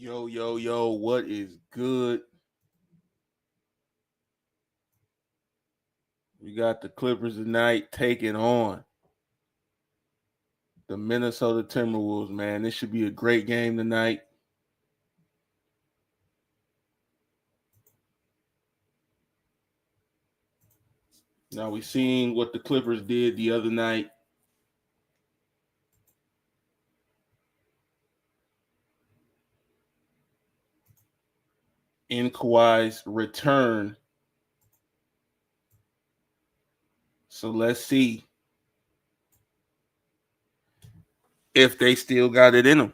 Yo, what is good? We got the Clippers tonight taking on the Minnesota Timberwolves, man. This should be a great game tonight. Now, we seen what the Clippers did the other night in Kawhi's return. So let's see if they still got it in them.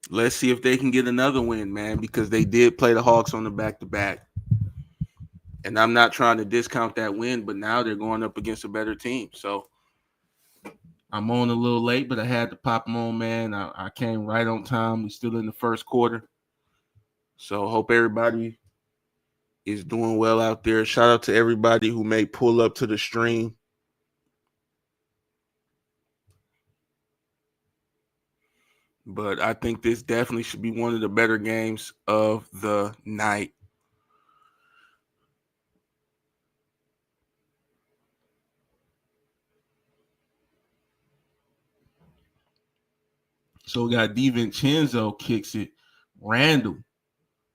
Let's see if they can get another win, man, because they did play the Hawks on the back-to-back. And I'm not trying to discount that win, but now they're going up against a better team. So I'm on a little late, but I had to pop them on, man. I came right on time. We're still in the first quarter. So hope everybody is doing well out there. Shout out to everybody who may pull up to the stream. But I think this definitely should be one of the better games of the night. So we got DiVincenzo kicks it. Randall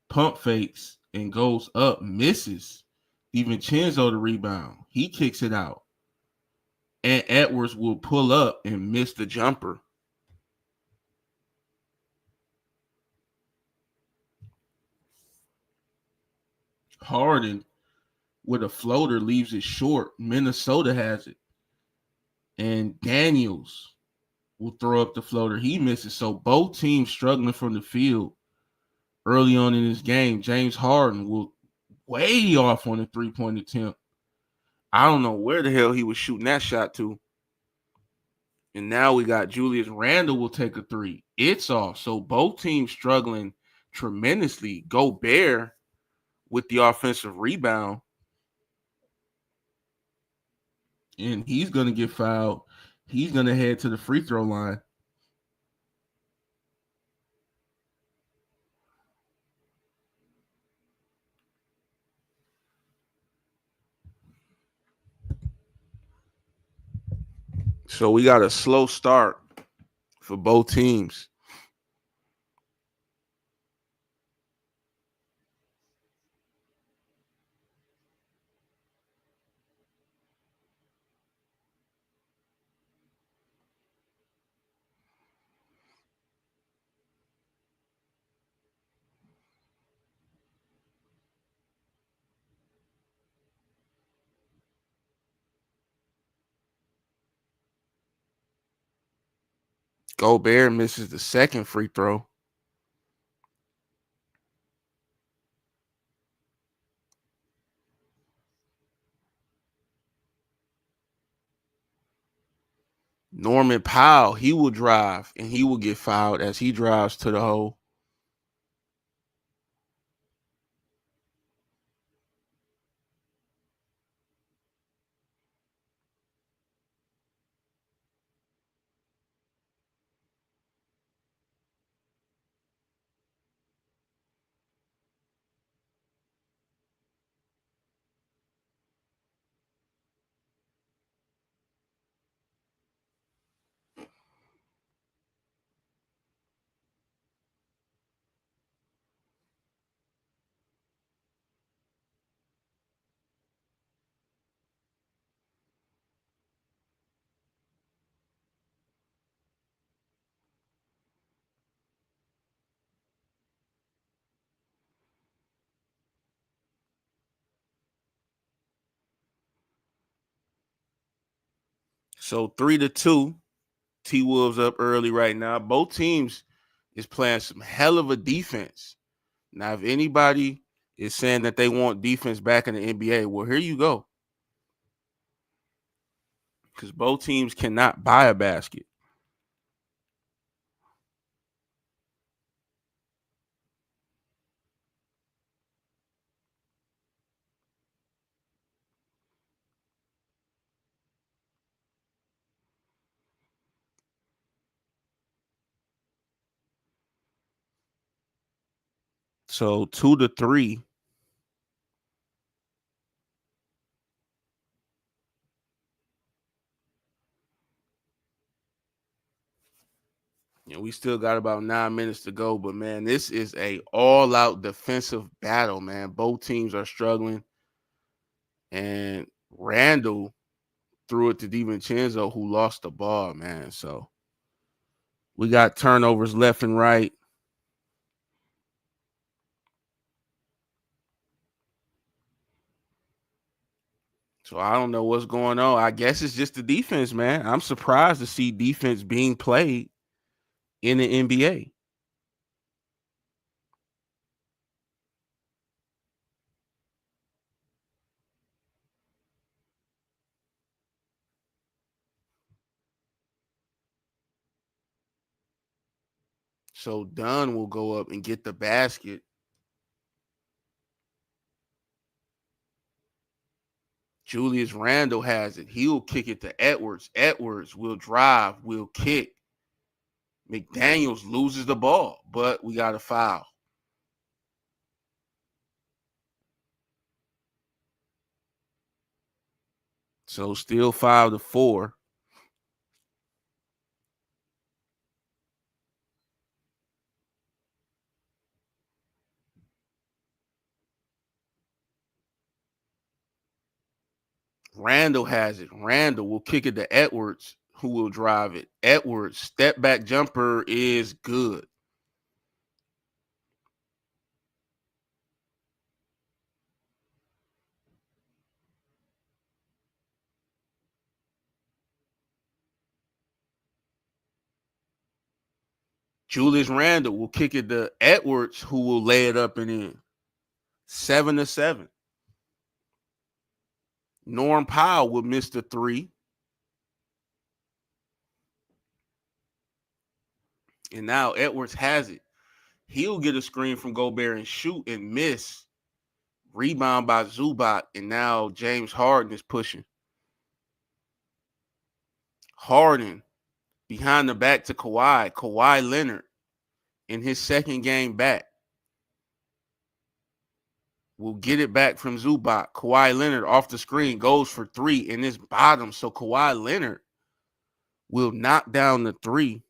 pump fakes and goes up, misses. DiVincenzo the rebound. He kicks it out. And Edwards will pull up and miss the jumper. Harden with a floater leaves it short. Minnesota has it. And Daniels will throw up the floater. He misses. So both teams struggling from the field early on in this game. James Harden will way off on a three-point attempt. I don't know where the hell he was shooting that shot to. And now we got Julius Randle will take a three. It's off. So both teams struggling tremendously. Gobert with the offensive rebound. And he's going to get fouled. He's going to head to the free throw line. So we got a slow start for both teams. Gobert misses the second free throw. Norman Powell, he will drive and he will get fouled as he drives to the hole. So 3-2. T-Wolves up early right now. Both teams is playing some hell of a defense. Now, if anybody is saying that they want defense back in the NBA, well, here you go. Because both teams cannot buy a basket. So 2 to 3. We still got about 9 minutes to go, but man, this is a all-out defensive battle, man. Both teams are struggling, and Randall threw it to DiVincenzo, who lost the ball, man. So we got turnovers left and right. So I don't know what's going on. I guess it's just the defense, man. I'm surprised to see defense being played in the NBA. So Dunn will go up and get the basket. Julius Randle has it. He'll kick it to Edwards. Edwards will drive, will kick. McDaniels loses the ball, but we got a foul. So still 5-4. Randall has it. Randall will kick it to Edwards, who will drive it. Edwards, step back jumper is good. Julius Randle will kick it to Edwards, who will lay it up and in. 7-7. Norm Powell will miss the three. And now Edwards has it. He'll get a screen from Gobert and shoot and miss. Rebound by Zubac. And now James Harden is pushing. Harden behind the back to Kawhi. Kawhi Leonard in his second game back will get it back from Zubac. Kawhi Leonard off the screen goes for three in his bottom. So Kawhi Leonard will knock down the three.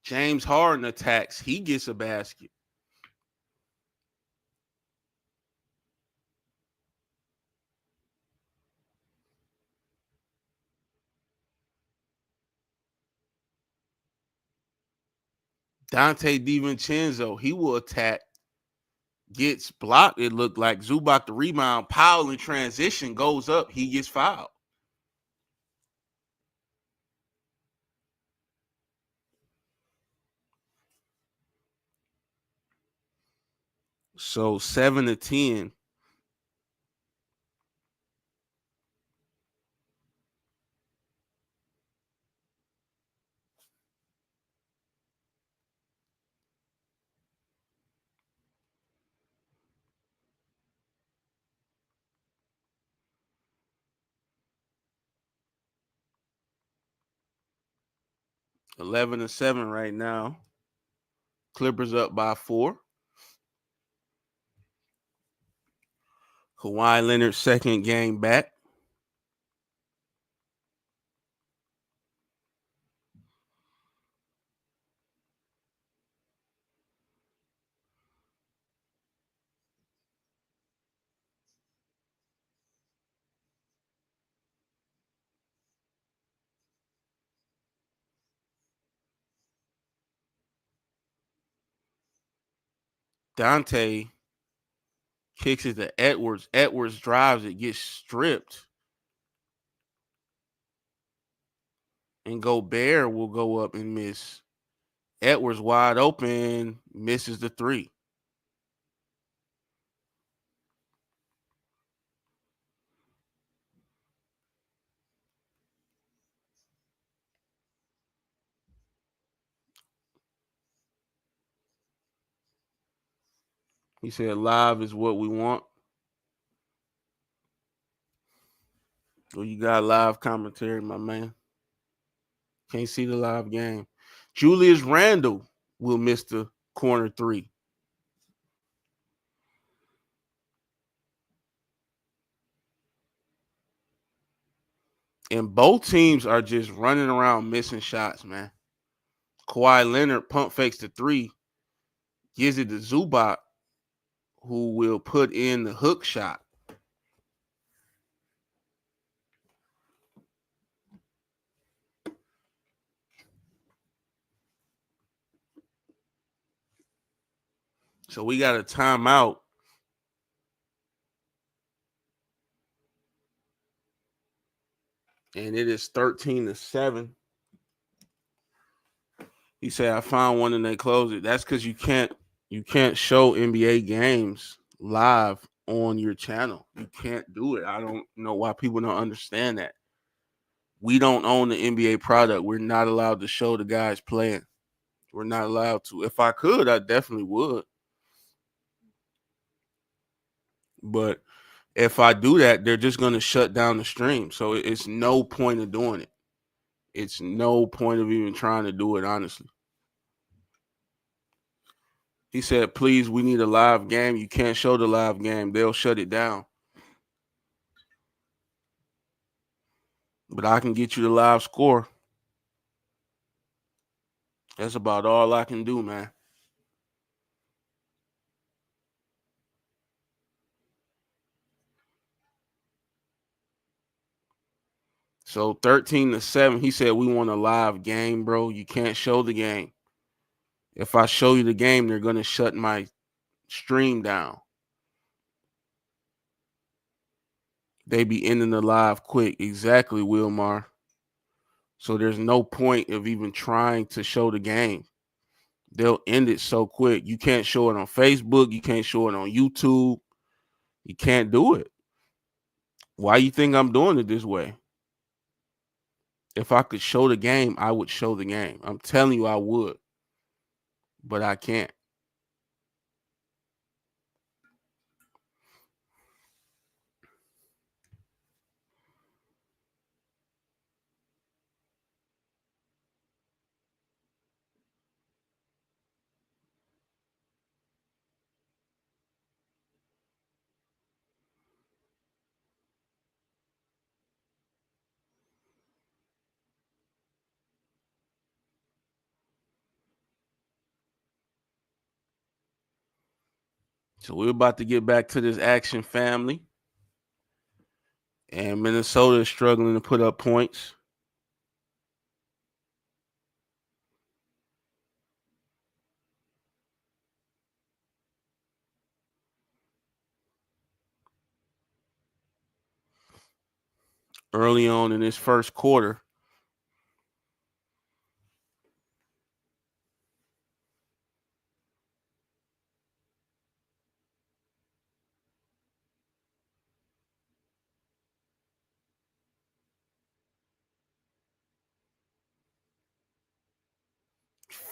James Harden attacks. He gets a basket. Dante DiVincenzo, he will attack. Gets blocked. It looked like Zubac the rebound. Powell in transition goes up. He gets fouled. So 7-10. 11-7 right now. Clippers up by 4. Kawhi Leonard second game back. Dante kicks it to Edwards. Edwards drives it, gets stripped. And Gobert will go up and miss. Edwards wide open, misses the three. He said live is what we want. Well, you got live commentary, my man. Can't see the live game. Julius Randle will miss the corner three. And both teams are just running around missing shots, man. Kawhi Leonard pump fakes the three, gives it to Zubac, who will put in the hook shot. So we got a timeout. And it is 13-7. He said, I found one and they closed it. That's because you can't show NBA games live on your channel. You can't do it. I don't know why people don't understand that. We don't own the NBA product. We're not allowed to show the guys playing. We're not allowed to. If I could, I definitely would. But if I do that, they're just going to shut down the stream. So it's no point of doing it. It's no point of even trying to do it, honestly. He said, please, we need a live game. You can't show the live game. They'll shut it down. But I can get you the live score. That's about all I can do, man. So 13-7, he said, we want a live game, bro. You can't show the game. If I show you the game, they're going to shut my stream down. They be ending the live quick. Exactly, Wilmar. So there's no point of even trying to show the game. They'll end it so quick. You can't show it on Facebook. You can't show it on YouTube. You can't do it. Why you think I'm doing it this way? If I could show the game, I would show the game. I'm telling you I would. But I can't. So we're about to get back to this action, family. And Minnesota is struggling to put up points. Early on in this first quarter.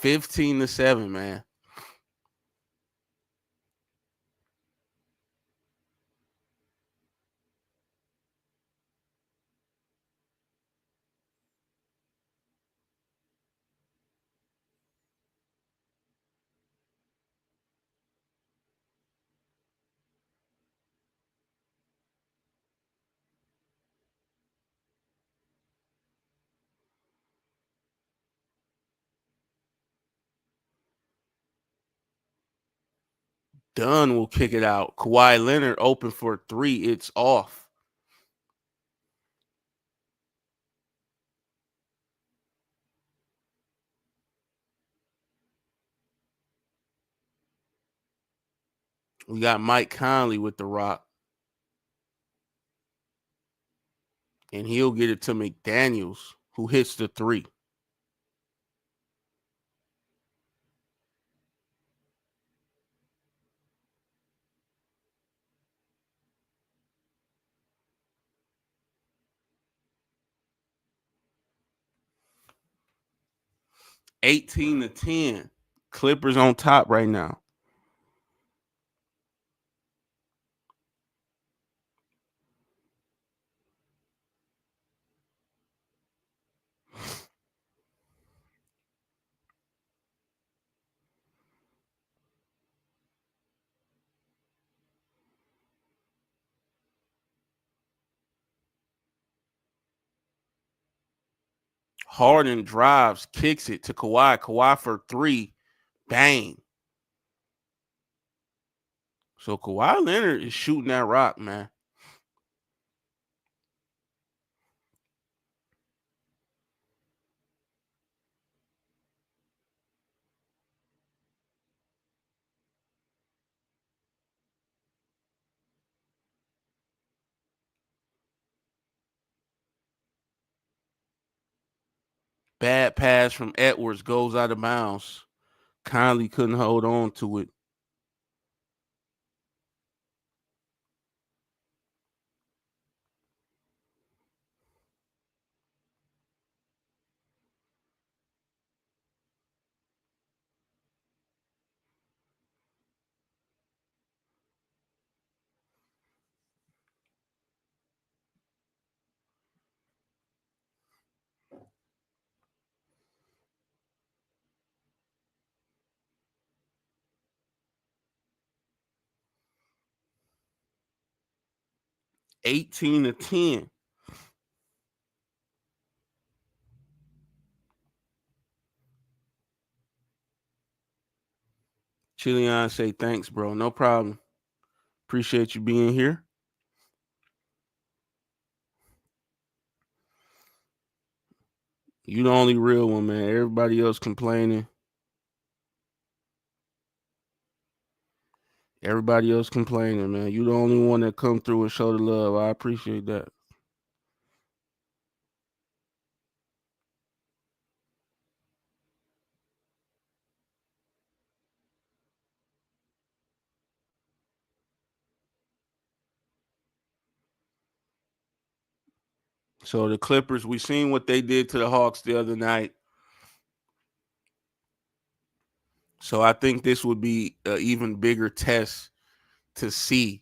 $15-7, man. Dunn will kick it out. Kawhi Leonard open for three. It's off. We got Mike Conley with the rock. And he'll get it to McDaniels, who hits the three. $18-10. Clippers on top right now. Harden drives, kicks it to Kawhi. Kawhi for three. Bang. So Kawhi Leonard is shooting that rock, man. Bad pass from Edwards goes out of bounds. Conley couldn't hold on to it. $18 to 10. Chilion say thanks, bro. No problem. Appreciate you being here. You the only real one, man. Everybody else complaining. Everybody else complaining, man. You the only one that come through and show the love. I appreciate that. So the Clippers, we seen what they did to the Hawks the other night. So I think this would be an even bigger test to see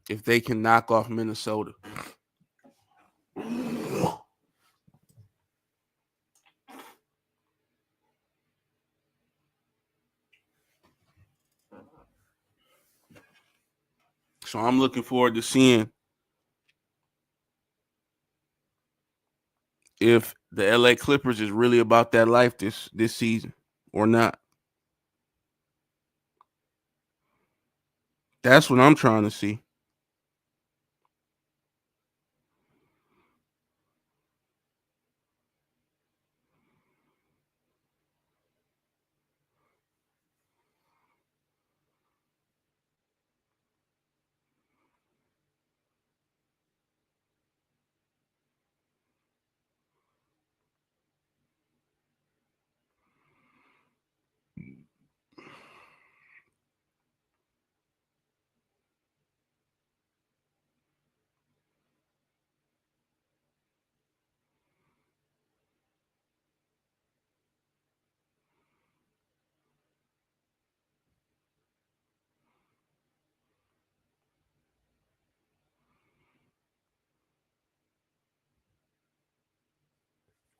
if they can knock off Minnesota. So I'm looking forward to seeing if the LA Clippers is really about that life this season or not. That's what I'm trying to see.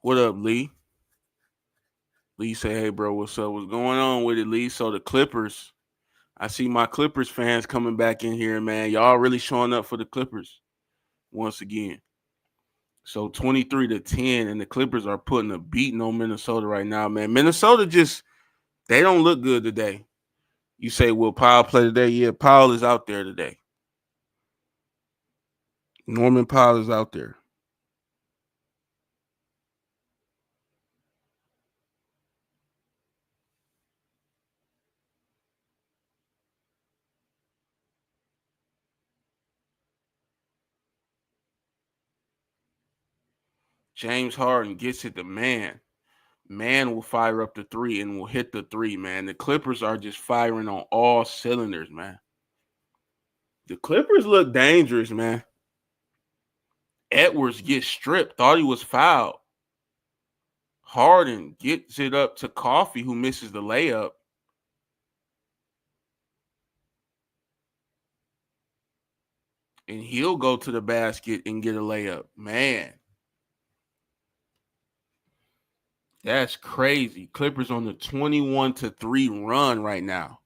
What up, Lee? Lee say, hey, bro, what's up? What's going on with it, Lee? So the Clippers, I see my Clippers fans coming back in here, man. Y'all really showing up for the Clippers once again. So 23 to 10, and the Clippers are putting a beating on Minnesota right now, man. Minnesota just, they don't look good today. You say, will Powell play today? Yeah, Powell is out there today. Norman Powell is out there. James Harden gets it to man. Man will fire up the three and will hit the three, man. The Clippers are just firing on all cylinders, man. The Clippers look dangerous, man. Edwards gets stripped, thought he was fouled. Harden gets it up to Coffee, who misses the layup. And he'll go to the basket and get a layup. Man, that's crazy. Clippers on the 21 to 3 run right now.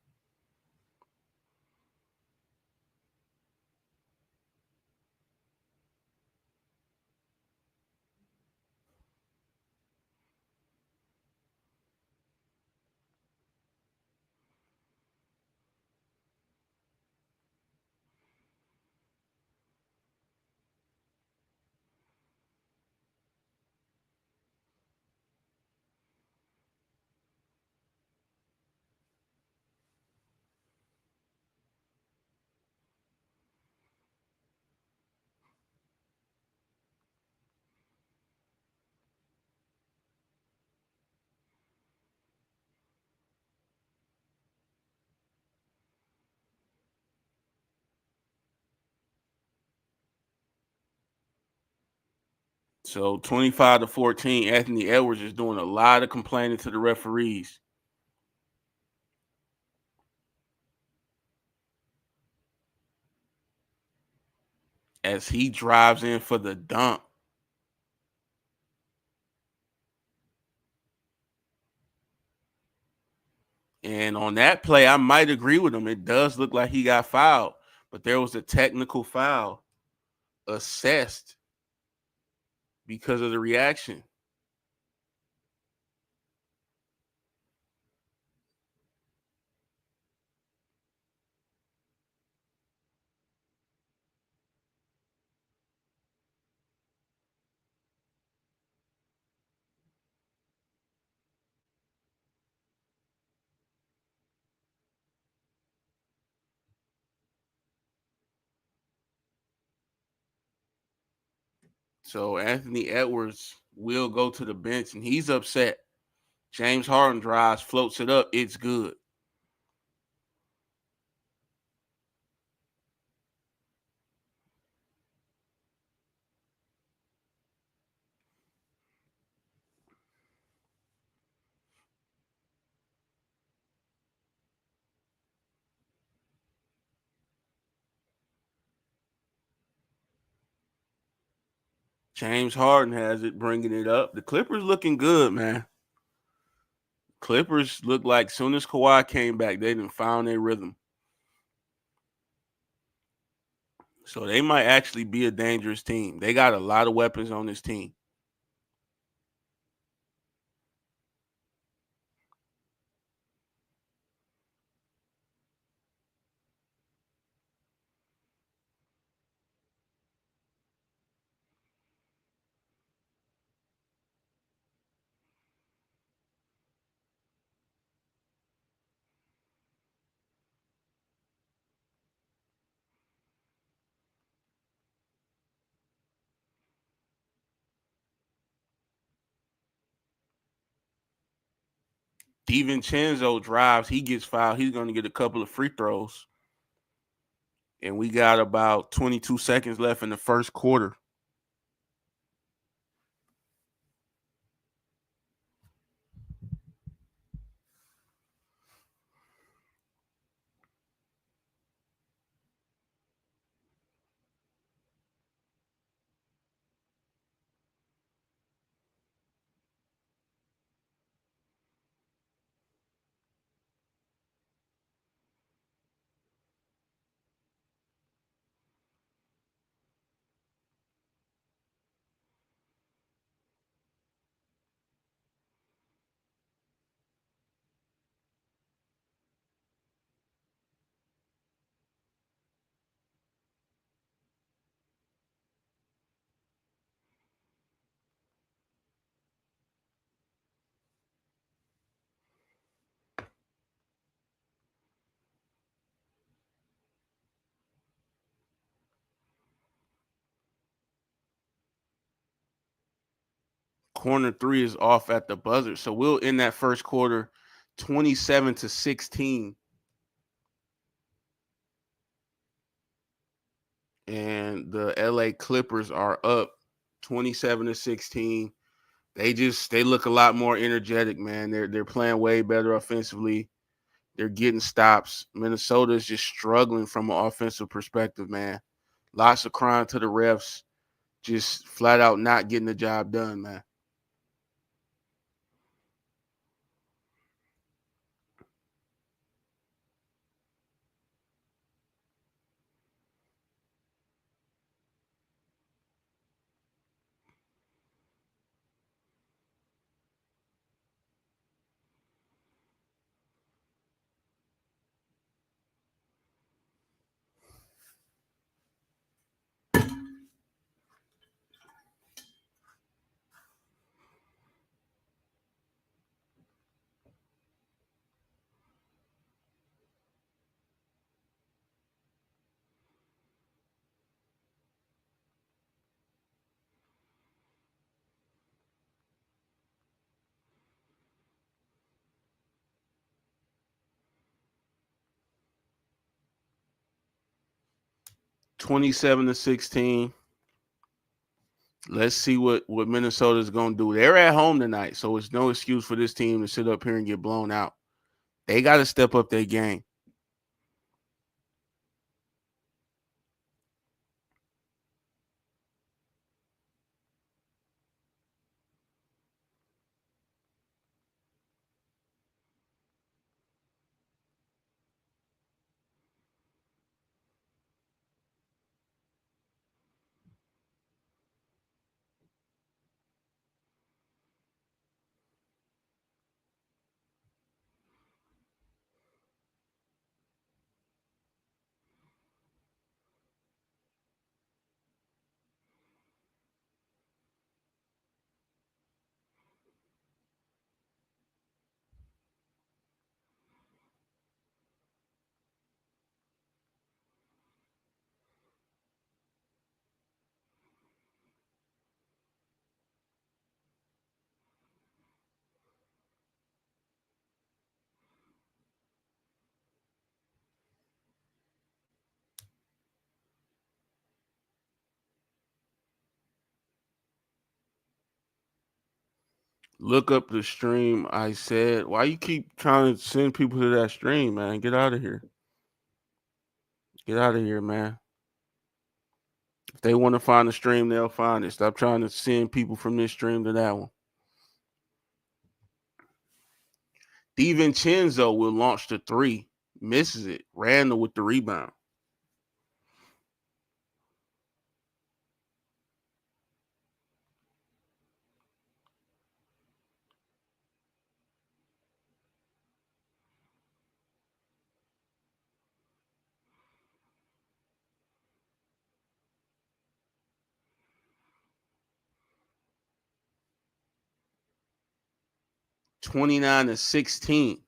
So 25-14, Anthony Edwards is doing a lot of complaining to the referees. As he drives in for the dunk. And on that play, I might agree with him. It does look like he got fouled, but there was a technical foul assessed because of the reaction. So Anthony Edwards will go to the bench and he's upset. James Harden drives, floats it up. It's good. James Harden has it, bringing it up. The Clippers looking good, man. Clippers look like soon as Kawhi came back, they done found their rhythm. So they might actually be a dangerous team. They got a lot of weapons on this team. DiVincenzo drives, he gets fouled. He's going to get a couple of free throws. And we got about 22 seconds left in the first quarter. Corner three is off at the buzzer. So we'll end that first quarter 27-16. And the LA Clippers are up 27-16. They look a lot more energetic, man. They're playing way better offensively. They're getting stops. Minnesota is just struggling from an offensive perspective, man. Lots of crying to the refs, just flat out not getting the job done, man. 27-16. Let's see what Minnesota's going to do. They're at home tonight, so it's no excuse for this team to sit up here and get blown out. They got to step up their game. Look up the stream. I said, why you keep trying to send people to that stream, man? Get out of here. Get out of here, man. If they want to find the stream, they'll find it. Stop trying to send people from this stream to that one. DiVincenzo will launch the three, misses it. Randall with the rebound. (29-16).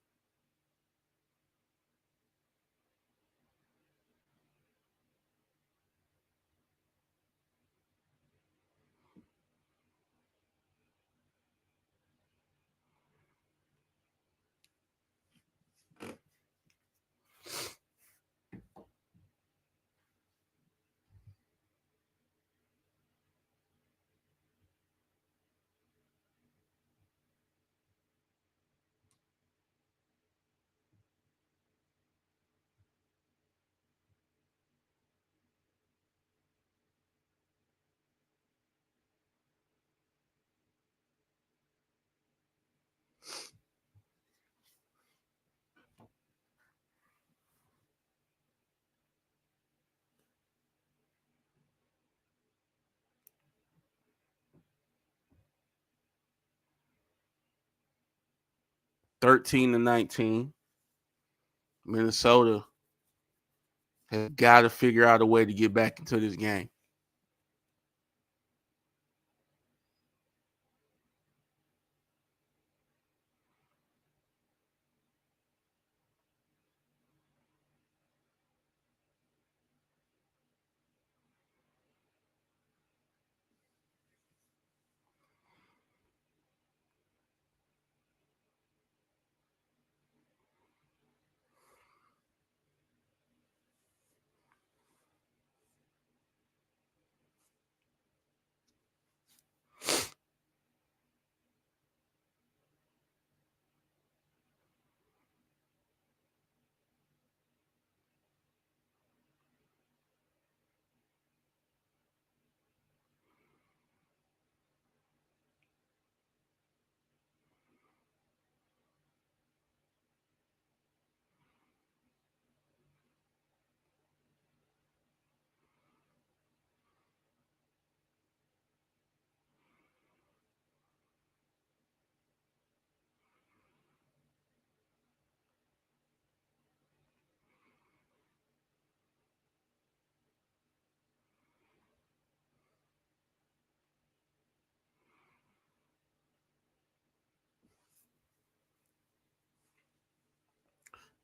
(13-19). Minnesota has got to figure out a way to get back into this game.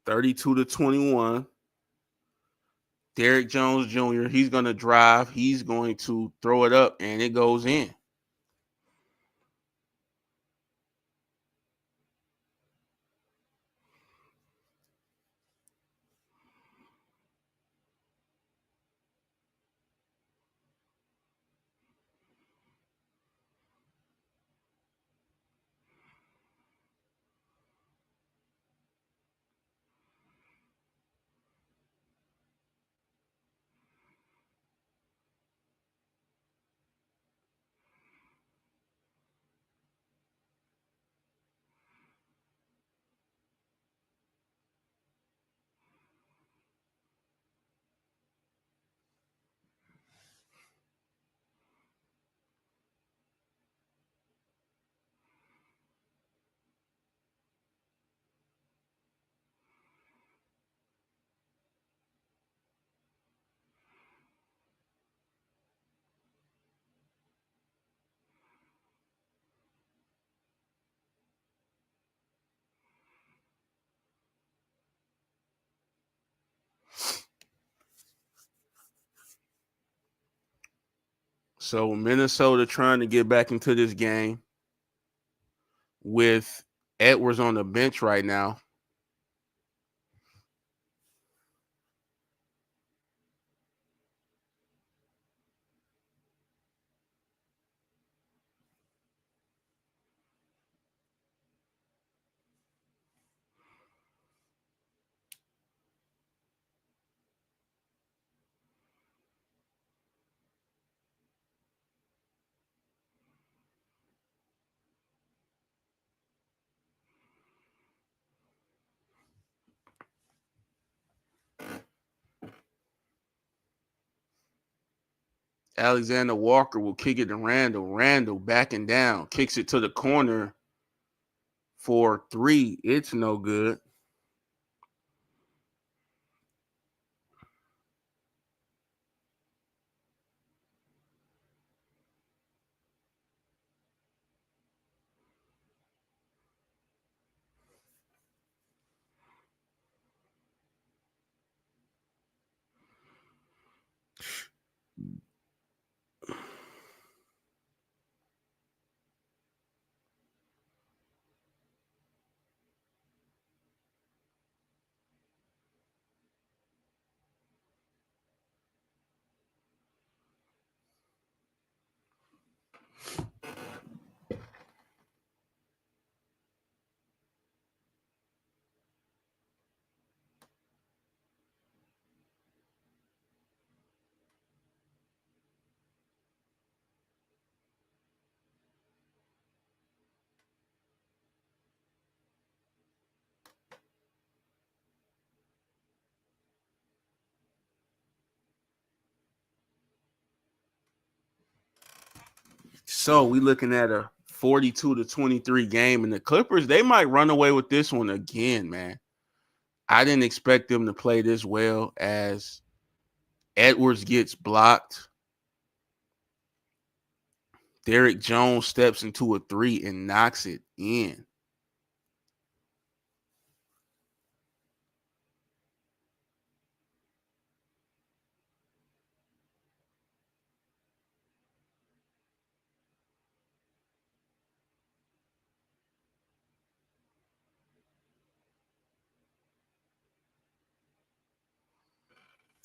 (32-21). Derrick Jones Jr., he's going to drive. He's going to throw it up, and it goes in. So Minnesota trying to get back into this game with Edwards on the bench right now. Alexander Walker will kick it to Randall. Randall backing down, kicks it to the corner for 3. It's no good. So we looking at a 42-23 game, and the Clippers, they might run away with this one again, man. I didn't expect them to play this well as Edwards gets blocked. Derrick Jones steps into a 3 and knocks it in.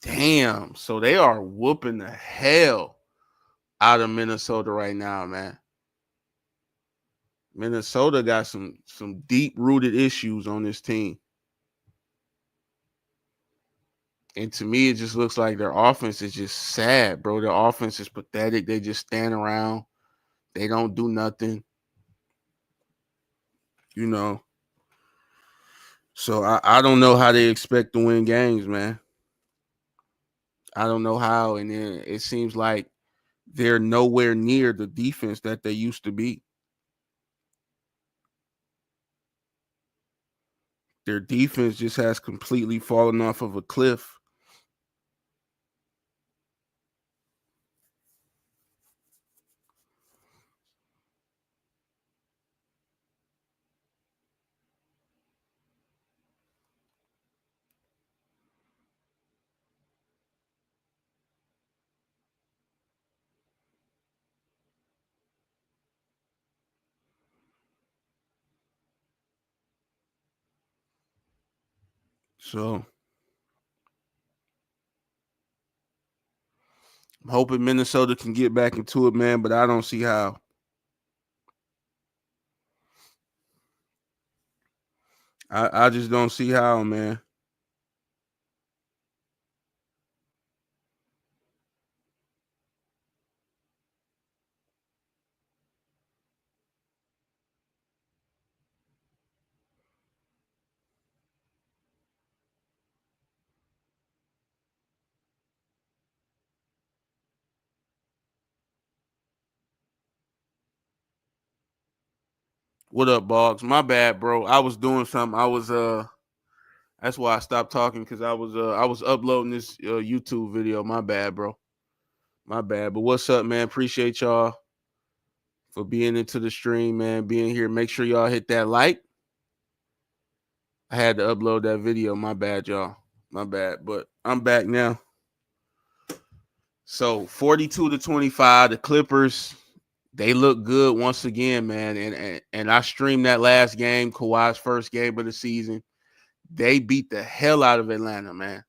Damn. So they are whooping the hell out of Minnesota right now, man. Minnesota got some deep-rooted issues on this team. And to me, it just looks like their offense is just sad, bro. Their offense is pathetic. They just stand around. They don't do nothing. You know. So I don't know how they expect to win games, man. I don't know how. And then it seems like they're nowhere near the defense that they used to be. Their defense just has completely fallen off of a cliff. So I'm hoping Minnesota can get back into it, man, but I don't see how. I just don't see how, man. What up, Boggs? My bad, bro. I was doing something. That's why I stopped talking because I was uploading this YouTube video. My bad, bro. My bad. But what's up, man? Appreciate y'all for being into the stream, man. Being here. Make sure y'all hit that like. I had to upload that video. My bad, y'all. My bad. But I'm back now. So 42-25, the Clippers, they look good once again, man. And I streamed that last game, Kawhi's first game of the season. They beat the hell out of Atlanta, man.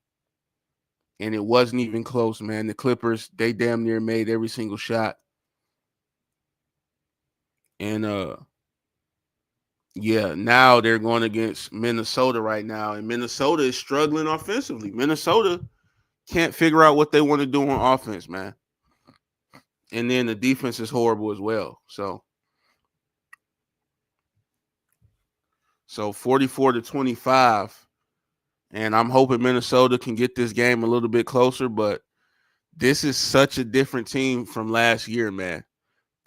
And it wasn't even close, man. The Clippers, they damn near made every single shot. And yeah, now they're going against Minnesota right now. And Minnesota is struggling offensively. Minnesota can't figure out what they want to do on offense, man. And then the defense is horrible as well. So 44-25. And I'm hoping Minnesota can get this game a little bit closer, but this is such a different team from last year, man.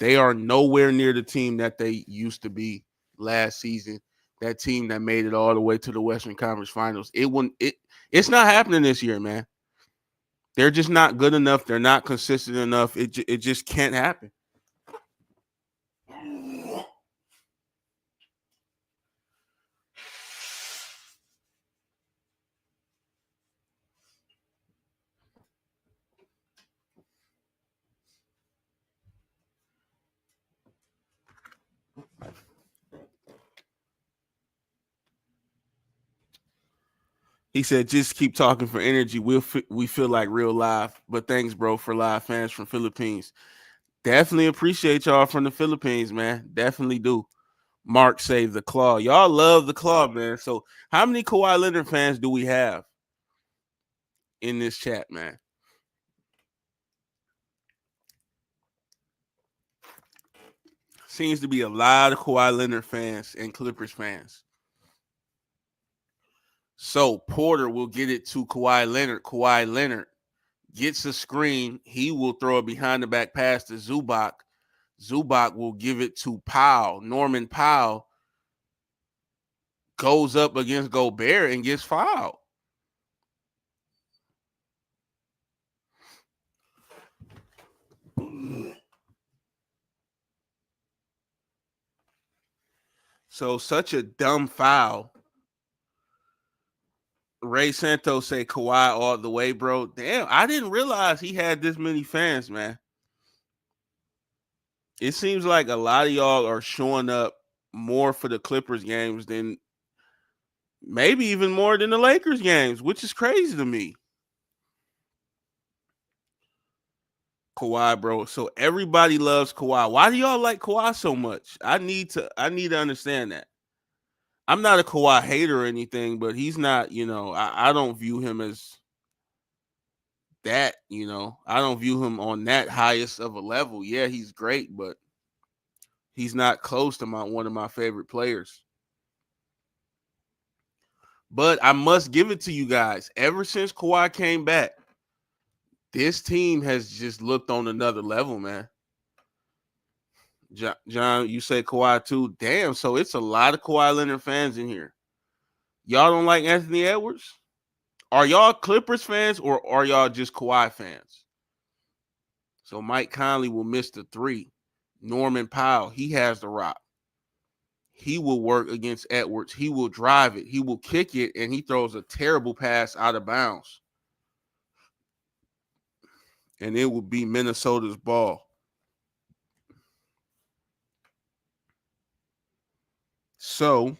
They are nowhere near the team that they used to be last season. That team that made it all the way to the Western Conference Finals. It's not happening this year, man. They're just not good enough. They're not consistent enough. It just can't happen. He said, just keep talking for energy. We feel like real live. But thanks, bro, for live fans from Philippines. Definitely appreciate y'all from the Philippines, man. Definitely do. Mark say the claw. Y'all love the claw, man. So how many Kawhi Leonard fans do we have in this chat, man? Seems to be a lot of Kawhi Leonard fans and Clippers fans. So Porter will get it to Kawhi Leonard. Kawhi Leonard gets a screen. He will throw a behind the back pass to Zubac. Zubac will give it to Powell. Norman Powell goes up against Gobert and gets fouled. So such a dumb foul. Ray Santos say Kawhi all the way, bro. Damn, I didn't realize he had this many fans, man. It seems like a lot of y'all are showing up more for the Clippers games than maybe even more than the Lakers games, which is crazy to me. Kawhi, bro. So everybody loves Kawhi. Why do y'all like Kawhi so much? I need to understand that. I'm not a Kawhi hater or anything, but he's not, I don't view him as that, I don't view him on that highest of a level. Yeah, he's great, but he's not close to one of my favorite players. But I must give it to you guys. Ever since Kawhi came back, this team has just looked on another level, man. John, you say Kawhi too? Damn, so it's a lot of Kawhi Leonard fans in here. Y'all don't like Anthony Edwards? Are y'all Clippers fans or are y'all just Kawhi fans? So Mike Conley will miss the three. Norman Powell, he has the rock. He will work against Edwards. He will drive it. He will kick it, and he throws a terrible pass out of bounds. And it will be Minnesota's ball. So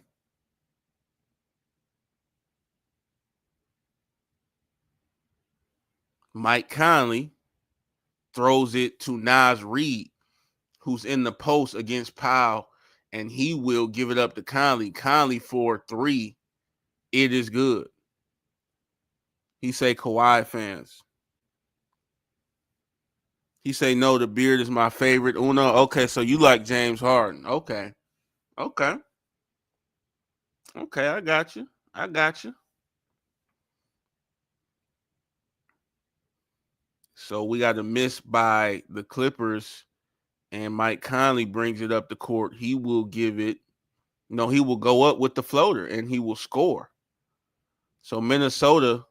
Mike Conley throws it to Naz Reid, who's in the post against Powell, and he will give it up to Conley. Conley for three. It is good. He say Kawhi fans. He say, no, the beard is my favorite. Uno. Okay, so you like James Harden. Okay. Okay, I got you. So we got a miss by the Clippers, and Mike Conley brings it up the court. He will give it. No, he will go up with the floater, and he will score. So Minnesota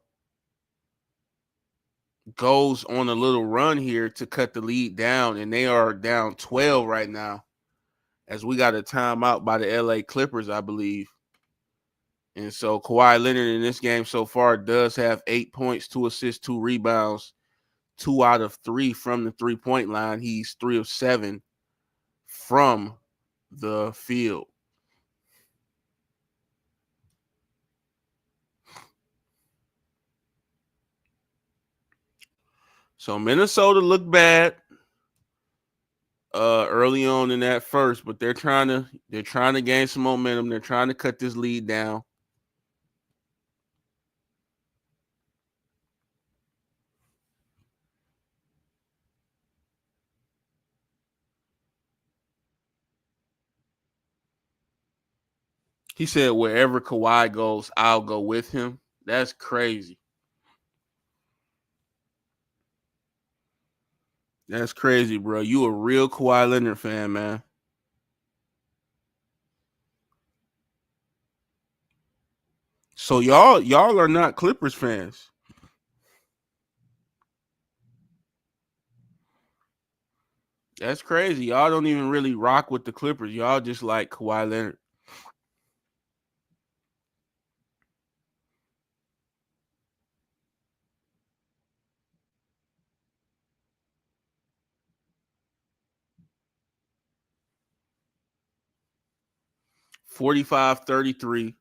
goes on a little run here to cut the lead down, and they are down 12 right now as we got a timeout by the LA Clippers, I believe. And so Kawhi Leonard in this game so far does have 8 points, 2 assists, 2 rebounds, 2 out of 3 from the 3-point line. He's 3 of 7 from the field. So Minnesota looked bad early on in that first, but they're trying to gain some momentum. They're trying to cut this lead down. He said, wherever Kawhi goes, I'll go with him. That's crazy. That's crazy, bro. You a real Kawhi Leonard fan, man. So y'all are not Clippers fans. That's crazy. Y'all don't even really rock with the Clippers. Y'all just like Kawhi Leonard. Forty-five, 33.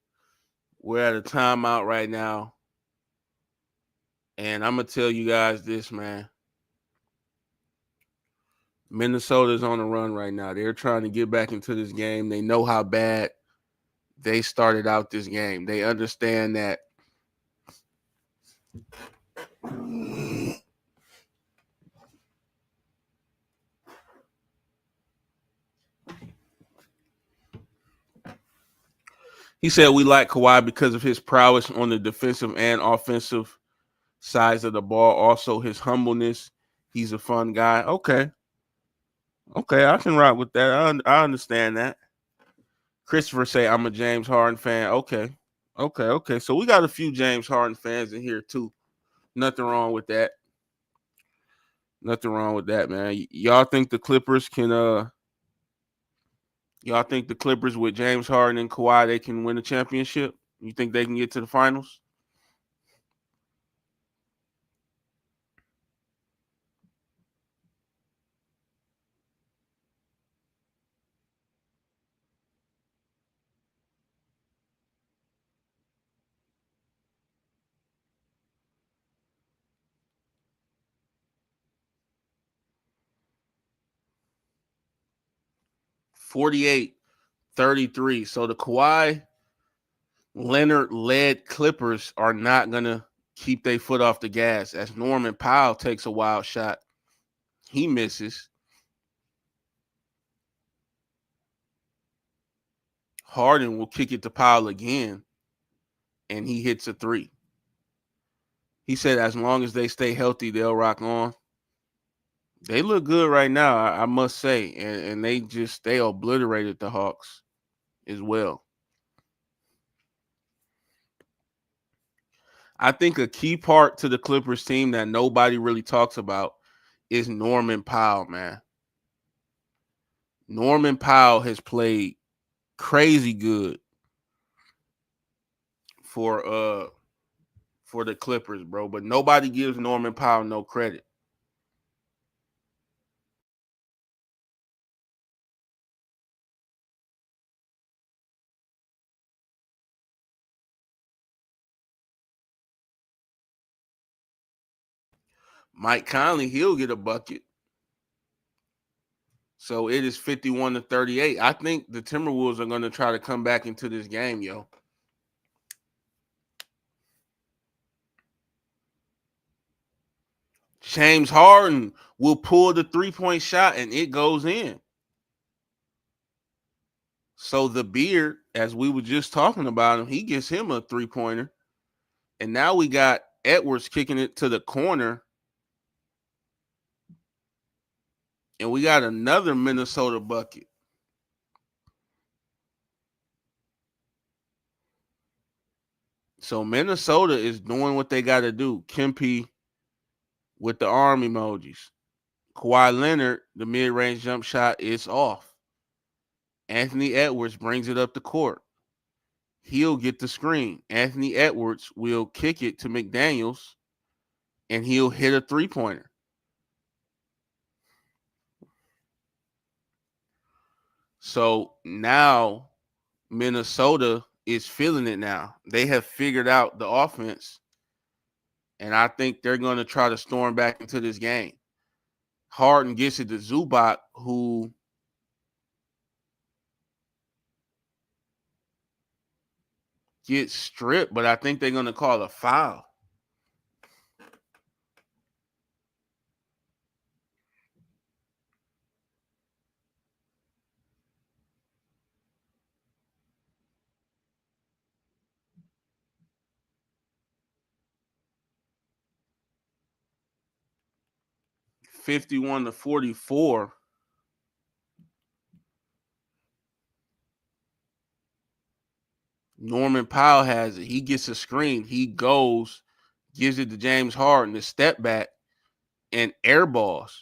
We're at a timeout right now. And I'm going to tell you guys this, man. Minnesota's on the run right now. They're trying to get back into this game. They know how bad they started out this game. They understand that he said we like Kawhi because of his prowess on the defensive and offensive sides of the ball. Also, his humbleness. He's a fun guy. Okay. Okay, I can rock with that. I understand that. Christopher say I'm a James Harden fan. Okay. Okay, okay. So we got a few James Harden fans in here too. Nothing wrong with that. Nothing wrong with that, man. Y'all think the Clippers can y'all think the Clippers with James Harden and Kawhi they can win a championship? You think they can get to the finals? Forty-eight, 33. So the Kawhi Leonard led Clippers are not gonna keep their foot off the gas as Norman Powell takes a wild shot. He misses. Harden will kick it to Powell again, and he hits a three. He said as long as they stay healthy, they'll rock on. They look good right now, I must say. And they obliterated the Hawks as well. I think a key part to the Clippers team that nobody really talks about is Norman Powell, man. Norman Powell has played crazy good for for the Clippers, bro. But nobody gives Norman Powell no credit. Mike Conley, he'll get a bucket. So it is 51 to 38. I think the Timberwolves are going to try to come back into this game, yo. James Harden will pull the 3-point shot and it goes in. So the beard, as we were just talking about him, he gets him a 3-pointer. And now we got Edwards kicking it to the corner. And we got another Minnesota bucket. So Minnesota is doing what they got to do. Kempe with the arm emojis. Kawhi Leonard, the mid-range jump shot is off. Anthony Edwards brings it up the court. He'll get the screen. Anthony Edwards will kick it to McDaniels, and he'll hit a 3-pointer. So now Minnesota is feeling it now. They have figured out the offense, and I think they're going to try to storm back into this game. Harden gets it to Zubac, who gets stripped, but I think they're going to call a foul. $51 to 44. Norman Powell has it. He gets a screen. He goes, gives it to James Harden, the step back, and airballs.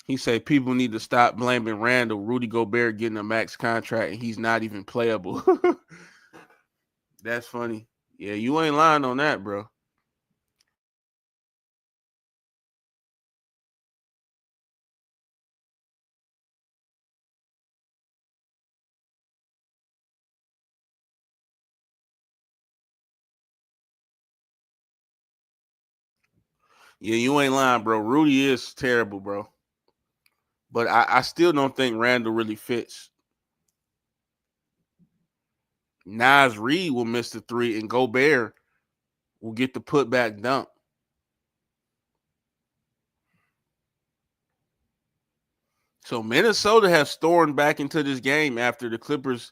He said people need to stop blaming Randall. Rudy Gobert getting a max contract, and he's not even playable. That's funny. Yeah, you ain't lying on that, bro. Yeah, you ain't lying, bro. Rudy is terrible, bro. But I still don't think Randall really fits. Nas Reed will miss the three, and Gobert will get the putback dunk. So Minnesota has stormed back into this game after the Clippers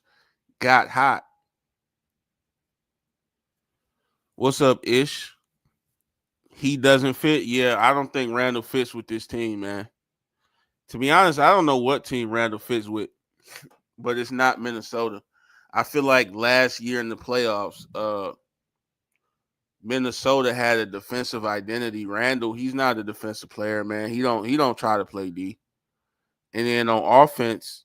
got hot. What's up, Ish? He doesn't fit. Yeah, I don't think Randall fits with this team, man. To be honest, I don't know what team Randall fits with, but it's not Minnesota. I feel like last year in the playoffs, Minnesota had a defensive identity. Randall, he's not a defensive player, man. He don't try to play D. And then on offense,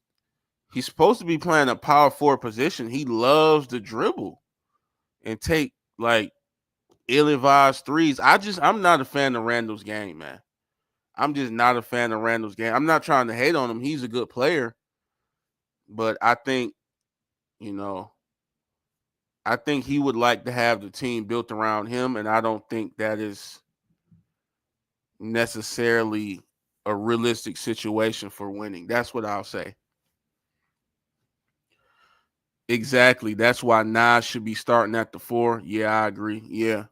he's supposed to be playing a power forward position. He loves to dribble and take like ill-advised threes. I'm not a fan of Randall's game, man. I'm just not a fan of Randall's game. I'm not trying to hate on him. He's a good player, but you know, I think he would like to have the team built around him, and I don't think that is necessarily a realistic situation for winning. That's what I'll say. Exactly. That's why Nas should be starting at the 4. Yeah, I agree. Yeah.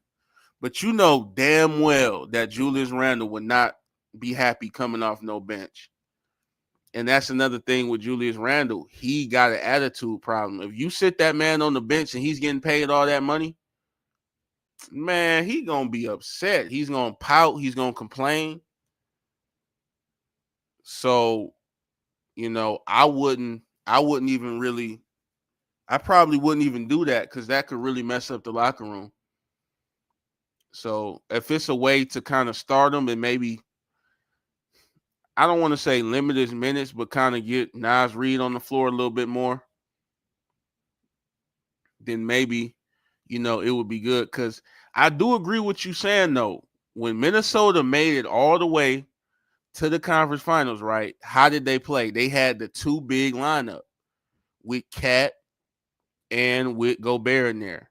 But you know damn well that Julius Randle would not be happy coming off no bench. And that's another thing with Julius Randle. He got an attitude problem. If you sit that man on the bench and he's getting paid all that money, man, he gonna be upset. He's gonna pout. He's gonna complain. So, I wouldn't even really. I probably wouldn't even do that because that could really mess up the locker room. So, if it's a way to kind of start him and maybe, I don't want to say limit his minutes, but kind of get Nas Reed on the floor a little bit more, then maybe, it would be good. Because I do agree with you saying, though, when Minnesota made it all the way to the conference finals, right? How did they play? They had the two big lineup with Cat and with Gobert in there.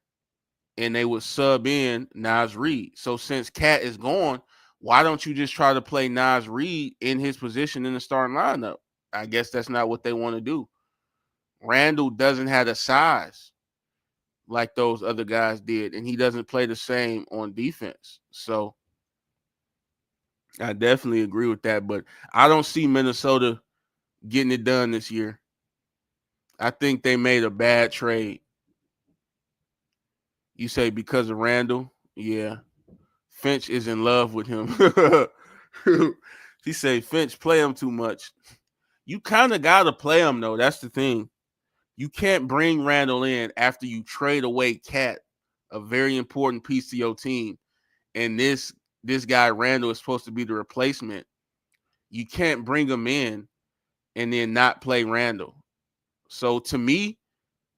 And they would sub in Nas Reed. So since Cat is gone, why don't you just try to play Nas Reed in his position in the starting lineup? I guess that's not what they want to do. Randall doesn't have the size like those other guys did, and he doesn't play the same on defense. So I definitely agree with that, but I don't see Minnesota getting it done this year. I think they made a bad trade. You say because of Randall? Yeah. Finch is in love with him. He say Finch play him too much. You kind of got to play him, though. That's the thing. You can't bring Randall in after you trade away Cat, a very important piece to your team. And this guy Randall is supposed to be the replacement. You can't bring him in and then not play Randall. So to me,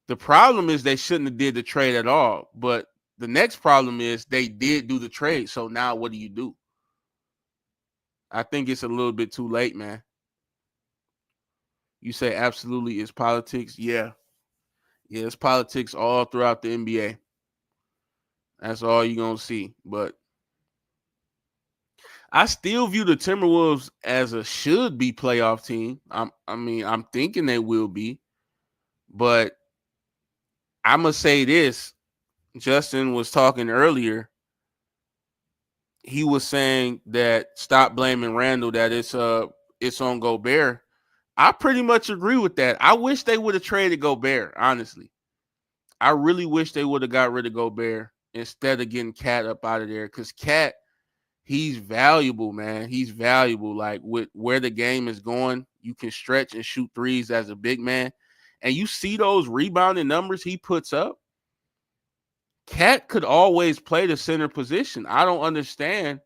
the problem is they shouldn't have did the trade at all. But the next problem is they did do the trade. So now what do you do? I think it's a little bit too late, man. You say absolutely is politics? Yeah. Yeah, it's politics all throughout the NBA. That's all you're gonna see. But I still view the Timberwolves as a should be playoff team. I'm thinking they will be, but I'm gonna say this. Justin was talking earlier. He was saying that stop blaming Randall, that it's on Gobert. I pretty much agree with that. I wish they would have traded Gobert, honestly. I really wish they would have got rid of Gobert instead of getting Cat up out of there. Because Cat, he's valuable, man. He's valuable. Like with where the game is going, you can stretch and shoot threes as a big man. And you see those rebounding numbers he puts up. Cat could always play the center position. I don't understand,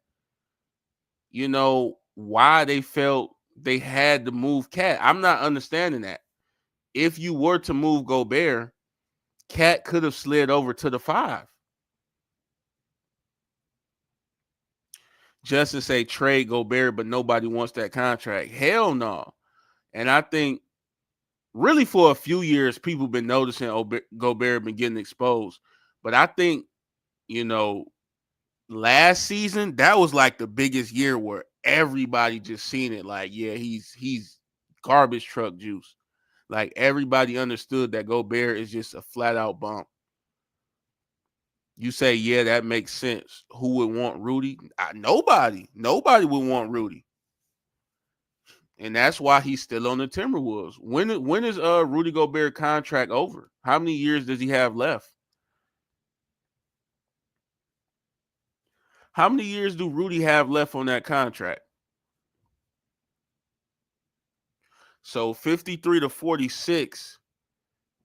why they felt they had to move Cat. I'm not understanding that. If you were to move Gobert, Cat could have slid over to the 5. Justin say trade Gobert, but nobody wants that contract. Hell no. And I think really for a few years, people been noticing Gobert been getting exposed. But I think, you know, last season, that was like the biggest year where everybody just seen it. Like, yeah, he's garbage truck juice. Like everybody understood that Gobert is just a flat out bump. You say, yeah, that makes sense. Who would want Rudy? Nobody. Nobody would want Rudy. And that's why he's still on the Timberwolves. When is Rudy Gobert contract over? How many years does he have left? How many years do Rudy have left on that contract? So 53-46.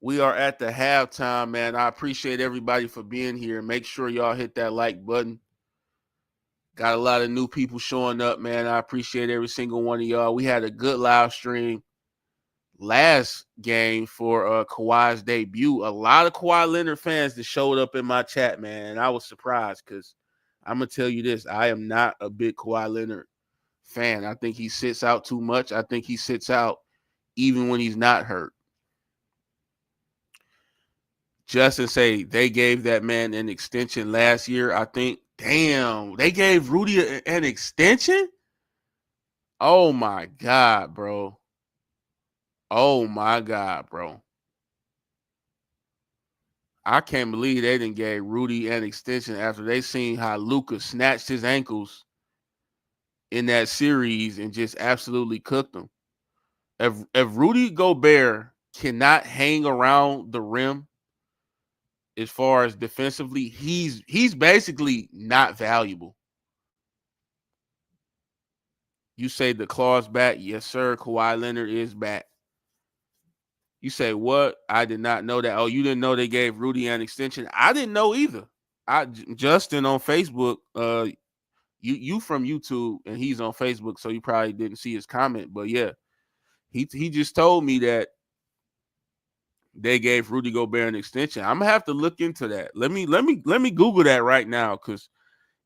We are at the halftime, man. I appreciate everybody for being here. Make sure y'all hit that like button. Got a lot of new people showing up, man. I appreciate every single one of y'all. We had a good live stream last game for Kawhi's debut. A lot of Kawhi Leonard fans that showed up in my chat, man. And I was surprised because I'm going to tell you this. I am not a big Kawhi Leonard fan. I think he sits out too much. I think he sits out even when he's not hurt. Justin say they gave that man an extension last year. I think, damn, they gave Rudy an extension? Oh, my God, bro. Oh, my God, bro. I can't believe they didn't give Rudy an extension after they seen how Luka snatched his ankles in that series and just absolutely cooked him. If Rudy Gobert cannot hang around the rim as far as defensively, he's basically not valuable. You say the claw's back. Yes, sir. Kawhi Leonard is back. You say what? I did not know that. Oh, you didn't know they gave Rudy an extension? I didn't know either. Justin on Facebook, you from YouTube and he's on Facebook, so you probably didn't see his comment. But yeah, he just told me that they gave Rudy Gobert an extension. I'm gonna have to look into that. Let me Google that right now, because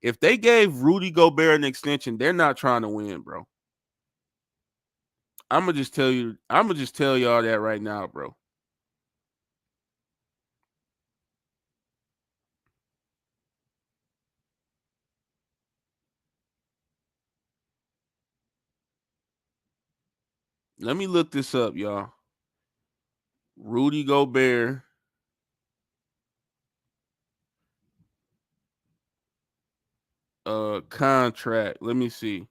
if they gave Rudy Gobert an extension, they're not trying to win, bro. I'm gonna just tell y'all that right now, bro. Let me look this up, y'all. Rudy Gobert contract. Let me see.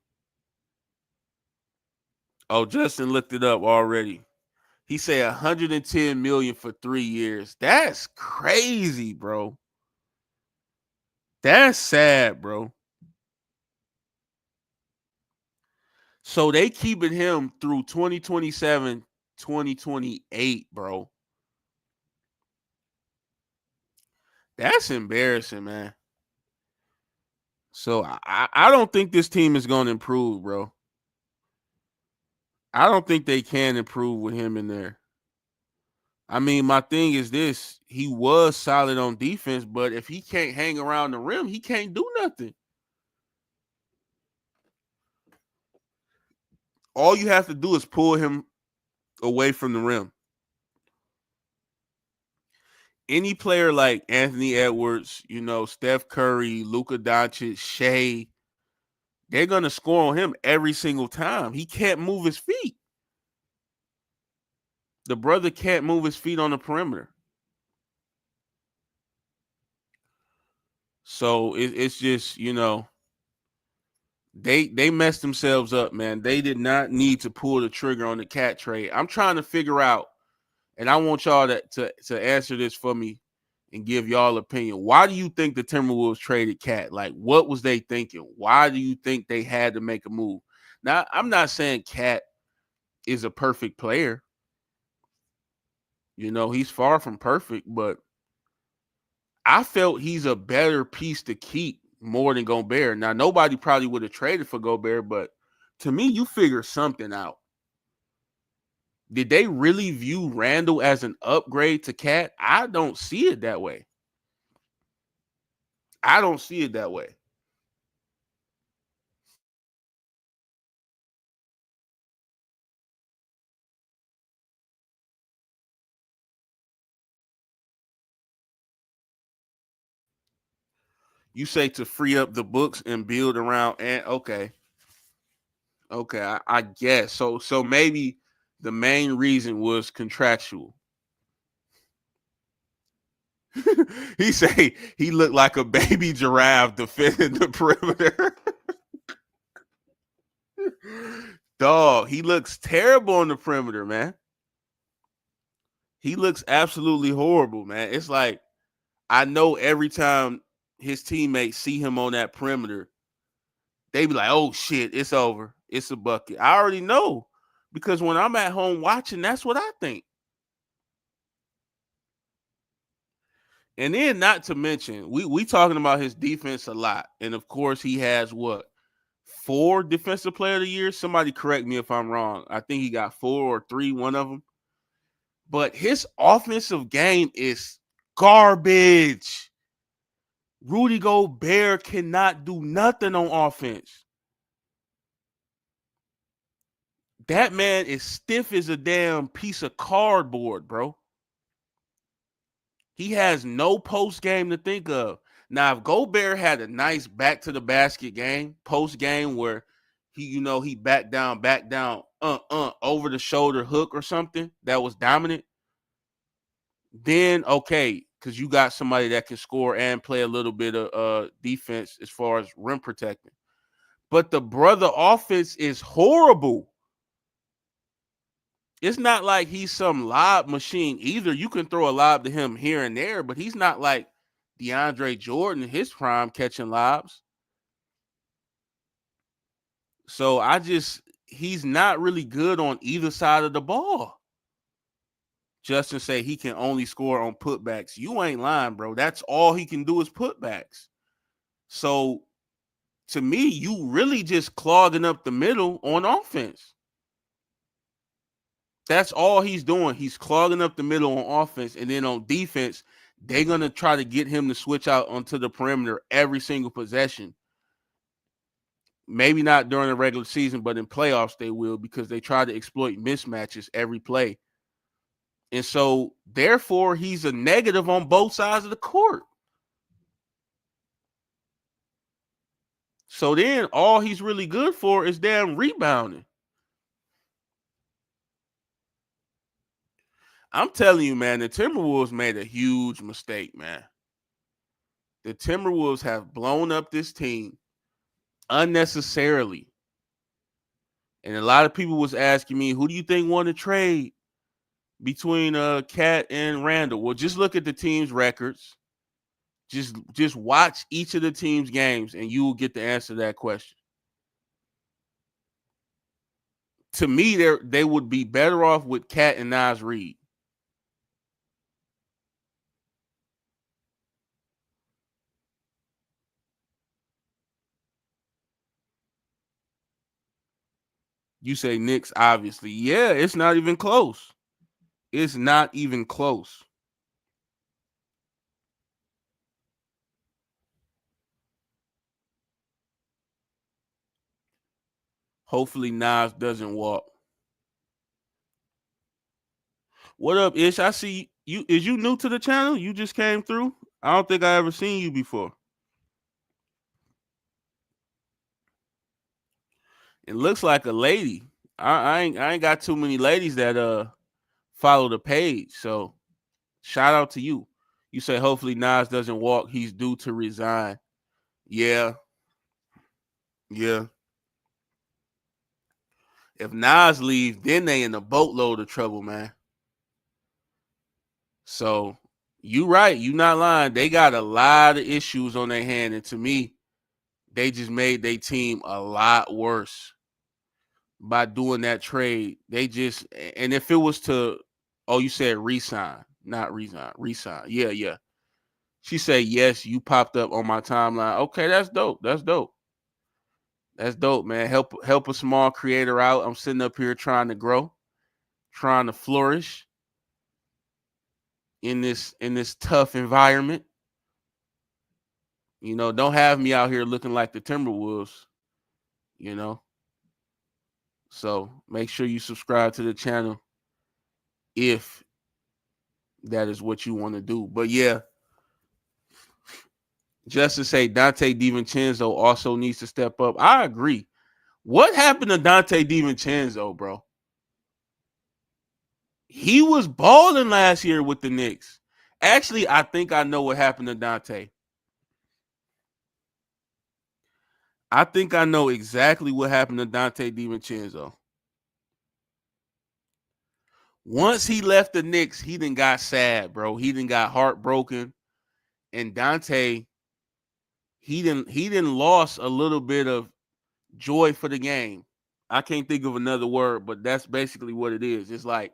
Oh, Justin looked it up already. He said 110 million for 3 years. That's crazy, bro. That's sad, bro. So they keeping him through 2027, 2028, bro. That's embarrassing, man. So I don't think this team is going to improve, bro. I don't think they can improve with him in there. I mean, my thing is this: he was solid on defense, but if he can't hang around the rim, he can't do nothing. All you have to do is pull him away from the rim. Any player like Anthony Edwards, Steph Curry, Luka Doncic, Shea, they're going to score on him every single time. He can't move his feet. The brother can't move his feet on the perimeter. So it's just, they messed themselves up, man. They did not need to pull the trigger on the Cat trade. I'm trying to figure out, and I want y'all to answer this for me and give y'all opinion. Why do you think the Timberwolves traded Cat? Like, what was they thinking? Why do you think they had to make a move? Now, I'm not saying Cat is a perfect player. He's far from perfect, but I felt he's a better piece to keep more than Gobert. Now, nobody probably would have traded for Gobert, but to me, you figure something out. Did they really view Randall as an upgrade to Cat? I don't see it that way. I don't see it that way. You say to free up the books and build around, and okay, I guess so. So maybe the main reason was contractual. He say he looked like a baby giraffe defending the perimeter. Dog, he looks terrible on the perimeter, man. He looks absolutely horrible, man. It's like I know every time his teammates see him on that perimeter, they be like, "Oh shit, it's over. It's a bucket." I already know because when I'm at home watching, that's what I think. And then, not to mention, we talking about his defense a lot, and of course, he has what 4 defensive player of the year. Somebody correct me if I'm wrong. I think he got 4 or 3, one of them. But his offensive game is garbage. Rudy Gobert cannot do nothing on offense. That man is stiff as a damn piece of cardboard, bro. He has no post game to think of. Now, if Gobert had a nice back to the basket game, post game where he back down, over the shoulder hook or something that was dominant, then okay, because you got somebody that can score and play a little bit of defense as far as rim protecting. But the brother offense is horrible. It's not like he's some lob machine either. You can throw a lob to him here and there, but he's not like DeAndre Jordan in his prime catching lobs. So he's not really good on either side of the ball. Justin say he can only score on putbacks. You ain't lying, bro. That's all he can do is putbacks. So to me, you really just clogging up the middle on offense. That's all he's doing. He's clogging up the middle on offense. And then on defense, they're going to try to get him to switch out onto the perimeter every single possession. Maybe not during the regular season, but in playoffs they will because they try to exploit mismatches every play. And so, therefore, he's a negative on both sides of the court. So then all he's really good for is damn rebounding. I'm telling you, man, the Timberwolves made a huge mistake, man. The Timberwolves have blown up this team unnecessarily. And a lot of people was asking me, who do you think won the trade between Cat and Randall? Well, just look at the team's records. Just watch each of the team's games and you will get the answer to that question. To me, they would be better off with Cat and Nas Reed. You say Knicks, obviously. Yeah, it's not even close. It's not even close. Hopefully Nas doesn't walk. What up, Ish? I see you. Is you new to the channel? You just came through. I don't think I ever seen you before. It looks like a lady. I ain't got too many ladies that follow the page. So shout out to you. You say hopefully Nas doesn't walk. He's due to resign. Yeah, yeah. If Nas leaves, then they in a boatload of trouble, man. So you right. You not lying. They got a lot of issues on their hand, and to me, they just made their team a lot worse by doing that trade. They just and if it was to, oh, you said resign, not resign, resign. Yeah, yeah. She said yes. You popped up on my timeline. Okay, that's dope. That's dope. That's dope, man. Help a small creator out. I'm sitting up here trying to grow, trying to flourish in this tough environment. Don't have me out here looking like the Timberwolves. You know, so make sure you subscribe to the channel if that is what you want to do. But yeah, just to say Dante DiVincenzo also needs to step up. I agree. What happened to Dante DiVincenzo, bro? He was balling last year with the Knicks. Actually, I think I know what happened to Dante. I think I know exactly what happened to Dante DiVincenzo. Once he left the Knicks, he then got sad, bro. He then got heartbroken. And Dante, he didn't lost a little bit of joy for the game. I can't think of another word, but that's basically what it is. It's like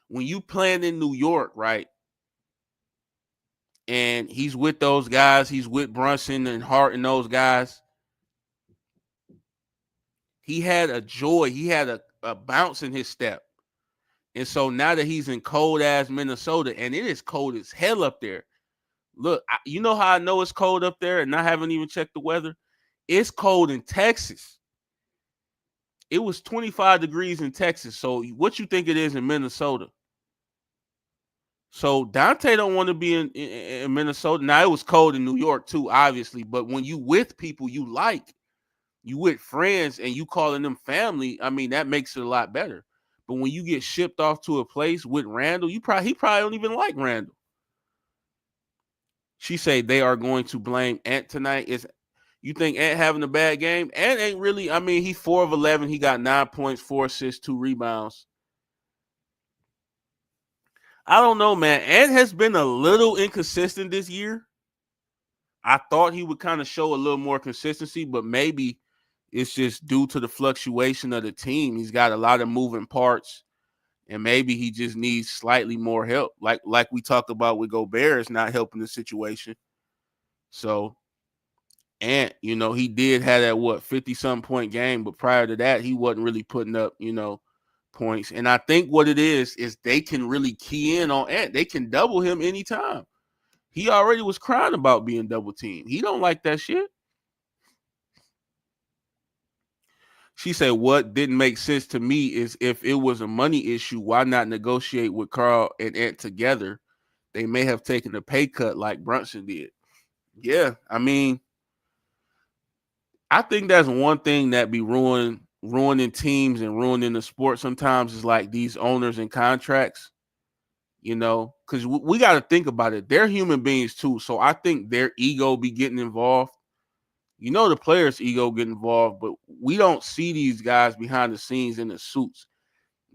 when you playing in New York, right? And he's with those guys, he's with Brunson and Hart and those guys. He had a joy, he had a bounce in his step. And so now that he's in cold ass Minnesota, and it is cold as hell up there. Look, you know how I know it's cold up there, and I haven't even checked the weather? It's cold in Texas. It was 25 degrees in Texas. So what you think it is in Minnesota? So Dante don't want to be in Minnesota. Now it was cold in New York too, obviously. But when you with people you like, you with friends, and you calling them family, I mean that makes it a lot better. But when you get shipped off to a place with Randall, he probably don't even like Randall. She say they are going to blame Ant tonight. Is you think Ant having a bad game? Ant ain't really. I mean, he's 4 of 11. He got 9 points, 4 assists, 2 rebounds. I don't know, man. Ant has been a little inconsistent this year. I thought he would kind of show a little more consistency, but maybe it's just due to the fluctuation of the team. He's got a lot of moving parts, and maybe he just needs slightly more help. Like we talked about with Gobert, is not helping the situation. So, Ant, he did have that 50-something point game, but prior to that, he wasn't really putting up, points. And I think what it is they can really key in on Ant. They can double him anytime. He already was crying about being double teamed. He don't like that shit. She said, what didn't make sense to me is if it was a money issue, why not negotiate with Carl and Ant together? They may have taken a pay cut like Brunson did. Yeah, I mean, I think that's one thing that be ruining teams and ruining the sport sometimes is like these owners and contracts, because we got to think about it. They're human beings too. So I think their ego be getting involved. The players' ego get involved, but we don't see these guys behind the scenes in the suits.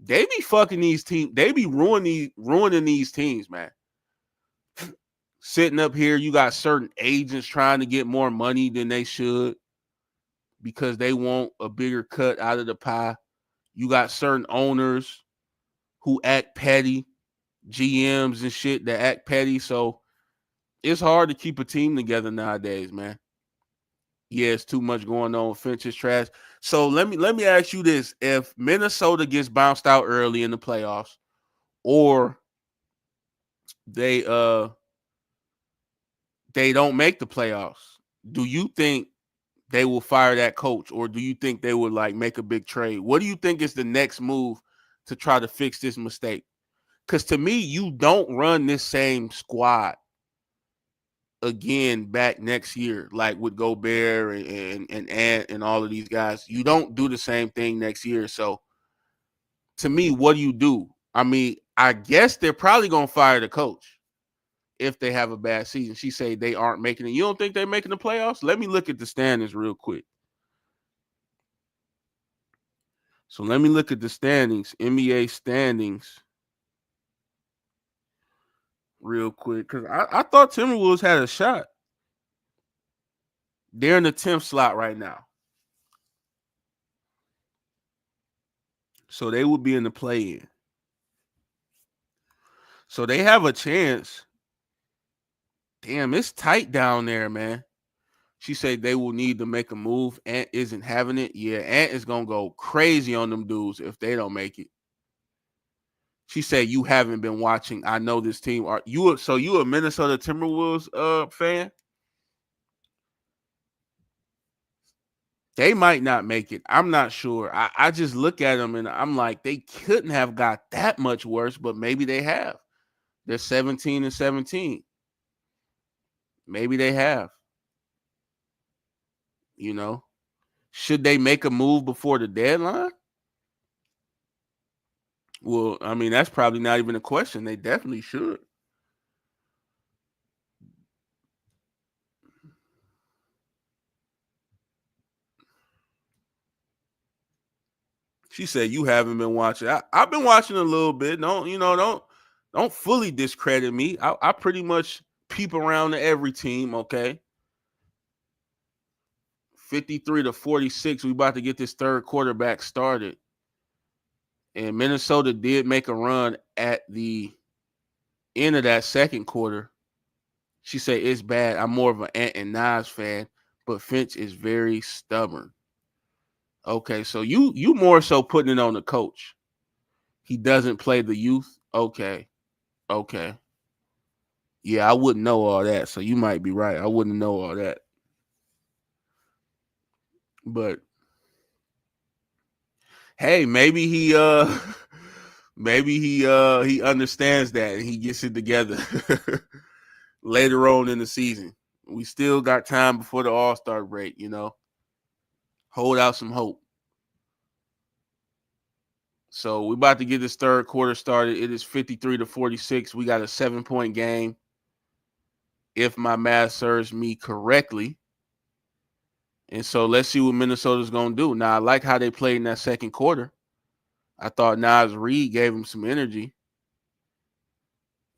They be fucking these teams. They be ruining these teams, man. Sitting up here, you got certain agents trying to get more money than they should because they want a bigger cut out of the pie. You got certain owners who act petty, GMs and shit that act petty. So it's hard to keep a team together nowadays, man. Yeah, it's too much going on. Finch is trash. So let me ask you this: if Minnesota gets bounced out early in the playoffs, or they they don't make the playoffs, do you think they will fire that coach, or do you think they would like make a big trade? What do you think is the next move to try to fix this mistake? Because to me, you don't run this same squad again back next year, like with Gobert and Ant and all of these guys. You don't do the same thing next year. So to me, what do you do? I mean, I guess they're probably gonna fire the coach if they have a bad season. She say they aren't making it. You don't think they're making the playoffs? Let me look at the standings real quick. So let me look at the standings, NBA standings, real quick. Because I thought Timberwolves had a shot. They're in the 10th slot right now. So they would be in the play-in. So they have a chance. Damn, it's tight down there, man. She said they will need to make a move. Ant isn't having it. Yeah, Ant is gonna go crazy on them dudes if they don't make it. She said you haven't been watching. I know this team. Are you so you a Minnesota Timberwolves fan? They might not make it. I'm not sure. I just look at them and I'm like, they couldn't have got that much worse, but maybe they have. They're 17-17. Maybe they have. You know, should they make a move before the deadline? Well, I mean, that's probably not even a question. They definitely should. She said you haven't been watching. I've been watching a little bit. Don't fully discredit me. I pretty much peep around to every team. Okay, 53-46. We about to get this third quarterback started, and Minnesota did make a run at the end of that second quarter. She said it's bad. I'm more of an Ant and Nas fan, but Finch is very stubborn. Okay, so you more so putting it on the coach. He doesn't play the youth. Okay. Okay. Yeah, I wouldn't know all that. So you might be right. I wouldn't know all that. But hey, maybe he he understands that and he gets it together later on in the season. We still got time before the All-Star break. Hold out some hope. So we're about to get this third quarter started. It is 53-46. We got a 7-point game. If my math serves me correctly. And so let's see what Minnesota's going to do. Now, I like how they played in that second quarter. I thought Nas Reed gave him some energy.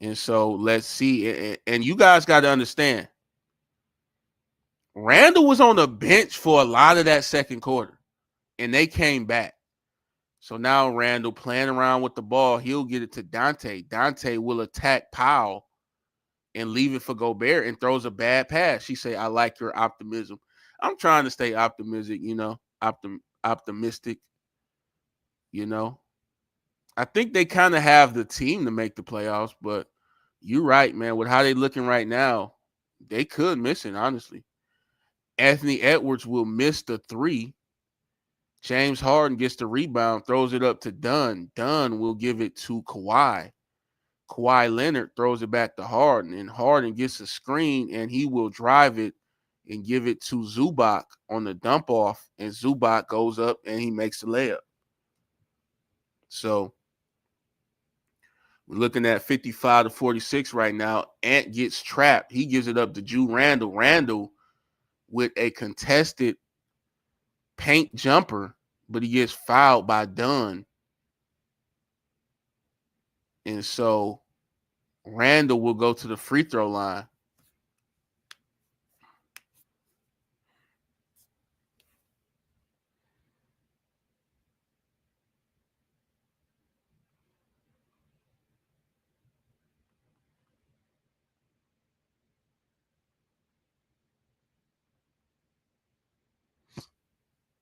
And so let's see. And you guys got to understand, Randall was on the bench for a lot of that second quarter, and they came back. So now Randall playing around with the ball, he'll get it to Dante. Dante will attack Powell and leave it for Gobert and throws a bad pass. She say, I like your optimism. I'm trying to stay optimistic, optimistic, you know. I think they kind of have the team to make the playoffs, but you're right, man. With how they looking right now, they could miss it, honestly. Anthony Edwards will miss the three. James Harden gets the rebound, throws it up to Dunn. Dunn will give it to Kawhi. Kawhi Leonard throws it back to Harden, and Harden gets a screen, and he will drive it and give it to Zubac on the dump off, and Zubac goes up and he makes the layup. So we're looking at 55-46 right now. Ant gets trapped. He gives it up to Ju Randle. Randle with a contested paint jumper, but he gets fouled by Dunn. And so Randle will go to the free throw line.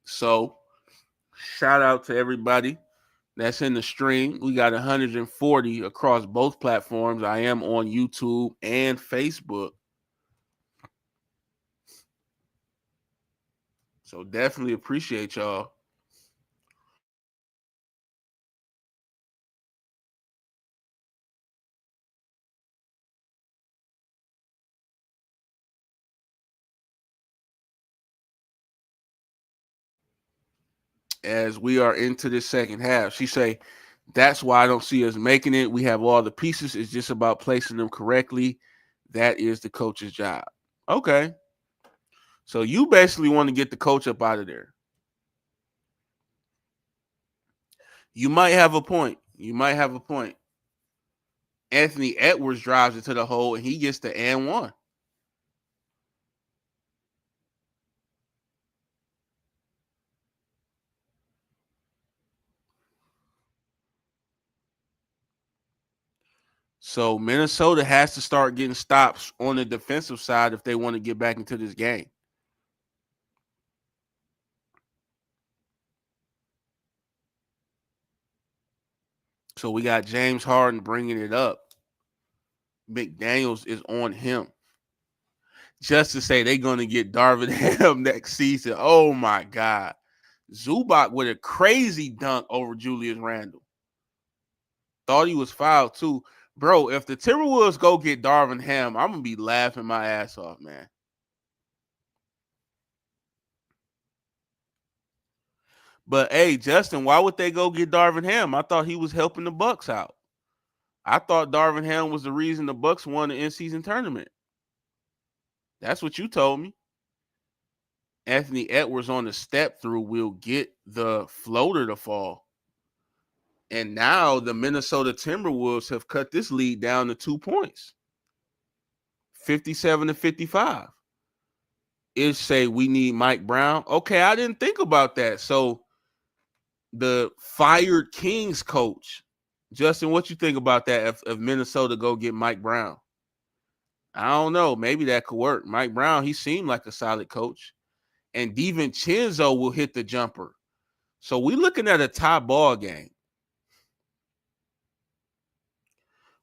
So shout out to everybody that's in the stream. We got 140 across both platforms. I am on YouTube and Facebook. So definitely appreciate y'all. as we are into this second half. She say, that's why I don't see us making it. We have all the pieces. It's just about placing them correctly. That is the coach's job. Okay. So you basically want to get the coach up out of there. You might have a point. You might have a point. Anthony Edwards drives into the hole and he gets the and one. So Minnesota has to start getting stops on the defensive side if they want to get back into this game. So we got James Harden bringing it up. McDaniels is on him. Just to say they're going to get Darvin Ham next season. Oh, my God. Zubac with a crazy dunk over Julius Randle. Thought he was fouled, too. Bro, if the Timberwolves go get Darvin Ham, I'm going to be laughing my ass off, man. But, hey, Justin, why would they go get Darvin Ham? I thought he was helping the Bucks out. I thought Darvin Ham was the reason the Bucks won the in-season tournament. That's what you told me. Anthony Edwards on the step through will get the floater to fall. And now the Minnesota Timberwolves have cut this lead down to 2 points. 57-55. Is say we need Mike Brown. Okay, I didn't think about that. So the fired Kings coach, Justin, what you think about that if Minnesota go get Mike Brown? I don't know. Maybe that could work. Mike Brown, he seemed like a solid coach. And DiVincenzo will hit the jumper. So we're looking at a tie ball game.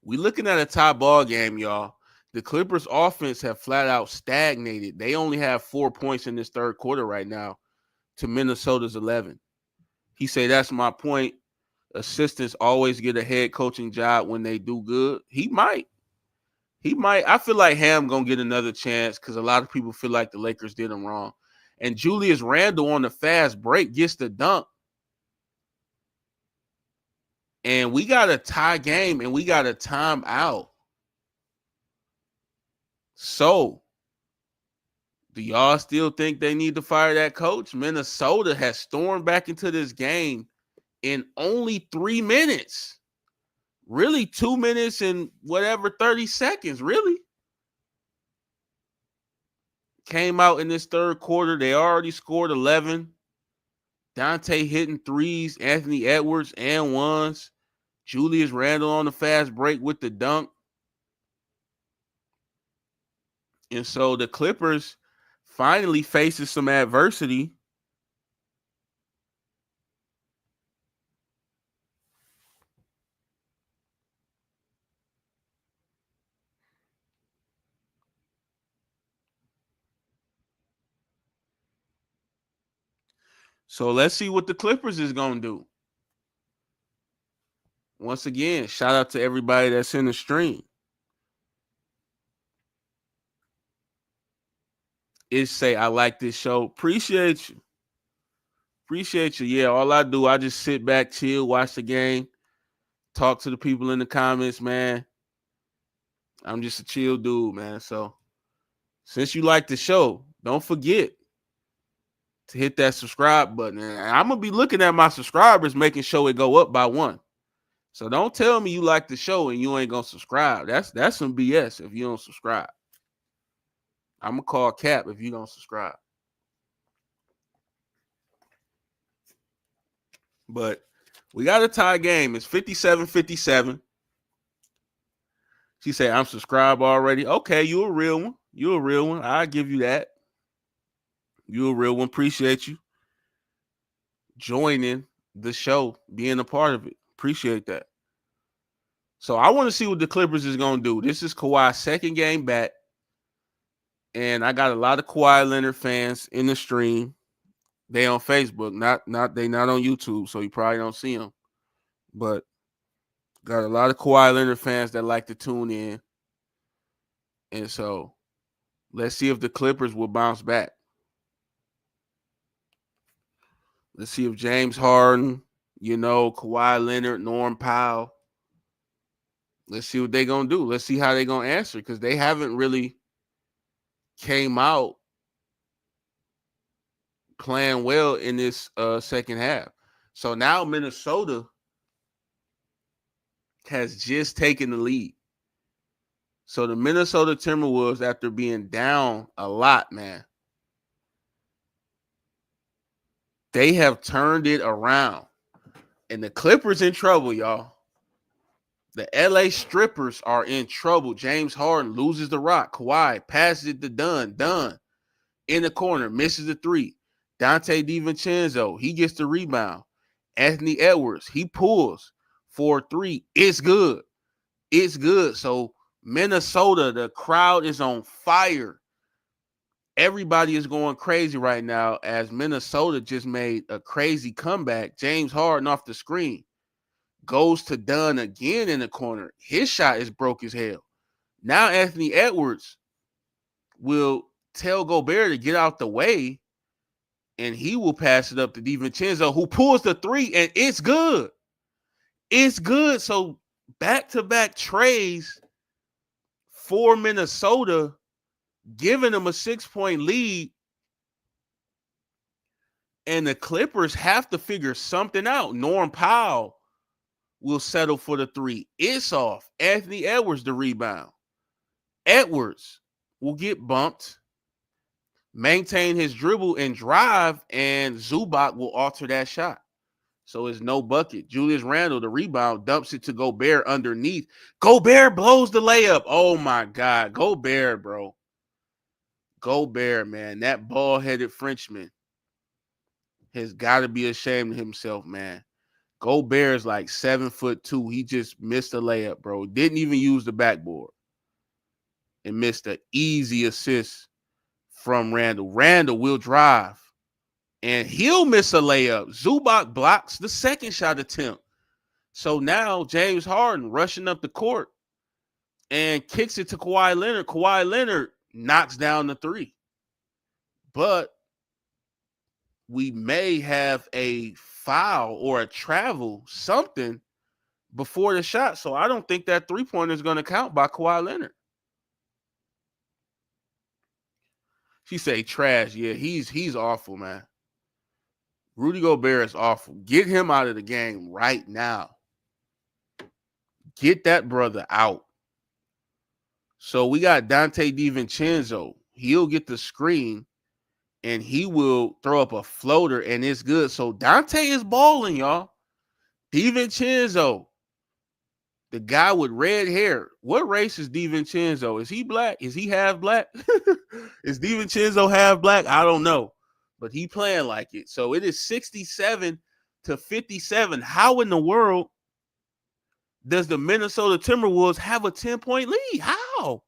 We're looking at a tie ball game, y'all. The Clippers offense have flat out stagnated. They only have 4 points in this third quarter right now to Minnesota's 11. He said, that's my point. Assistants always get a head coaching job when they do good. He might. I feel like Ham going to get another chance because a lot of people feel like the Lakers did him wrong. And Julius Randle on the fast break gets the dunk. And we got a tie game and we got a timeout. So, do y'all still think they need to fire that coach? Minnesota has stormed back into this game in only 3 minutes. Really, 2 minutes and whatever, 30 seconds, really. Came out in this third quarter. They already scored 11. Dante hitting threes. Anthony Edwards and ones. Julius Randle on the fast break with the dunk. And so the Clippers finally faces some adversity. So let's see what the Clippers is going to do. Once again, shout out to everybody that's in the stream. Is say, I like this show. Appreciate you. Yeah, all I do, I just sit back, chill, watch the game, talk to the people in the comments, man. I'm just a chill dude, man. So since you like the show, don't forget to hit that subscribe button. And I'm going to be looking at my subscribers, making sure it go up by one. So don't tell me you like the show and you ain't going to subscribe. That's some BS if you don't subscribe. I'm going to call Cap if you don't subscribe. But we got a tie game. It's 57-57. She said, I'm subscribed already. Okay, you a real one. I'll give you that. You a real one. Appreciate you joining the show, being a part of it. Appreciate that. So I want to see what the Clippers is going to do. This is Kawhi's second game back. And I got a lot of Kawhi Leonard fans in the stream. They on Facebook, not on YouTube, so you probably don't see them. But got a lot of Kawhi Leonard fans that like to tune in. And so let's see if the Clippers will bounce back. Let's see if James Harden, Kawhi Leonard, Norm Powell. Let's see what they're gonna do. Let's see how they're gonna answer because they haven't really came out playing well in this second half. So now Minnesota has just taken the lead. So the Minnesota Timberwolves, after being down a lot, man, they have turned it around. And the Clippers in trouble, y'all. The LA Strippers are in trouble. James Harden loses the rock. Kawhi passes it to Dunn in the corner, misses the three. Dante DiVincenzo, he gets the rebound. Anthony Edwards, he pulls for 3. It's good. It's good. So Minnesota, the crowd is on fire. Everybody is going crazy right now as Minnesota just made a crazy comeback. James Harden off the screen goes to Dunn again in the corner. His shot is broke as hell. Now Anthony Edwards will tell Gobert to get out the way, and he will pass it up to DiVincenzo, who pulls the 3, and it's good. It's good. So back-to-back trays for Minnesota, giving them a 6-point lead, and the Clippers have to figure something out. Norm Powell will settle for the 3. It's off. Anthony Edwards the rebound. Edwards will get bumped, maintain his dribble and drive, and Zubac will alter that shot. So it's no bucket. Julius Randle, the rebound, dumps it to Gobert underneath. Gobert blows the layup. Oh, my God. Gobert, bro. Gobert, man. That bald-headed Frenchman has got to be ashamed of himself, man. Gobert is like 7'2". He just missed a layup, bro. Didn't even use the backboard. And missed an easy assist from Randle. Randle will drive. And he'll miss a layup. Zubac blocks the second shot attempt. So now James Harden rushing up the court and kicks it to Kawhi Leonard. Kawhi Leonard knocks down the 3. But we may have a foul or a travel, something, before the shot. So I don't think that 3-pointer is going to count by Kawhi Leonard. She say trash. Yeah, he's awful, man. Rudy Gobert is awful. Get him out of the game right now. Get that brother out. So we got Dante DiVincenzo. He'll get the screen, and he will throw up a floater, and it's good. So Dante is balling, y'all. DiVincenzo, the guy with red hair. What race is DiVincenzo? Is he black? Is he half black? Is DiVincenzo half black? I don't know. But he playing like it. So it is 67-57. How in the world does the Minnesota Timberwolves have a 10-point lead? How?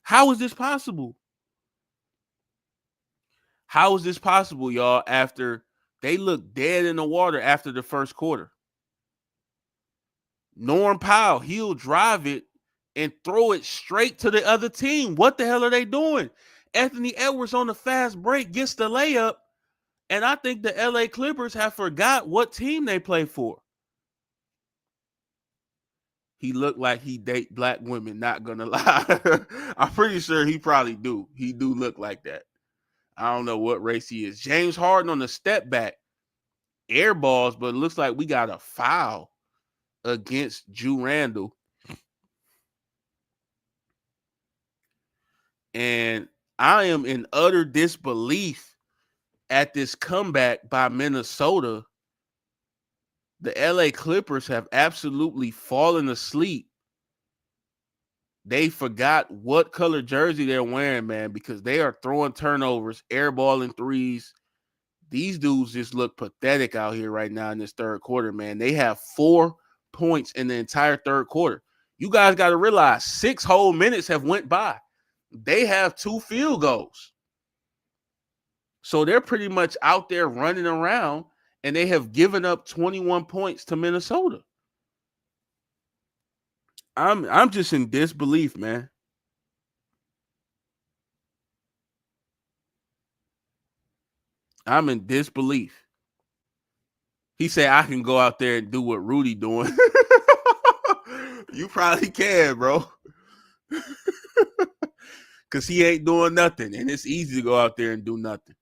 How is this possible? How is this possible, y'all, after they look dead in the water after the first quarter? Norm Powell, he'll drive it and throw it straight to the other team. What the hell are they doing? Anthony Edwards on the fast break gets the layup, and I think the LA Clippers have forgot what team they play for. He looked like he date black women, not gonna lie. I'm pretty sure he probably do. He do look like that. I don't know what race he is. James Harden on the step back. Air balls, but it looks like we got a foul against Ju Randle. And I am in utter disbelief at this comeback by Minnesota. The LA Clippers have absolutely fallen asleep. They forgot what color jersey they're wearing, man, because they are throwing turnovers, airballing threes. These dudes just look pathetic out here right now in this third quarter, man. They have 4 points in the entire third quarter. You guys got to realize 6 whole minutes have went by. They have 2 field goals. So they're pretty much out there running around, and they have given up 21 points to Minnesota. I'm just in disbelief, man. I'm in disbelief. He said I can go out there and do what Rudy doing. You probably can, bro. Cause he ain't doing nothing, and it's easy to go out there and do nothing.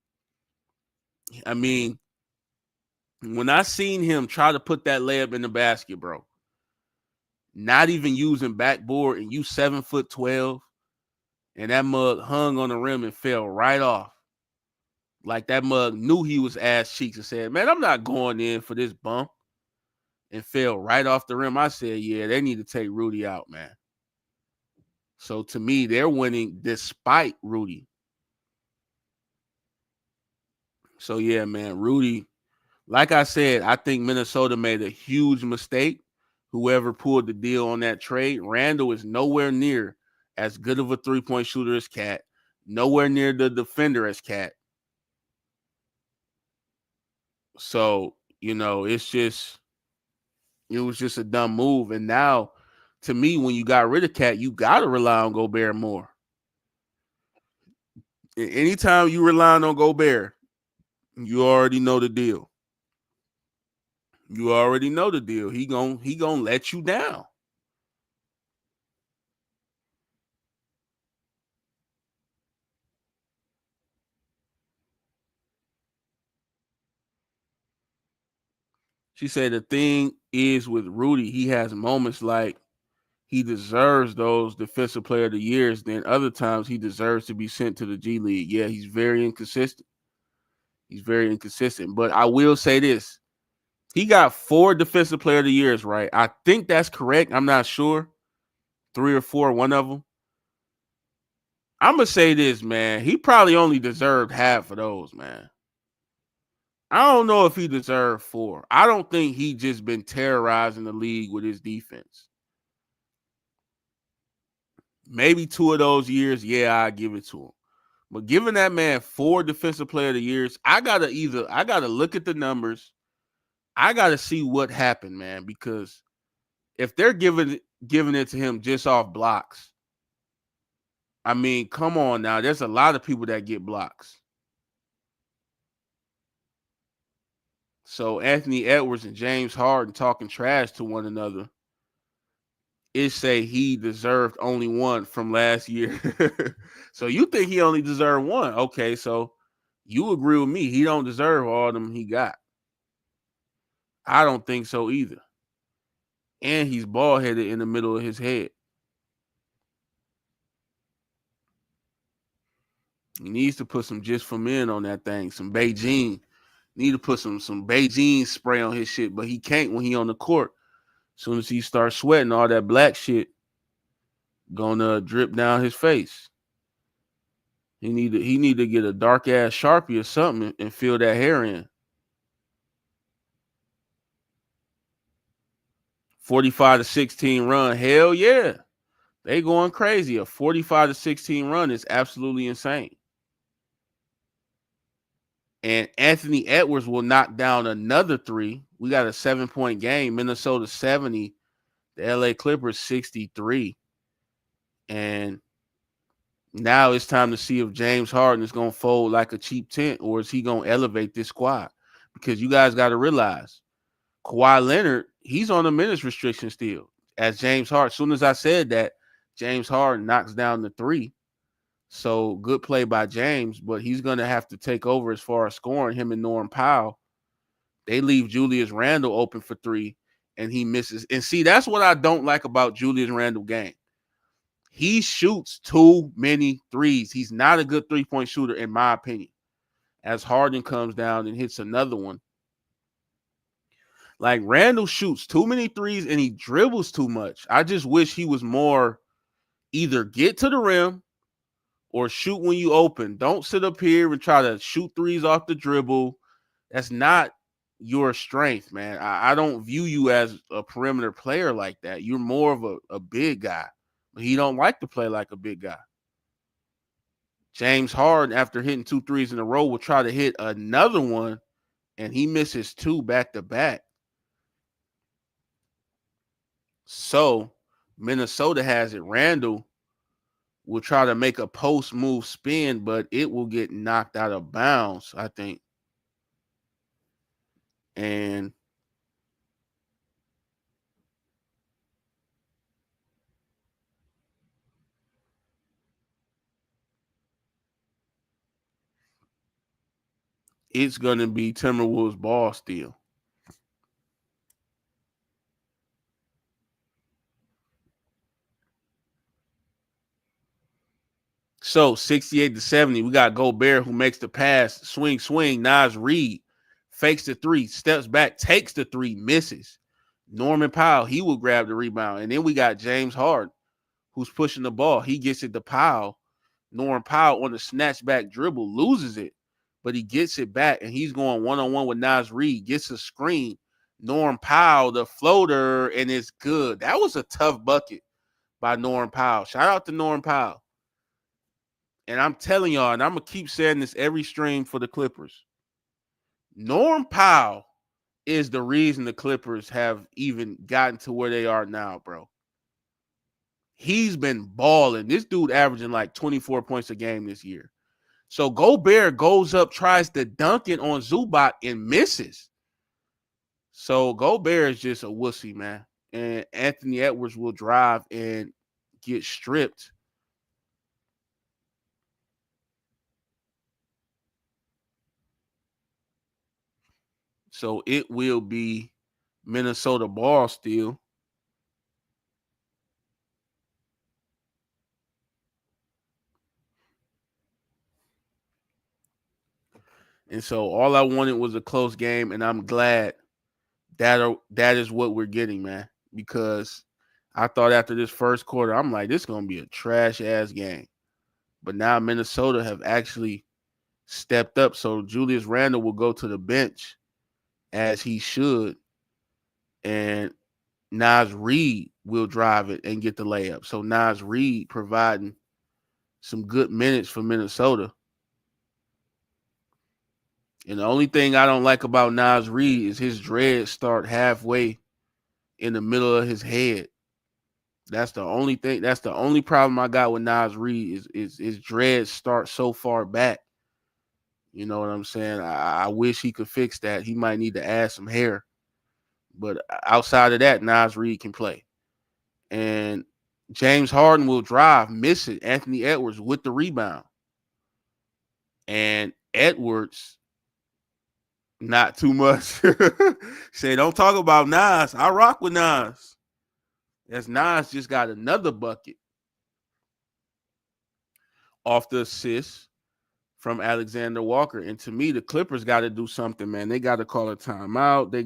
I mean, when I seen him try to put that layup in the basket, bro, not even using backboard, and you 7'12", and that mug hung on the rim and fell right off. Like that mug knew he was ass cheeks and said, "Man, I'm not going in for this bump," and fell right off the rim. I said, "Yeah, they need to take Rudy out, man." So to me, they're winning despite Rudy. So yeah, man, Rudy. Like I said, I think Minnesota made a huge mistake. Whoever pulled the deal on that trade, Randall is nowhere near as good of a three-point shooter as Cat, nowhere near the defender as Cat. So, it was just a dumb move. And now, to me, when you got rid of Cat, you got to rely on Gobert more. Anytime you rely on Gobert, you already know the deal. You already know the deal. He gonna let you down. She said the thing is with Rudy, he has moments like he deserves those defensive player of the years. Then other times he deserves to be sent to the G League. Yeah, he's very inconsistent. He's very inconsistent. But I will say this. He got 4 defensive player of the years, right? I think that's correct. I'm not sure. 3 or 4, one of them. I'm gonna say this, man. He probably only deserved half of those, man. I don't know if he deserved 4. I don't think he just been terrorizing the league with his defense. Maybe 2 of those years, yeah, I give it to him. But giving that man 4 defensive player of the years, I gotta look at the numbers. I gotta see what happened, man, because if they're giving it to him just off blocks, I mean, come on now. There's a lot of people that get blocks. So Anthony Edwards and James Harden talking trash to one another. It say he deserved only 1 from last year. So you think he only deserved 1? Okay, so you agree with me. He don't deserve all of them he got. I don't think so either. And he's bald headed in the middle of his head. He needs to put some just for men on that thing. Some Beijing. Need to put some Beijing spray on his shit, but he can't when he on the court. As soon as he starts sweating, all that black shit gonna drip down his face. He need to get a dark ass Sharpie or something and fill that hair in. 45-16 run. Hell yeah. They going crazy. A 45-16 run is absolutely insane. And Anthony Edwards will knock down another 3. We got a 7-point game. Minnesota 70, the LA Clippers 63. And now it's time to see if James Harden is going to fold like a cheap tent or is he going to elevate this squad? Because you guys got to realize Kawhi Leonard, he's on a minutes restriction still. As James Harden, as soon as I said that, James Harden knocks down the 3. So good play by James, but he's going to have to take over as far as scoring. Him and Norm Powell, they leave Julius Randle open for 3, and he misses. And see, that's what I don't like about Julius Randle game. He shoots too many threes. He's not a good three-point shooter, in my opinion. As Harden comes down and hits another one, like Randall shoots too many threes and he dribbles too much. I just wish he was more either get to the rim or shoot when you open. Don't sit up here and try to shoot threes off the dribble. That's not your strength, man. I don't view you as a perimeter player like that. You're more of a big guy. But he don't like to play like a big guy. James Harden, after hitting 2 threes in a row, will try to hit another one, and he misses 2 back to back. So Minnesota has it. Randall will try to make a post move spin, but it will get knocked out of bounds, I think. And it's gonna be Timberwolves ball still. So 68-70, we got Gobert who makes the pass, swing. Nas Reed fakes the three, steps back, takes the three, misses. Norman Powell, he will grab the rebound. And then we got James Harden who's pushing the ball. He gets it to Powell. Norman Powell on the snatchback dribble loses it, but he gets it back and he's going one-on-one with Nas Reed, gets a screen. Norm Powell, the floater, and it's good. That was a tough bucket by Norm Powell. Shout out to Norm Powell. And I'm telling y'all, and I'm going to keep saying this every stream for the Clippers. Norm Powell is the reason the Clippers have even gotten to where they are now, bro. He's been balling. This dude averaging like 24 points a game this year. So Gobert goes up, tries to dunk it on Zubac and misses. So Gobert is just a wussy, man. And Anthony Edwards will drive and get stripped. So it will be Minnesota ball still. And so all I wanted was a close game, and I'm glad that is what we're getting, man. Because I thought after this first quarter, I'm like, this is gonna be a trash ass game. But now Minnesota have actually stepped up. So Julius Randle will go to the bench as he should, and Nas Reed will drive it and get the layup. So Nas Reed providing some good minutes for Minnesota. And the only thing I don't like about Nas Reed is his dreads start halfway in the middle of his head. That's the only thing. That's the only problem I got with Nas Reed is his dreads start so far back. You know what I'm saying? I wish he could fix that. He might need to add some hair. But outside of that, Nas Reed can play. And James Harden will drive, miss it. Anthony Edwards with the rebound. And Edwards, not too much. Say, don't talk about Nas. I rock with Nas. As Nas just got another bucket off the assist from Alexander Walker. And to me, the Clippers got to do something, man. They got to call a timeout. They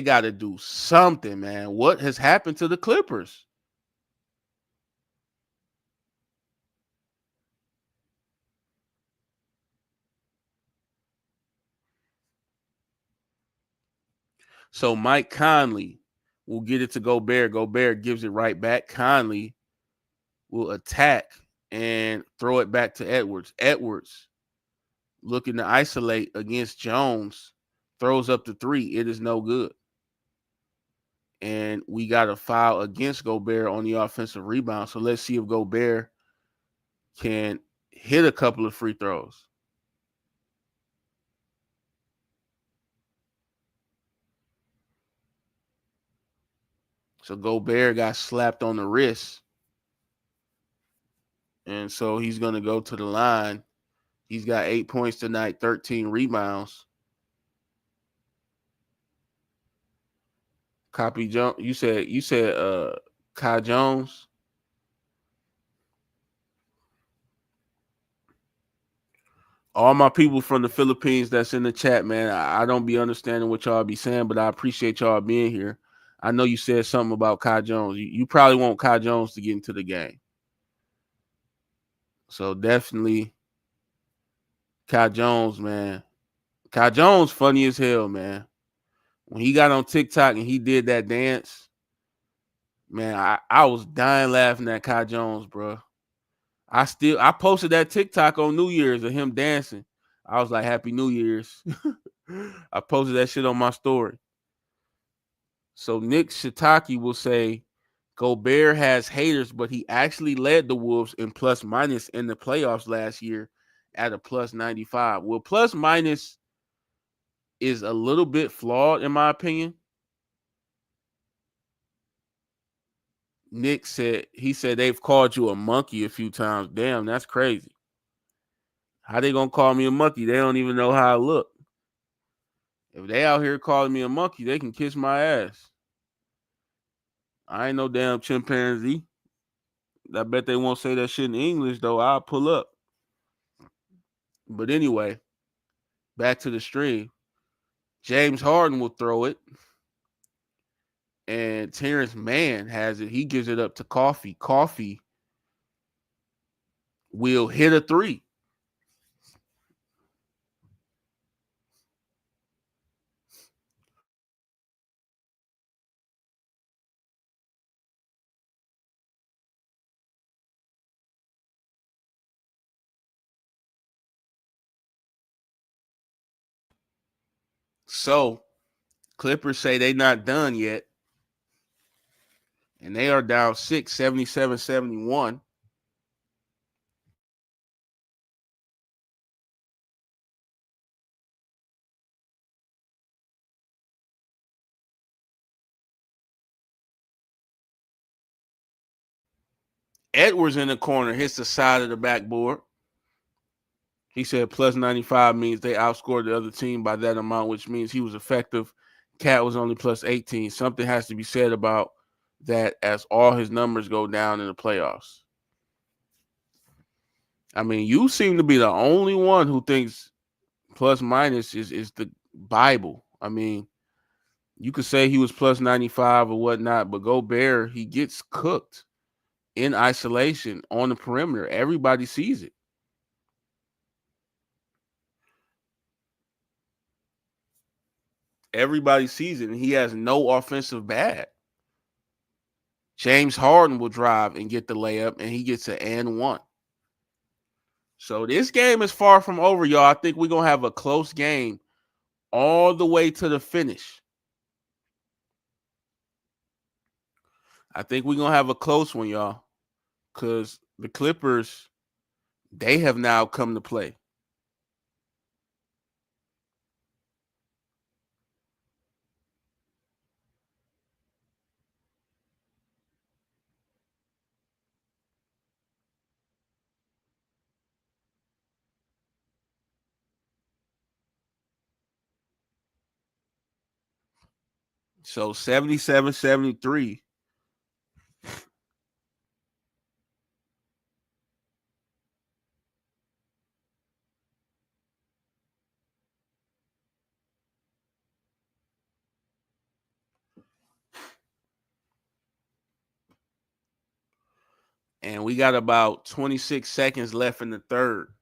got to do something, man. What has happened to the Clippers? So Mike Conley will get it to Gobert. Gobert gives it right back. Conley will attack and throw it back to Edwards. Edwards looking to isolate against Jones, throws up the three. It is no good. And we got a foul against Gobert on the offensive rebound. So let's see if Gobert can hit a couple of free throws. So Gobert got slapped on the wrist. And so he's going to go to the line. He's got 8 points tonight, 13 rebounds. Copy Jones. You said Kai Jones. All my people from the Philippines that's in the chat, man. I don't be understanding what y'all be saying, but I appreciate y'all being here. I know you said something about Kai Jones. You probably want Kai Jones to get into the game. So definitely Kai Jones, man. Kai Jones funny as hell, man. When he got on TikTok and he did that dance, man, I was dying laughing at Kai Jones, bro. I posted that TikTok on New Year's of him dancing. I was like, Happy New Year's. I posted that shit on my story. So Nick Shiitake will say Gobert has haters, but he actually led the Wolves in plus minus in the playoffs last year at a plus 95. Well, plus minus is a little bit flawed in my opinion. Nick said he said they've called you a monkey a few times. Damn, that's crazy. How they gonna call me a monkey? They don't even know how I look. If they out here calling me a monkey, they can kiss my ass. I ain't no damn chimpanzee. I bet they won't say that shit in English though. I'll pull up. But anyway, back to the stream. James Harden will throw it, and Terrence Mann has it. He gives it up to Coffee. Coffee will hit a three. So Clippers say they not done yet, and they are down 6, 77-71. Edwards in the corner hits the side of the backboard. He said plus 95 means they outscored the other team by that amount, which means he was effective. Cat was only plus 18. Something has to be said about that as all his numbers go down in the playoffs. I mean, you seem to be the only one who thinks plus minus is the Bible. I mean, you could say he was plus 95 or whatnot, but Gobert, he gets cooked in isolation on the perimeter. Everybody sees it. Everybody sees it, and he has no offensive bad. James Harden will drive and get the layup, and he gets an and one. So this game is far from over, y'all. I think we're going to have a close game all the way to the finish. I think we're going to have a close one, y'all, because the Clippers, they have now come to play. So 77-73. And we got about 26 seconds left in the third.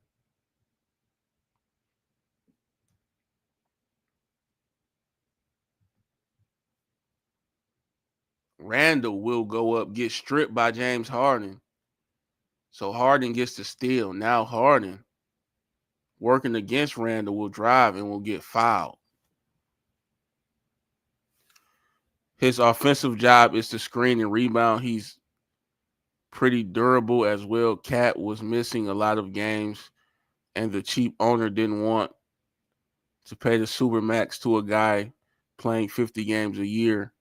Randall will go up, get stripped by James Harden. So Harden gets the steal. Now Harden, working against Randall, will drive and will get fouled. His offensive job is to screen and rebound. He's pretty durable as well. Cat was missing a lot of games, and the cheap owner didn't want to pay the super max to a guy playing 50 games a year,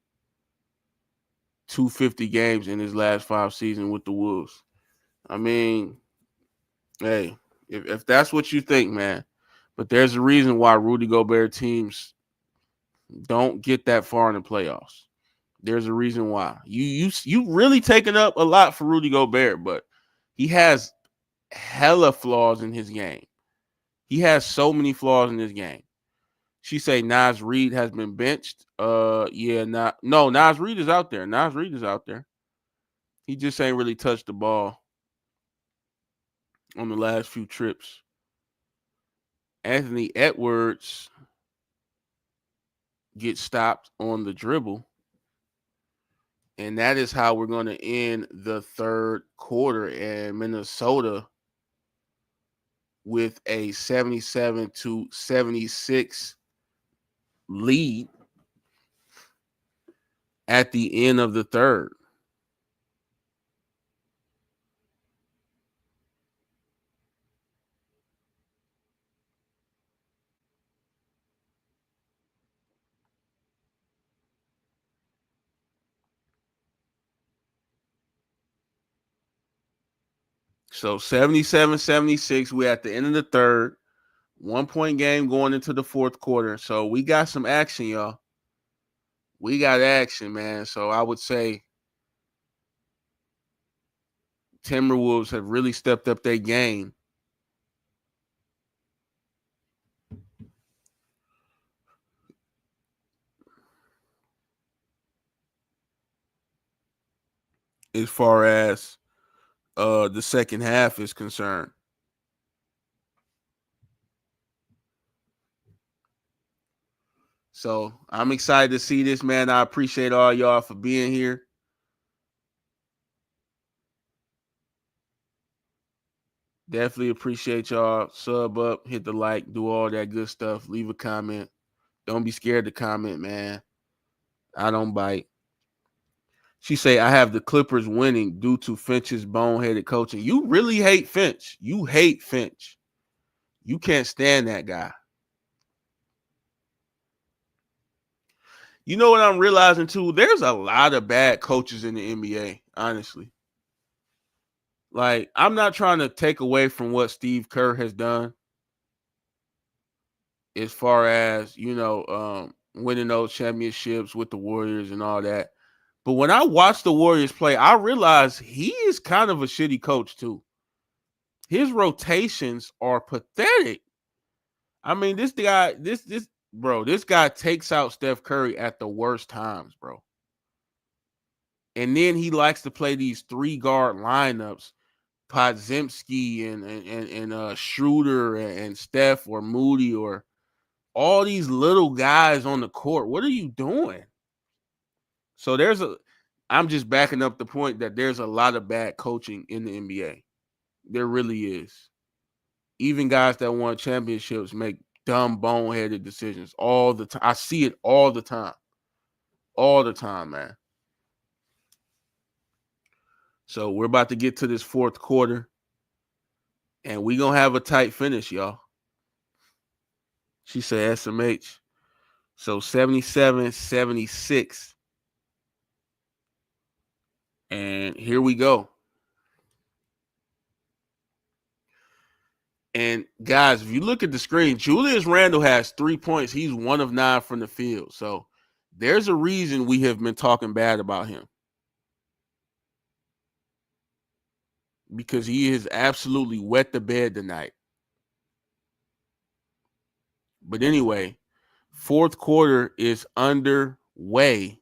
250 games in his last 5 seasons with the Wolves. I mean, hey, if that's what you think, man, but there's a reason why Rudy Gobert teams don't get that far in the playoffs. There's a reason why. You really taken up a lot for Rudy Gobert, but he has hella flaws in his game. He has so many flaws in his game. She say Nas Reed has been benched. Yeah, no, Nas Reed is out there. Nas Reed is out there. He just ain't really touched the ball on the last few trips. Anthony Edwards gets stopped on the dribble. And that is how we're going to end the third quarter. And Minnesota with a 77-76 lead at the end of the third. So 77-76. We're at the end of the third. 1-point game going into the fourth quarter. So we got some action, y'all. We got action, man. So I would say Timberwolves have really stepped up their game. As far as the second half is concerned. So I'm excited to see this, man. I appreciate all y'all for being here. Definitely appreciate y'all. Sub up, hit the like, do all that good stuff. Leave a comment. Don't be scared to comment, man. I don't bite. She say, I have the Clippers winning due to Finch's boneheaded coaching. You really hate Finch. You hate Finch. You can't stand that guy. You know what I'm realizing too? There's a lot of bad coaches in the NBA, honestly. Like, I'm not trying to take away from what Steve Kerr has done as far as, winning those championships with the Warriors and all that. But when I watch the Warriors play, I realize he is kind of a shitty coach too. His rotations are pathetic. I mean, this guy takes out Steph Curry at the worst times, bro. And then he likes to play these 3-guard lineups, Podzimski and Schroeder and Steph or Moody or all these little guys on the court. What are you doing? So I'm just backing up the point that there's a lot of bad coaching in the NBA. There really is. Even guys that won championships make dumb, boneheaded decisions all the time. I see it all the time. All the time, man. So we're about to get to this fourth quarter, and we're going to have a tight finish, y'all. She said SMH. So 77-76. And here we go. And guys, if you look at the screen, Julius Randle has 3 points. He's 1 of 9 from the field. So there's a reason we have been talking bad about him. Because he has absolutely wet the bed tonight. But anyway, fourth quarter is underway.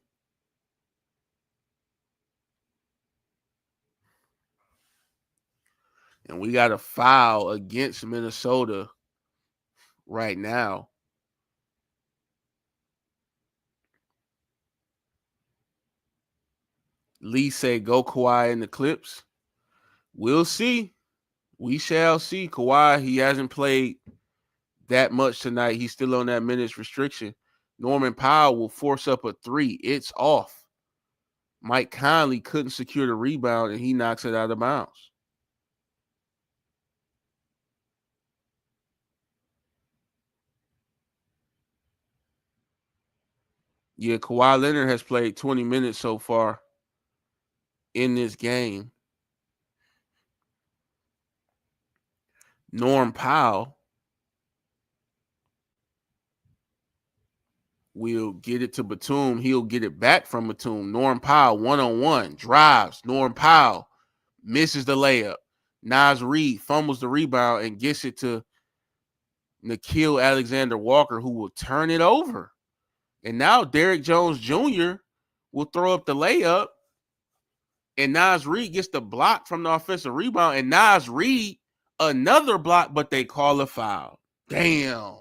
And we got a foul against Minnesota right now. Lee say go Kawhi in the Clips. We'll see. We shall see. Kawhi, he hasn't played that much tonight. He's still on that minutes restriction. Norman Powell will force up a 3. It's off. Mike Conley couldn't secure the rebound, and he knocks it out of bounds. Yeah, Kawhi Leonard has played 20 minutes so far in this game. Norm Powell will get it to Batum. He'll get it back from Batum. Norm Powell, one-on-one, drives. Norm Powell misses the layup. Naz Reid fumbles the rebound and gets it to Nickeil Alexander-Walker, who will turn it over. And now Derrick Jones Jr. will throw up the layup, and Naz Reid gets the block from the offensive rebound, and Naz Reid, another block, but they call a foul. Damn.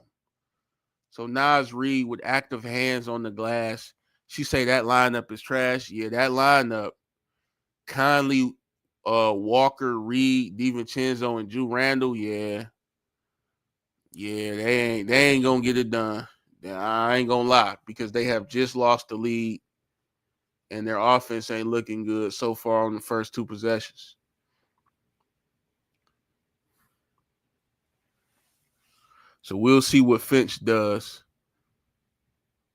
So Naz Reid with active hands on the glass. She say that lineup is trash. Yeah, that lineup, Conley, Walker, Reed, DiVincenzo, and Drew Randall, yeah, they ain't gonna get it done. I ain't gonna lie, because they have just lost the lead, and their offense ain't looking good so far on the first 2 possessions. So we'll see what Finch does,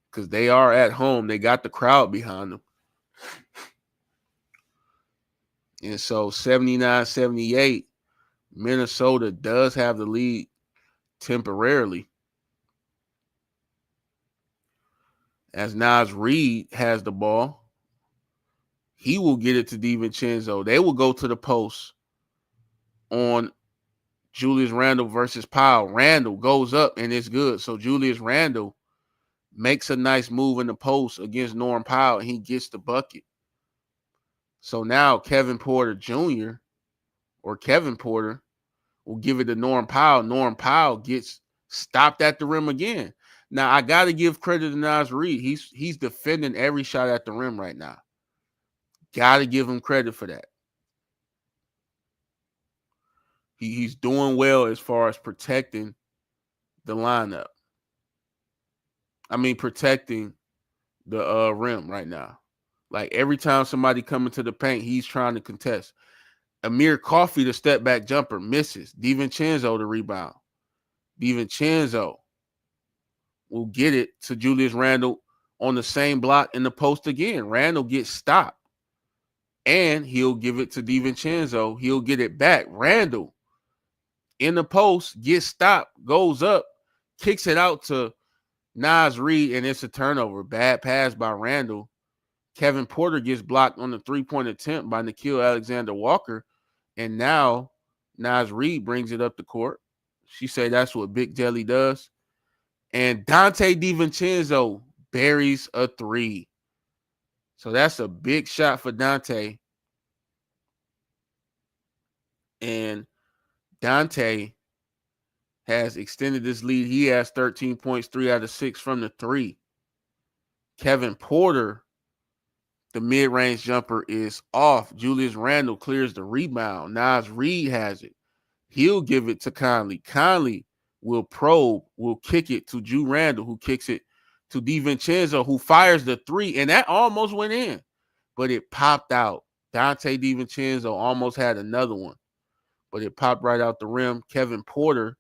because they are at home. They got the crowd behind them. And so 79-78. Minnesota does have the lead temporarily, as Nas Reed has the ball. He will get it to DiVincenzo. They will go to the post on Julius Randle versus Powell. Randle goes up and it's good. So Julius Randle makes a nice move in the post against Norm Powell and he gets the bucket. So now Kevin Porter Jr. or Kevin Porter will give it to Norm Powell. Norm Powell gets stopped at the rim again. Now I got to give credit to Nas Reed. He's defending every shot at the rim right now. Got to give him credit for that. He's doing well as far as protecting the lineup. I mean, protecting the rim right now. Like every time somebody come into the paint, he's trying to contest. Amir Coffey, the step back jumper, misses. DiVincenzo, the rebound. DiVincenzo will get it to Julius Randle on the same block in the post again. Randle gets stopped. And he'll give it to DiVincenzo. He'll get it back. Randle in the post, gets stopped, goes up, kicks it out to Nas Reed, and it's a turnover. Bad pass by Randle. Kevin Porter gets blocked on the three-point attempt by Nickeil Alexander-Walker, and now Nas Reed brings it up the court. She said that's what Big Jelly does. And Dante DiVincenzo buries a three. So that's a big shot for Dante. And Dante has extended this lead. He has 13 points, 3 out of 6 from the three. Kevin Porter, the mid-range jumper is off. Julius Randle clears the rebound. Nas Reed has it. He'll give it to Conley. Conley will probe, will kick it to Ju Randle, who kicks it to DiVincenzo, who fires the three, and that almost went in, but it popped out. Dante DiVincenzo almost had another one, but it popped right out the rim. Kevin Porter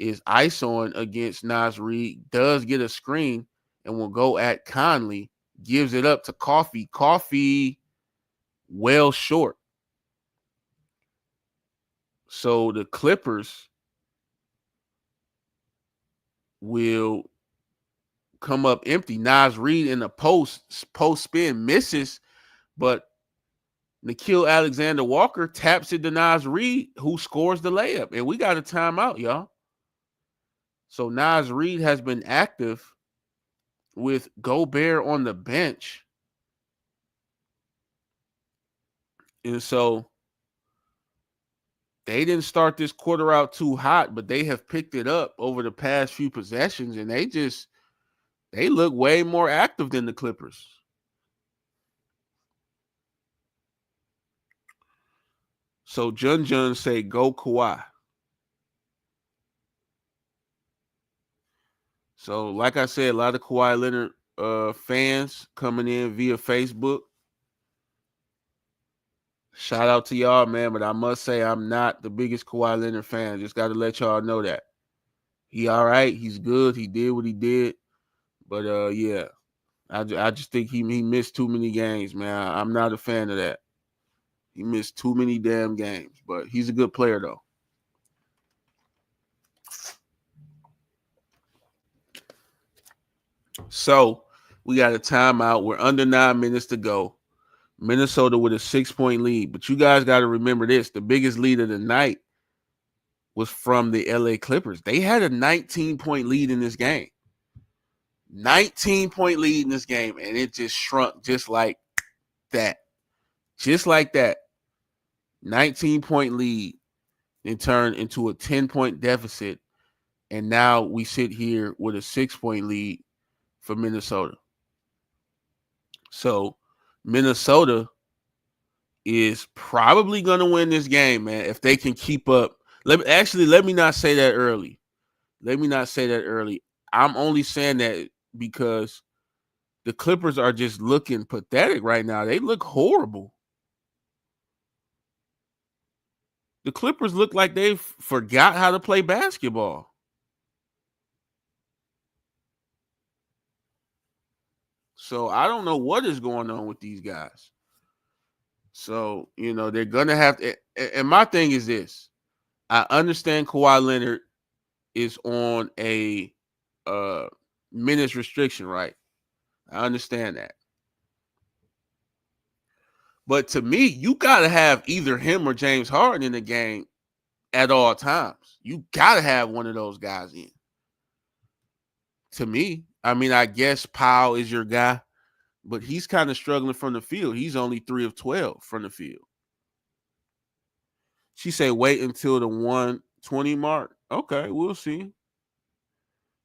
is isoing against Nas Reed, does get a screen, and will go at Conley, gives it up to Coffey. Coffey well short. So the Clippers will come up empty. Nas Reed in the post spin misses, but Nickeil Alexander-Walker taps it to Nas Reed, who scores the layup. And we got a timeout, y'all. So Nas Reed has been active with Gobert on the bench. And so they didn't start this quarter out too hot, but they have picked it up over the past few possessions, and they look way more active than the Clippers. So Jun say, go Kawhi. So like I said, a lot of Kawhi Leonard fans coming in via Facebook. Shout out to y'all, man, but I must say I'm not the biggest Kawhi Leonard fan. Just got to let y'all know that. He all right. He's good. He did what he did. But, yeah, I just think he missed too many games, man. I'm not a fan of that. He missed too many damn games, but he's a good player, though. So we got a timeout. We're under 9 minutes to go. Minnesota with a 6-point lead. But you guys got to remember this. The biggest lead of the night was from the LA Clippers. They had a 19-point lead in this game. 19-point lead in this game, and it just shrunk just like that. Just like that. 19-point lead and turned into a 10-point deficit. And now we sit here with a 6-point lead for Minnesota. So Minnesota is probably going to win this game, man, if they can keep up. Let me not say that early. I'm only saying that because the Clippers are just looking pathetic right now. They look horrible. The Clippers look like they forgot how to play basketball. So I don't know what is going on with these guys. So, they're going to have to. And my thing is this. I understand Kawhi Leonard is on a uh minutes restriction, right? I understand that. But to me, you gotta have either him or James Harden in the game at all times. You gotta have one of those guys in. To me, I mean, I guess Powell is your guy, but he's kind of struggling from the field. He's only 3 of 12 from the field. She said, wait until the 120 mark. Okay, we'll see.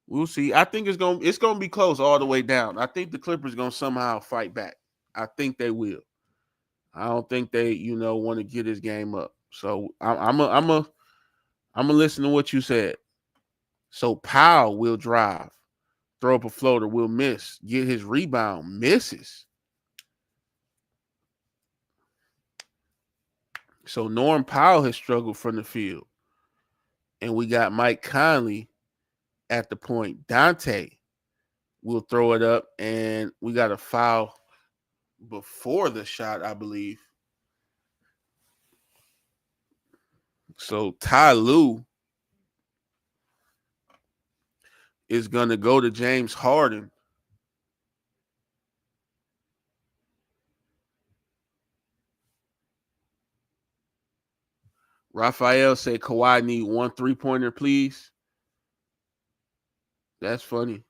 We'll see. I think it's gonna be close all the way down. I think the Clippers gonna somehow fight back. I think they will. I don't think they, want to get this game up. So I'm a listen to what you said. So Powell will drive, throw up a floater, will miss, get his rebound, misses. So Norm Powell has struggled from the field. And we got Mike Conley at the point. Dante will throw it up, and we got a foul before the shot, I believe. So Ty Lue is going to go to James Harden. Raphael said Kawhi need 1 3-pointer, please. That's funny.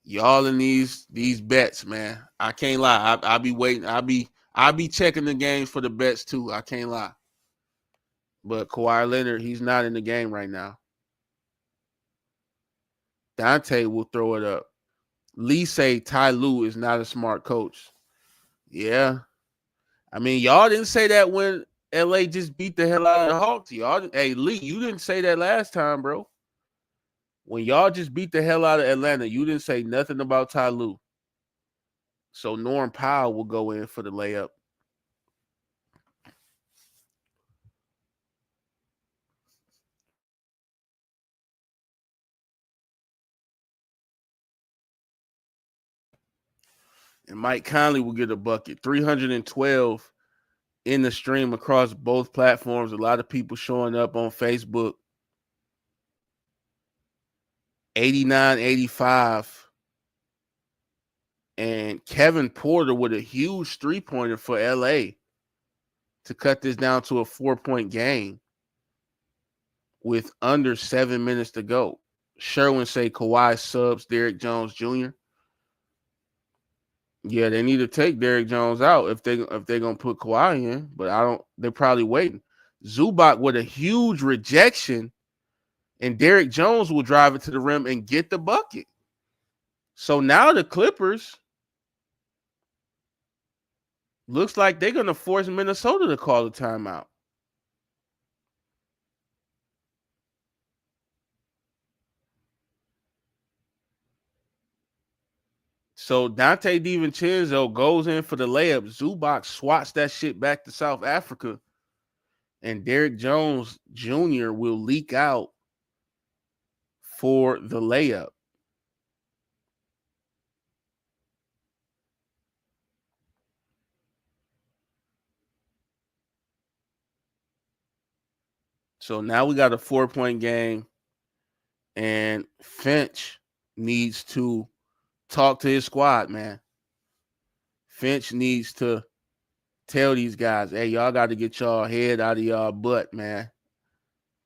Y'all in these bets, man. I can't lie. I'll be waiting. I'll be checking the games for the bets too. I can't lie. But Kawhi Leonard, he's not in the game right now. Dante will throw it up. Lee say Ty Lue is not a smart coach. Yeah. I mean, y'all didn't say that when LA just beat the hell out of the Hawks. Hey, Lee, you didn't say that last time, bro. When y'all just beat the hell out of Atlanta, you didn't say nothing about Ty Lue. So Norm Powell will go in for the layup. And Mike Conley will get a bucket. 312 in the stream across both platforms. A lot of people showing up on Facebook. 89-85. And Kevin Porter with a huge 3-pointer for LA to cut this down to a 4-point game with under 7 minutes to go. Sherwin say Kawhi subs Derrick Jones Jr. Yeah, they need to take Derrick Jones out if they're gonna put Kawhi in, but they're probably waiting. Zubac with a huge rejection, and Derrick Jones will drive it to the rim and get the bucket. So now the Clippers looks like they're gonna force Minnesota to call a timeout. So Dante DiVincenzo goes in for the layup. Zubac swats that shit back to South Africa. And Derrick Jones Jr. will leak out for the layup. So now we got a 4-point game. And Finch needs to talk to his squad, man. Finch needs to tell these guys, hey, y'all got to get y'all head out of y'all butt, man.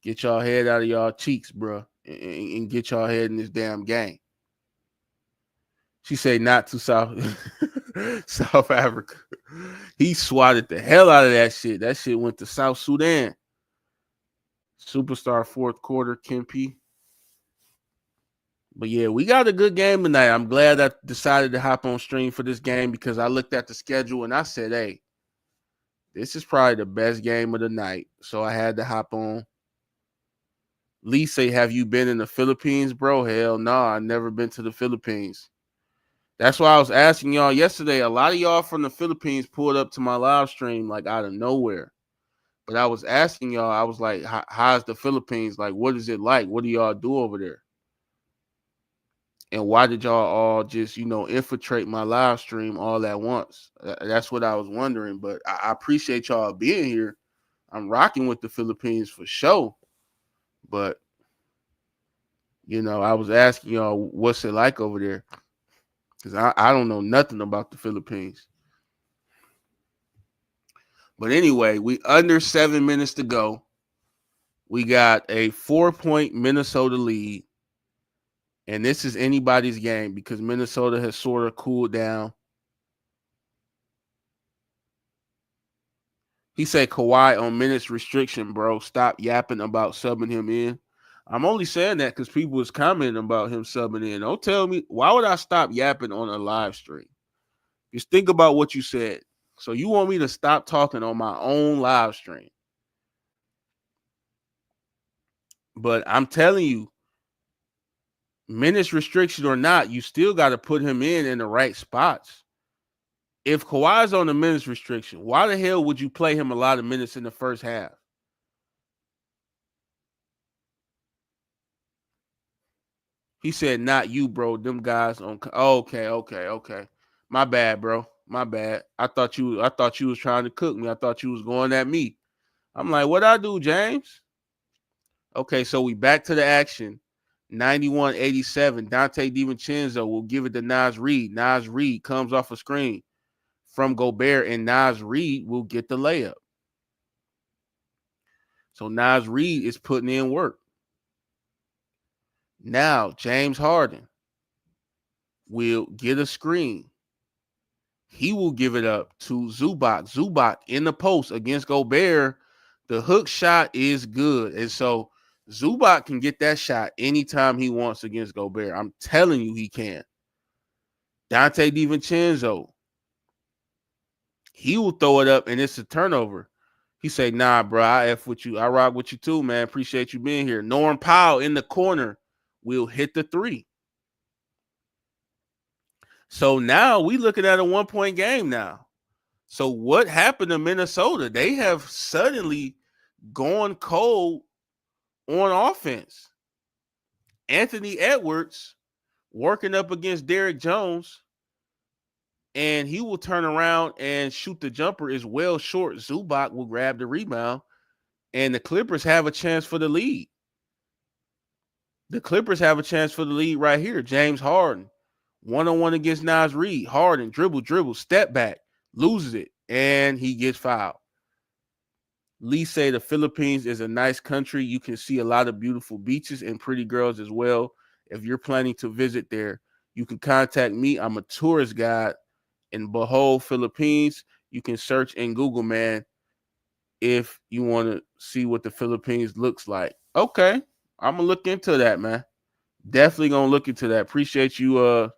Get y'all head out of y'all cheeks, bro, and get y'all head in this damn game. She said not to South Africa. He swatted the hell out of that shit. That shit went to South Sudan. Superstar fourth quarter, Kempe. But yeah, we got a good game tonight. I'm glad I decided to hop on stream for this game because I looked at the schedule and I said, hey, this is probably the best game of the night. So I had to hop on. Lee say, have you been in the Philippines, bro? Hell no, I've never been to the Philippines. That's why I was asking y'all yesterday. A lot of y'all from the Philippines pulled up to my live stream like out of nowhere. But I was asking y'all, I was like, how's the Philippines? Like, what is it like? What do y'all do over there? And why did y'all all just, infiltrate my live stream all at once? That's what I was wondering. But I appreciate y'all being here. I'm rocking with the Philippines for sure. But, I was asking y'all, what's it like over there? Because I don't know nothing about the Philippines. But anyway, we under 7 minutes to go. We got a 4-point Minnesota lead. And this is anybody's game because Minnesota has sort of cooled down. He said Kawhi on minutes restriction, bro. Stop yapping about subbing him in. I'm only saying that because people was commenting about him subbing in. Don't tell me, why would I stop yapping on a live stream? Just think about what you said. So you want me to stop talking on my own live stream. But I'm telling you, minutes restriction or not, you still got to put him in the right spots. If Kawhi's on the minutes restriction, why the hell would you play him a lot of minutes in the first half? He said, "Not you, bro. Them guys on." Okay. My bad, bro. My bad. I thought you was trying to cook me. I thought you was going at me. I'm like, what I do, James? Okay, so we back to the action. 91-87. Dante DiVincenzo will give it to Naz Reid. Naz Reid comes off a screen from Gobert, and Naz Reid will get the layup. So Naz Reid is putting in work. Now, James Harden will get a screen. He will give it up to Zubac. Zubac in the post against Gobert. The hook shot is good. And so Zubac can get that shot anytime he wants against Gobert. I'm telling you he can. Dante DiVincenzo, he will throw it up and it's a turnover. He say, nah, bro, I F with you. I rock with you too, man. Appreciate you being here. Norm Powell in the corner will hit the three. So now we looking at a 1-point game now. So what happened to Minnesota? They have suddenly gone cold on offense. Anthony Edwards working up against Derrick Jones, and he will turn around and shoot the jumper is well short. Zubac will grab the rebound, and the Clippers have a chance for the lead. The Clippers have a chance for the lead right here. James Harden, one-on-one against Naz Reid. Harden, dribble, step back, loses it, and he gets fouled. Lee say the Philippines is a nice country. You can see a lot of beautiful beaches and pretty girls as well. If you're planning to visit there, you can contact me. I'm a tourist guide in Bohol, Philippines. You can search in Google, man, if you want to see what the Philippines looks like. Okay, I'm going to look into that, man. Definitely going to look into that. Appreciate you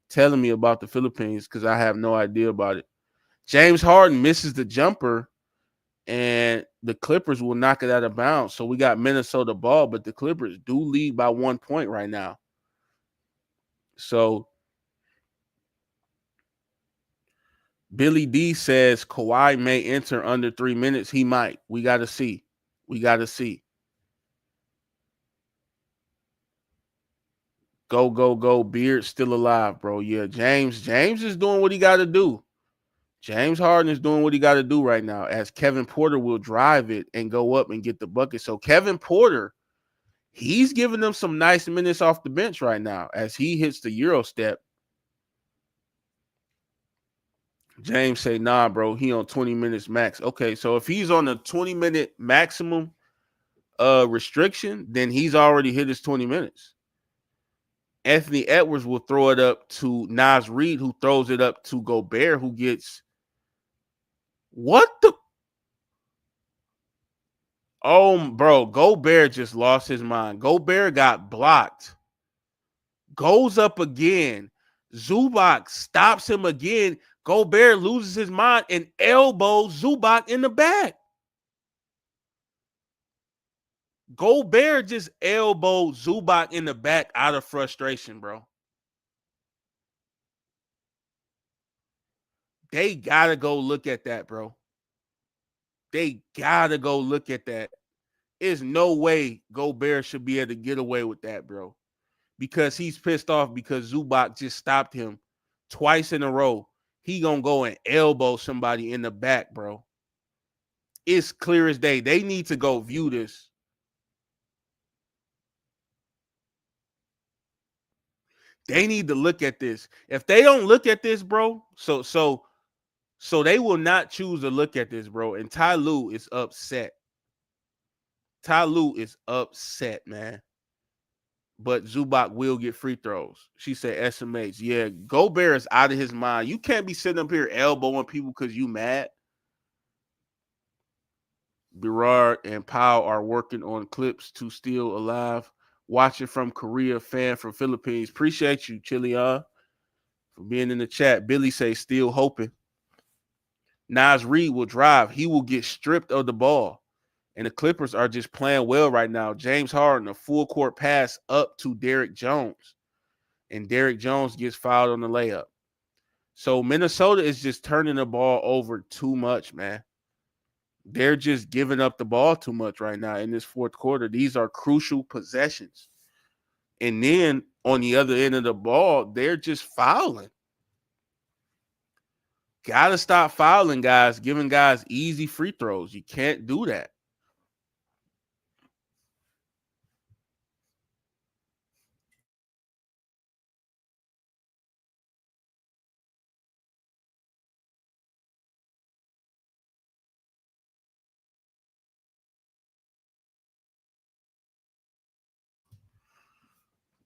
telling me about the Philippines because I have no idea about it. James Harden misses the jumper, and the Clippers will knock it out of bounds. So we got Minnesota ball, but the Clippers do lead by 1 point right now. So Billy D says Kawhi may enter under 3 minutes. He might. We got to see. Go. Beard still alive, bro. Yeah, James is doing what he got to do. James Harden is doing what he got to do right now as Kevin Porter will drive it and go up and get the bucket. So Kevin Porter, he's giving them some nice minutes off the bench right now as he hits the Euro step. James say, nah, bro, he on 20 minutes max. Okay, so if he's on a 20-minute maximum restriction, then he's already hit his 20 minutes. Anthony Edwards will throw it up to Naz Reid, who throws it up to Gobert, who gets what the? Oh, bro, Gobert just lost his mind. Gobert got blocked. Goes up again. Zubac stops him again. Gobert loses his mind and elbows Zubac in the back. Gobert just elbowed Zubac in the back out of frustration, bro. They gotta go look at that, bro. They gotta go look at that. There's no way Gobert should be able to get away with that, bro. because he's pissed off because Zubac just stopped him twice in a row. He gonna go and elbow somebody in the back, bro. It's clear as day. They need to go view this. They need to look at this. If they don't look at this, bro, so they will not choose to look at this, bro. And Ty Lue is upset. Ty Lue is upset, man. But Zubac will get free throws. She said SMH. Yeah, Gobert is out of his mind. You can't be sitting up here elbowing people because you mad. Berard and Powell are working on clips to Still Alive. Watching from Korea, fan from Philippines. Appreciate you, Chilion, for being in the chat. Billy say still hoping. Nas Reed will drive. He will get stripped of the ball. And the Clippers are just playing well right now. James Harden, a full court pass up to Derrick Jones. And Derrick Jones gets fouled on the layup. So Minnesota is just turning the ball over too much, man. They're just giving up the ball too much right now in this fourth quarter. These are crucial possessions. And then on the other end of the ball, they're just fouling. Gotta stop fouling, guys, giving guys easy free throws. You can't do that.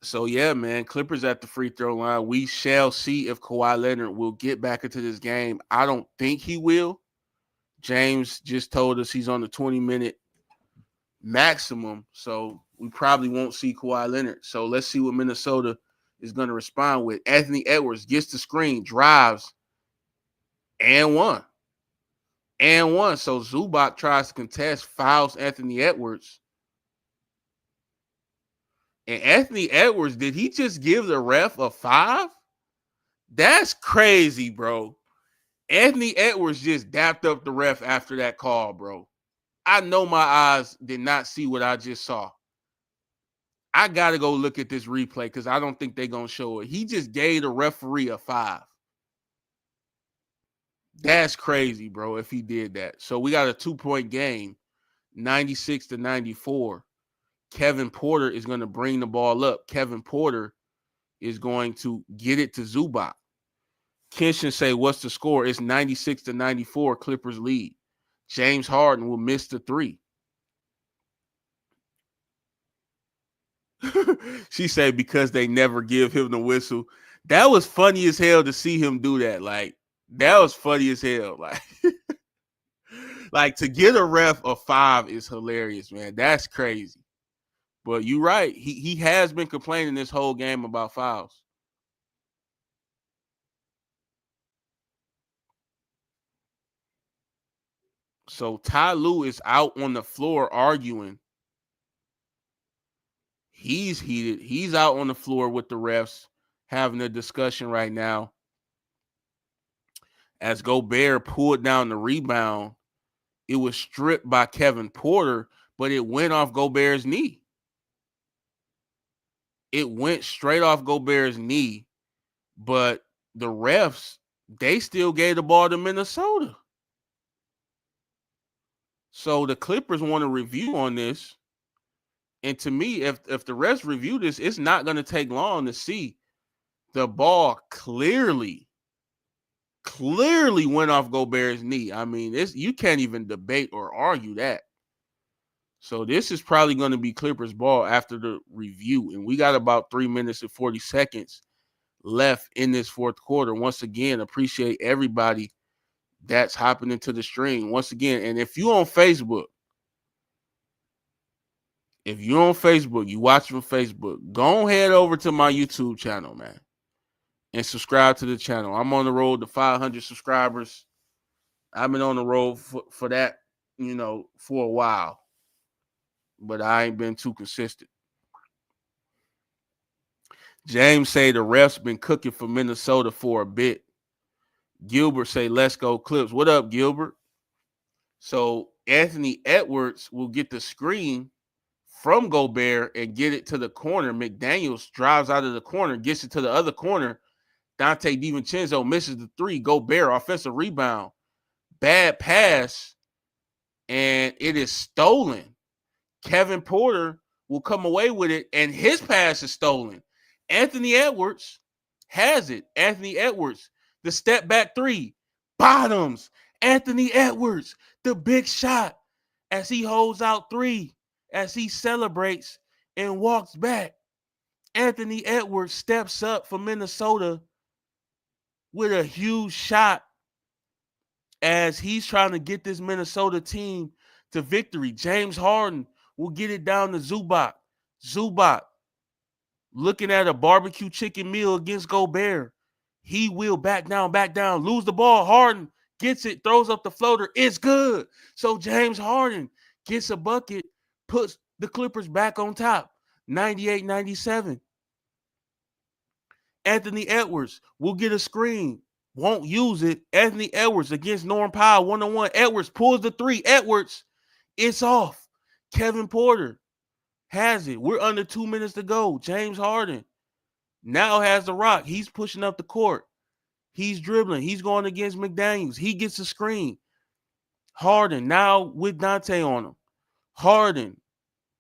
So, yeah, man, Clippers at the free throw line. We shall see if Kawhi Leonard will get back into this game. I don't think he will. James just told us he's on the 20-minute maximum, so we probably won't see Kawhi Leonard. So let's see what Minnesota is going to respond with. Anthony Edwards gets the screen, drives, and one. And one. So Zubac tries to contest, fouls Anthony Edwards. And Anthony Edwards, did he just give the ref a 5? That's crazy, bro. Anthony Edwards just dapped up the ref after that call, bro. I know my eyes did not see what I just saw. I got to go look at this replay because I don't think they're going to show it. He just gave the referee a 5. That's crazy, bro, if he did that. So we got a 2-point game, 96-94. Kevin Porter is going to bring the ball up. Kevin Porter is going to get it to Zubac. Kenshin say, what's the score? It's 96-94, Clippers lead. James Harden will miss the 3. She said because they never give him the whistle. That was funny as hell to see him do that. Like, that was funny as hell. Like to get a ref a 5 is hilarious, man. That's crazy. But you're right. He has been complaining this whole game about fouls. So Ty Lue is out on the floor arguing. He's heated. He's out on the floor with the refs having a discussion right now. As Gobert pulled down the rebound, it was stripped by Kevin Porter, but it went off Gobert's knee. It went straight off Gobert's knee, but the refs, they still gave the ball to Minnesota. So the Clippers want a review on this. And to me, if the refs review this, it's not going to take long to see the ball clearly went off Gobert's knee. I mean, you can't even debate or argue that. So this is probably going to be Clippers ball after the review. And we got about 3 minutes and 40 seconds left in this fourth quarter. Once again, appreciate everybody that's hopping into the stream. Once again, and if you're on Facebook, you watch from Facebook, go head over to my YouTube channel, man, and subscribe to the channel. I'm on the road to 500 subscribers. I've been on the road for that, for a while, but I ain't been too consistent. James say the refs been cooking for Minnesota for a bit. Gilbert say, let's go Clips. What up, Gilbert? So Anthony Edwards will get the screen, from Gobert and get it to the corner. McDaniels drives out of the corner, gets it to the other corner. Dante DiVincenzo misses the three. Gobert, offensive rebound. Bad pass, and it is stolen. Kevin Porter will come away with it, and his pass is stolen. Anthony Edwards has it. Anthony Edwards, the step back three, bottoms. Anthony Edwards, the big shot as he holds out three, as he celebrates and walks back. Anthony Edwards steps up for Minnesota with a huge shot as he's trying to get this Minnesota team to victory. James Harden will get it down to Zubac. Zubac looking at a barbecue chicken meal against Gobert. He will back down, lose the ball. Harden gets it, throws up the floater. It's good. So James Harden gets a bucket, puts the Clippers back on top, 98-97. Anthony Edwards will get a screen, won't use it. Anthony Edwards against Norm Powell, one-on-one. Edwards pulls the three. Edwards, it's off. Kevin Porter has it. We're under 2 minutes to go. James Harden now has the rock. He's pushing up the court. He's dribbling. He's going against McDaniels. He gets a screen. Harden now with Dante on him. Harden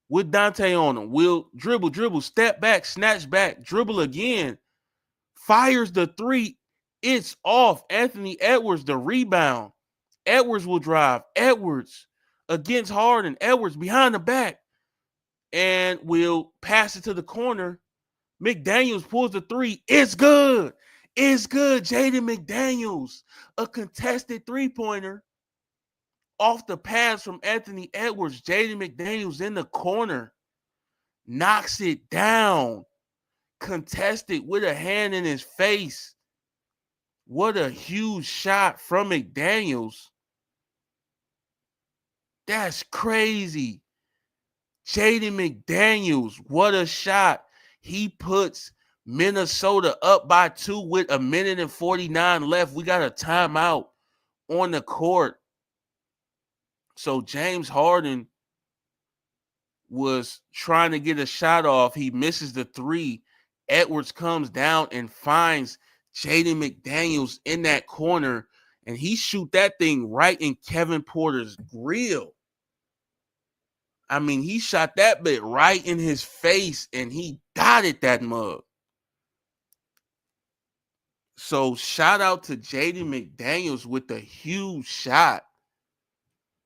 with Dante on him. Will dribble, step back, snatch back, dribble again. Fires the three. It's off. Anthony Edwards, the rebound. Edwards will drive. Edwards against Harden. Edwards behind the back. And will pass it to the corner. McDaniels pulls the three. It's good. It's good. Jaden McDaniels, a contested three-pointer off the pass from Anthony Edwards. Jaden McDaniels in the corner. Knocks it down. Contested with a hand in his face. What a huge shot from McDaniels. That's crazy. Jaden McDaniels, what a shot. He puts Minnesota up by 2 with 1:49 left. We got a timeout on the court. So James Harden was trying to get a shot off. He misses the three. Edwards comes down and finds Jaden McDaniels in that corner, and he shoot that thing right in Kevin Porter's grill. I mean, he shot that bit right in his face, and he dotted that mug. So shout out to Jaden McDaniels with a huge shot.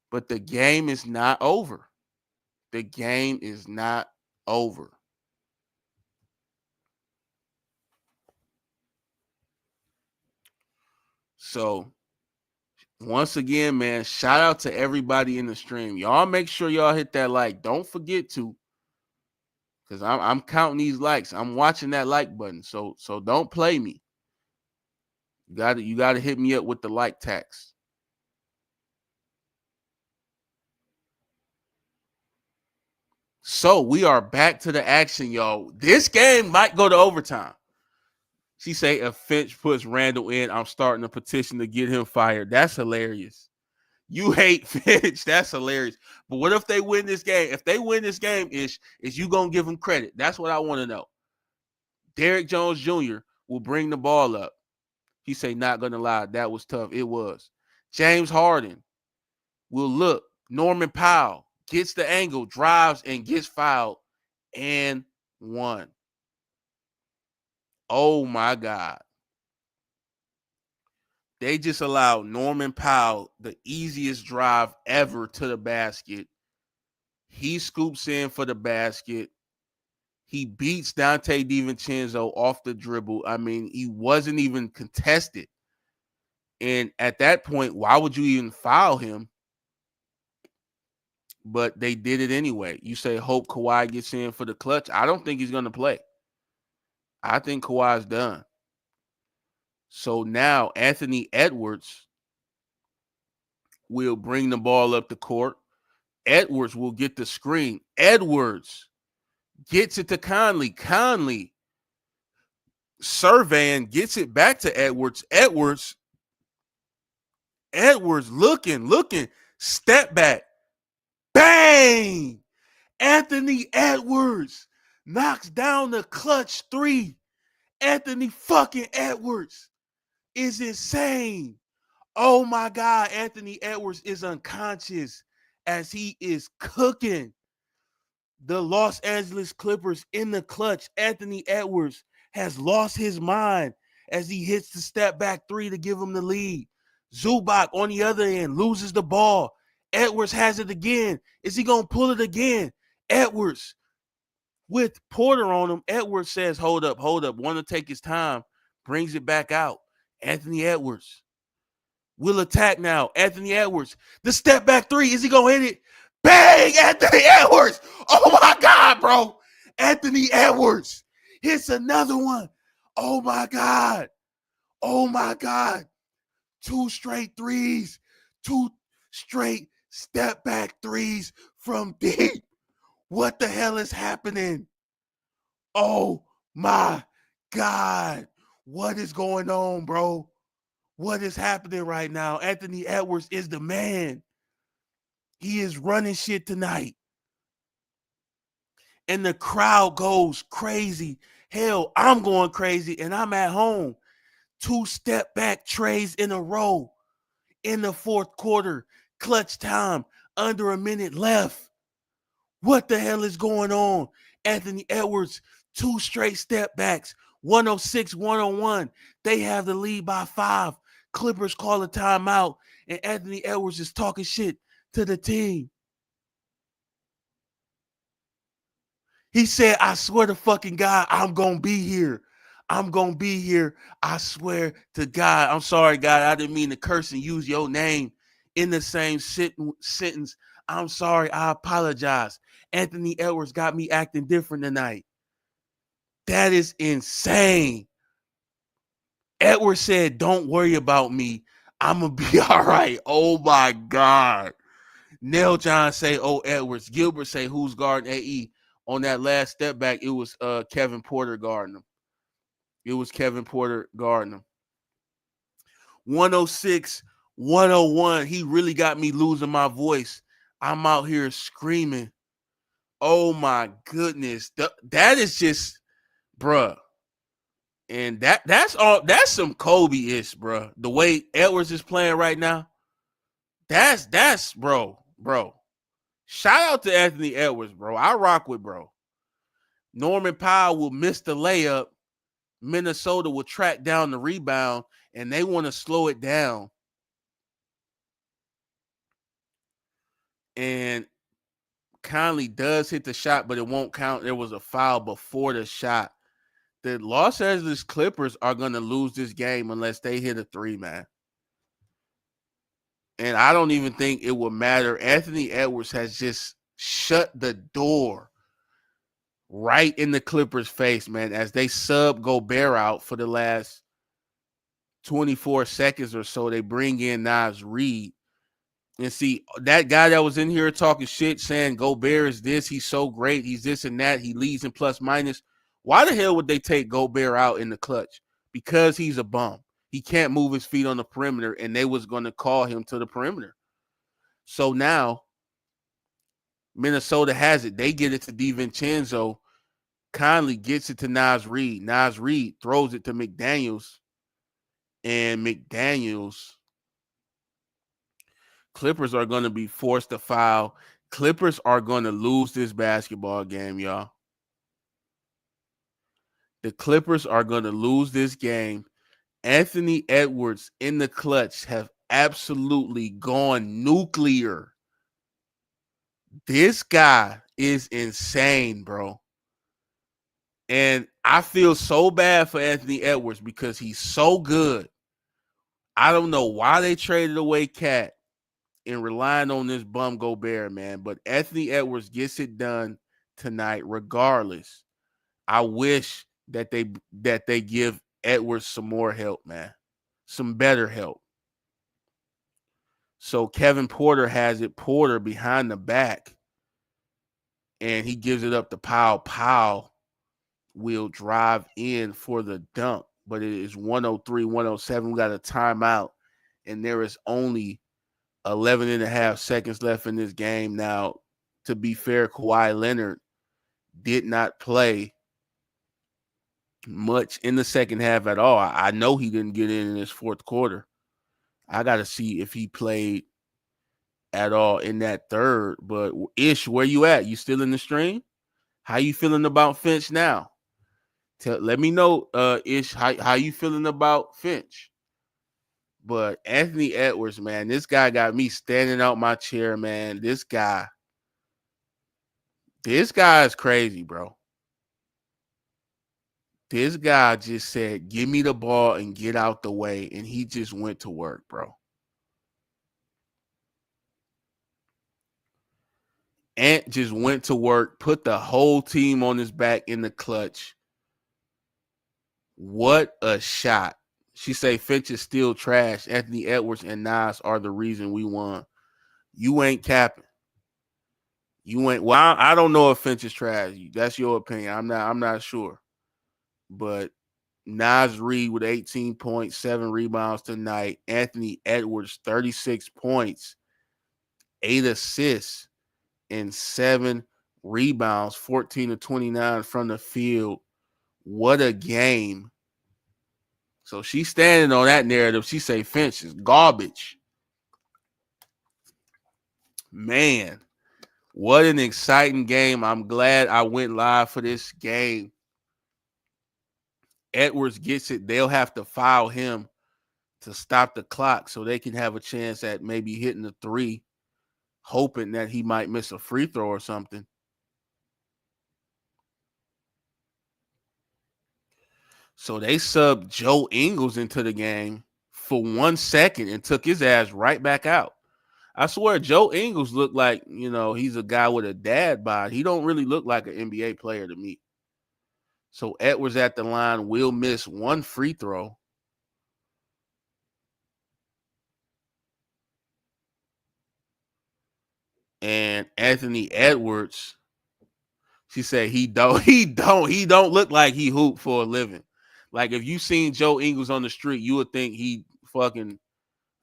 But the game is not over. The game is not over. So once again, man, shout out to everybody in the stream. Y'all make sure y'all hit that like. Don't forget to, because I'm counting these likes. I'm watching that like button. So don't play me. You gotta hit me up with the like tax. So we are back to the action, y'all. This game might go to overtime. She say if Finch puts Randall in, I'm starting a petition to get him fired. That's hilarious. You hate Finch. That's hilarious. But what if they win this game? If they win this game, is you gonna give them credit? That's what I want to know. Derrick Jones Jr. will bring the ball up. He say, not gonna lie, that was tough. It was. James Harden will look. Norman Powell gets the angle, drives, and gets fouled, and won. Oh my God. They just allowed Norman Powell the easiest drive ever to the basket. He scoops in for the basket. He beats Dante DiVincenzo off the dribble. I mean, he wasn't even contested. And at that point, why would you even foul him? But they did it anyway. You say, hope Kawhi gets in for the clutch. I don't think he's going to play. I think Kawhi's done. So now Anthony Edwards will bring the ball up the court. Edwards will get the screen. Edwards gets it to Conley. Conley surveying, gets it back to Edwards. Edwards looking, step back. Bang! Anthony Edwards knocks down the clutch three. Anthony fucking Edwards is insane. Oh my God, Anthony Edwards is unconscious as he is cooking the Los Angeles Clippers in the clutch. Anthony Edwards has lost his mind as he hits the step back three to give him the lead. Zubac on the other end loses the ball. Edwards has it again. Is he going to pull it again? Edwards with Porter on him. Edwards says, hold up, want to take his time. Brings it back out. Anthony Edwards will attack now. Anthony Edwards. The step back three. Is he going to hit it? Bang! Anthony Edwards. Oh my God, bro. Anthony Edwards hits another one. Oh my God. Oh my God. 2 straight threes. 2 straight step back threes from deep. What the hell is happening? Oh my God. What is going on, bro? What is happening right now? Anthony Edwards is the man. He is running shit tonight. And the crowd goes crazy. Hell, I'm going crazy and I'm at home. 2 step back trays in a row in the fourth quarter. Clutch time. Under a minute left. What the hell is going on? Anthony Edwards, 2 straight step backs. 106, 101. They have the lead by 5. Clippers call a timeout, and Anthony Edwards is talking shit to the team. He said, I swear to fucking God, I'm going to be here. I'm going to be here. I swear to God. I'm sorry, God. I didn't mean to curse and use your name in the same sentence. I'm sorry. I apologize. Anthony Edwards got me acting different tonight. That is insane. Edwards said, don't worry about me. I'm going to be all right. Oh, my God. Neil John say, oh, Edwards. Gilbert say, who's guarding AE? On that last step back, it was Kevin Porter guarding him. 106, 101. He really got me losing my voice. I'm out here screaming. Oh, my goodness. That is just, bruh. And that's all. That's some Kobe-ish, bro. The way Edwards is playing right now, that's bro. Shout out to Anthony Edwards, bro. I rock with bro. Norman Powell will miss the layup. Minnesota will track down the rebound, and they want to slow it down. And Conley does hit the shot, but it won't count. There was a foul before the shot. The Los Angeles Clippers are going to lose this game unless they hit a 3, man. And I don't even think it will matter. Anthony Edwards has just shut the door right in the Clippers' face, man, as they sub Gobert out for the last 24 seconds or so. They bring in Naz Reid. And see, that guy that was in here talking shit, saying Gobert is this, he's so great, he's this and that, he leads in plus minus. Why the hell would they take Gobert out in the clutch? Because he's a bum. He can't move his feet on the perimeter, and they was going to call him to the perimeter. So now Minnesota has it. They get it to DiVincenzo. Conley gets it to Naz Reid. Naz Reid throws it to McDaniels. And McDaniels, Clippers are going to be forced to foul. Clippers are going to lose this basketball game, y'all. The Clippers are going to lose this game. Anthony Edwards in the clutch have absolutely gone nuclear. This guy is insane, bro. And I feel so bad for Anthony Edwards because he's so good. I don't know why they traded away Cat and relying on this bum Gobert, man. But Anthony Edwards gets it done tonight regardless. I wish that they give Edwards some more help, man. Some better help. So Kevin Porter has it. Porter behind the back. And he gives it up to Powell. Powell will drive in for the dunk. But it is 103, 107. We got a timeout. And there is only 11 and a half seconds left in this game. Now, to be fair, Kawhi Leonard did not play much in the second half at all. I know he didn't get in this fourth quarter. I got to see if he played at all in that third. But Ish, where you at? You still in the stream? How you feeling about Finch now? Let me know, Ish, how you feeling about Finch? But Anthony Edwards, man, this guy got me standing out my chair, man. This guy is crazy, bro. This guy just said, give me the ball and get out the way. And he just went to work, bro. Ant just went to work, put the whole team on his back in the clutch. What a shot. She say Finch is still trash. Anthony Edwards and Nas are the reason we won. You ain't capping. You ain't. Well, I don't know if Finch is trash. That's your opinion. I'm not sure. But Nas Reed with 18.7 rebounds tonight. Anthony Edwards, 36 points, 8 assists, and 7 rebounds, 14 to 29 from the field. What a game. So she's standing on that narrative. She say Finch is garbage. Man, what an exciting game. I'm glad I went live for this game. Edwards gets it. They'll have to foul him to stop the clock so they can have a chance at maybe hitting the three, hoping that he might miss a free throw or something. So they subbed Joe Ingles into the game for 1 second and took his ass right back out. I swear Joe Ingles looked like, he's a guy with a dad bod. He don't really look like an NBA player to me. So Edwards at the line will miss 1 free throw. And Anthony Edwards, she said he don't look like he hoop for a living. Like if you seen Joe Ingles on the street, you would think he fucking,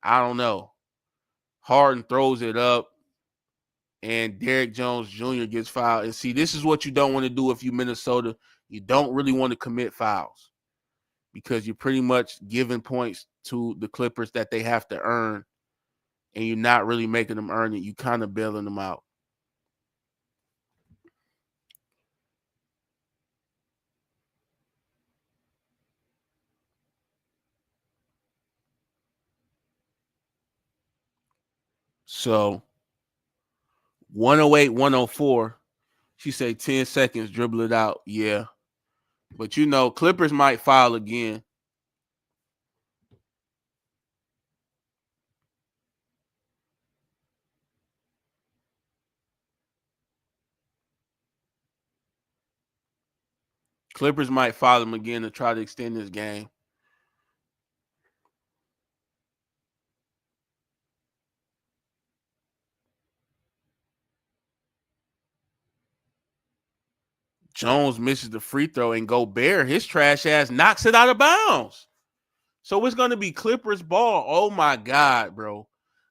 I don't know. Harden throws it up and Derrick Jones Jr. gets fouled. And see, this is what you don't want to do if you Minnesota. You don't really want to commit fouls because you're pretty much giving points to the Clippers that they have to earn, and you're not really making them earn it. You kind of bailing them out. So 108, 104. She say 10 seconds, dribble it out. Yeah. But Clippers might foul again. Clippers might foul him again to try to extend this game. Jones misses the free throw and Gobert, his trash ass, knocks it out of bounds. So it's going to be Clippers ball. Oh, my God, bro.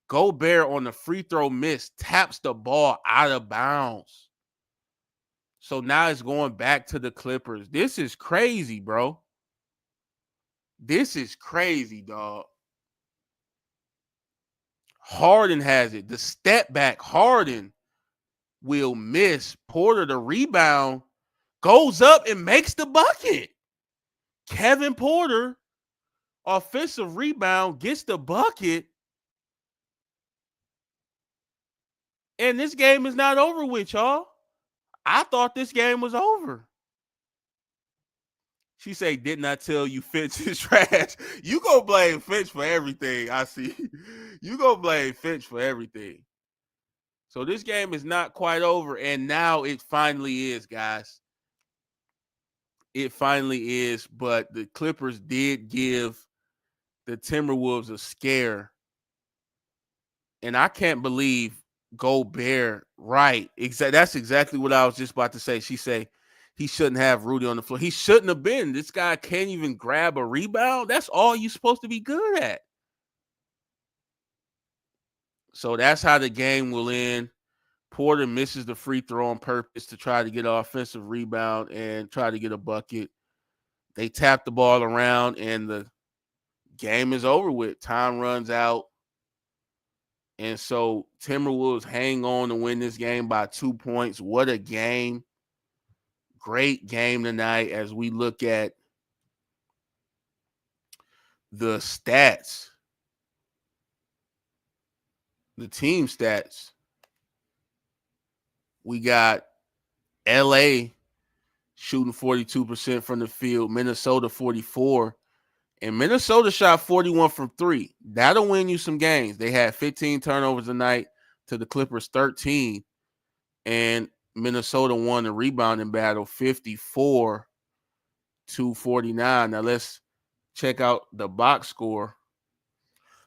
Gobert on the free throw miss taps the ball out of bounds. So now it's going back to the Clippers. This is crazy, bro. This is crazy, dog. Harden has it. The step back, Harden will miss. Porter, the rebound, goes up and makes the bucket. Kevin Porter, offensive rebound, gets the bucket. And this game is not over with, y'all. I thought this game was over. She say, didn't I tell you Finch is trash? You go blame Finch for everything, I see. You go blame Finch for everything. So this game is not quite over, and now it finally is, guys. It finally is, but the Clippers did give the Timberwolves a scare. And I can't believe Gobert, right. That's exactly what I was just about to say. She say he shouldn't have Rudy on the floor. He shouldn't have been. This guy can't even grab a rebound. That's all you're supposed to be good at. So that's how the game will end. Porter misses the free throw on purpose to try to get an offensive rebound and try to get a bucket. They tap the ball around, and the game is over with. Time runs out. And so Timberwolves hang on to win this game by 2 points. What a game. Great game tonight as we look at the stats, the team stats. We got LA shooting 42% from the field, Minnesota 44%. And Minnesota shot 41 from 3. That'll win you some games. They had 15 turnovers tonight to the Clippers 13. And Minnesota won the rebounding battle 54-49. Now let's check out the box score.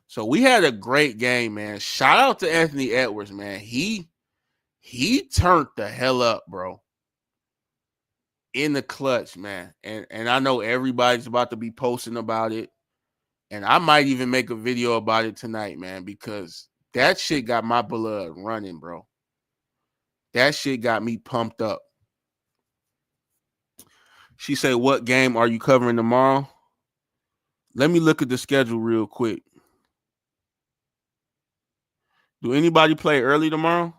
So we had a great game, man. Shout out to Anthony Edwards, man. He turned the hell up, bro. In the clutch, man. And I know everybody's about to be posting about it. And I might even make a video about it tonight, man, because that shit got my blood running, bro. That shit got me pumped up. She said, what game are you covering tomorrow? Let me look at the schedule real quick. Do anybody play early tomorrow?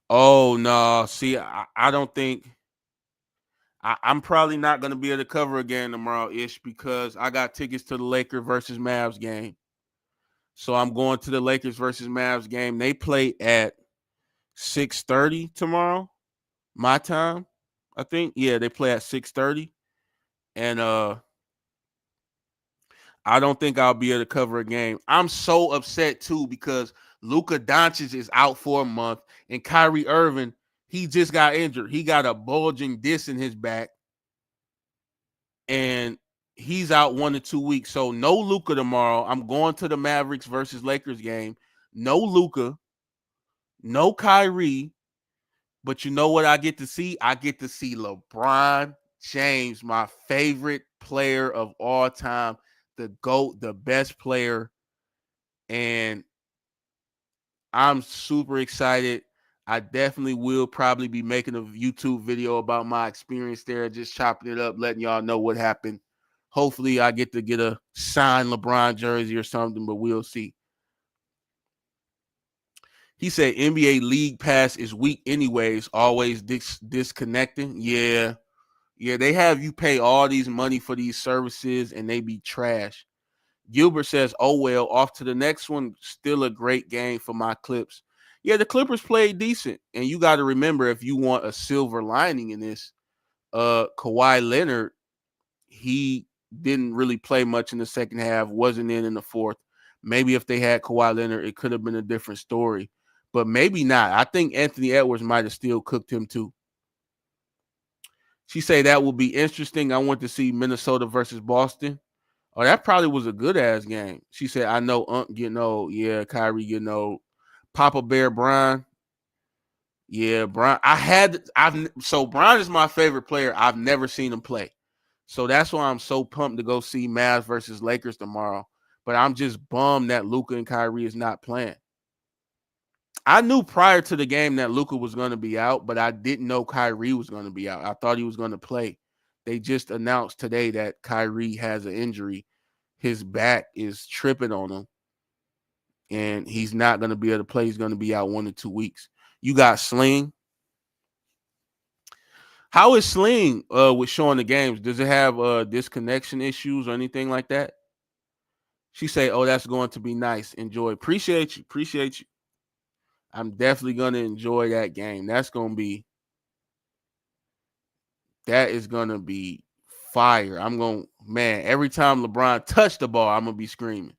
Oh, no. See, I don't think I'm probably not going to be able to cover again tomorrow-ish because I got tickets to the Lakers versus Mavs game. So I'm going to the Lakers versus Mavs game. They play at 6:30 tomorrow, my time, I think. Yeah, they play at 6:30. And I don't think I'll be able to cover a game. I'm so upset, too, because Luka Doncic is out for a month, and Kyrie Irving, he just got injured. He got a bulging disc in his back, and he's out 1 to 2 weeks. So no Luka tomorrow. I'm going to the Mavericks versus Lakers game. No Luka, no Kyrie. But you know what I get to see? I get to see LeBron James, my favorite player of all time, the GOAT, the best player. And I'm super excited. I definitely will probably be making a YouTube video about my experience there, just chopping it up, letting y'all know what happened. Hopefully I get to get a signed LeBron jersey or something, but we'll see. He said NBA League Pass is weak anyways, always disconnecting. Yeah, they have you pay all these money for these services and they be trash. Gilbert says, oh, well, off to the next one. Still a great game for my Clips. Yeah, the Clippers played decent. And you got to remember, if you want a silver lining in this, Kawhi Leonard, he didn't really play much in the second half, wasn't in the fourth. Maybe if they had Kawhi Leonard, it could have been a different story. But maybe not. I think Anthony Edwards might have still cooked him too. She say that will be interesting. I want to see Minnesota versus Boston. Oh, that probably was a good-ass game. She said, I know getting old. Yeah, Kyrie getting old. Papa Bear Bron. Yeah, Bron. So Bron is my favorite player. I've never seen him play. So that's why I'm so pumped to go see Mavs versus Lakers tomorrow. But I'm just bummed that Luka and Kyrie is not playing. I knew prior to the game that Luka was going to be out, but I didn't know Kyrie was going to be out. I thought he was going to play. They just announced today that Kyrie has an injury. His back is tripping on him, and he's not going to be able to play. He's going to be out 1 to 2 weeks. You got Sling. How is Sling with showing the games? Does it have disconnection issues or anything like that? She say, oh, that's going to be nice. Enjoy. Appreciate you. I'm definitely going to enjoy that game. That is going to be fire. Every time LeBron touched the ball, I'm going to be screaming.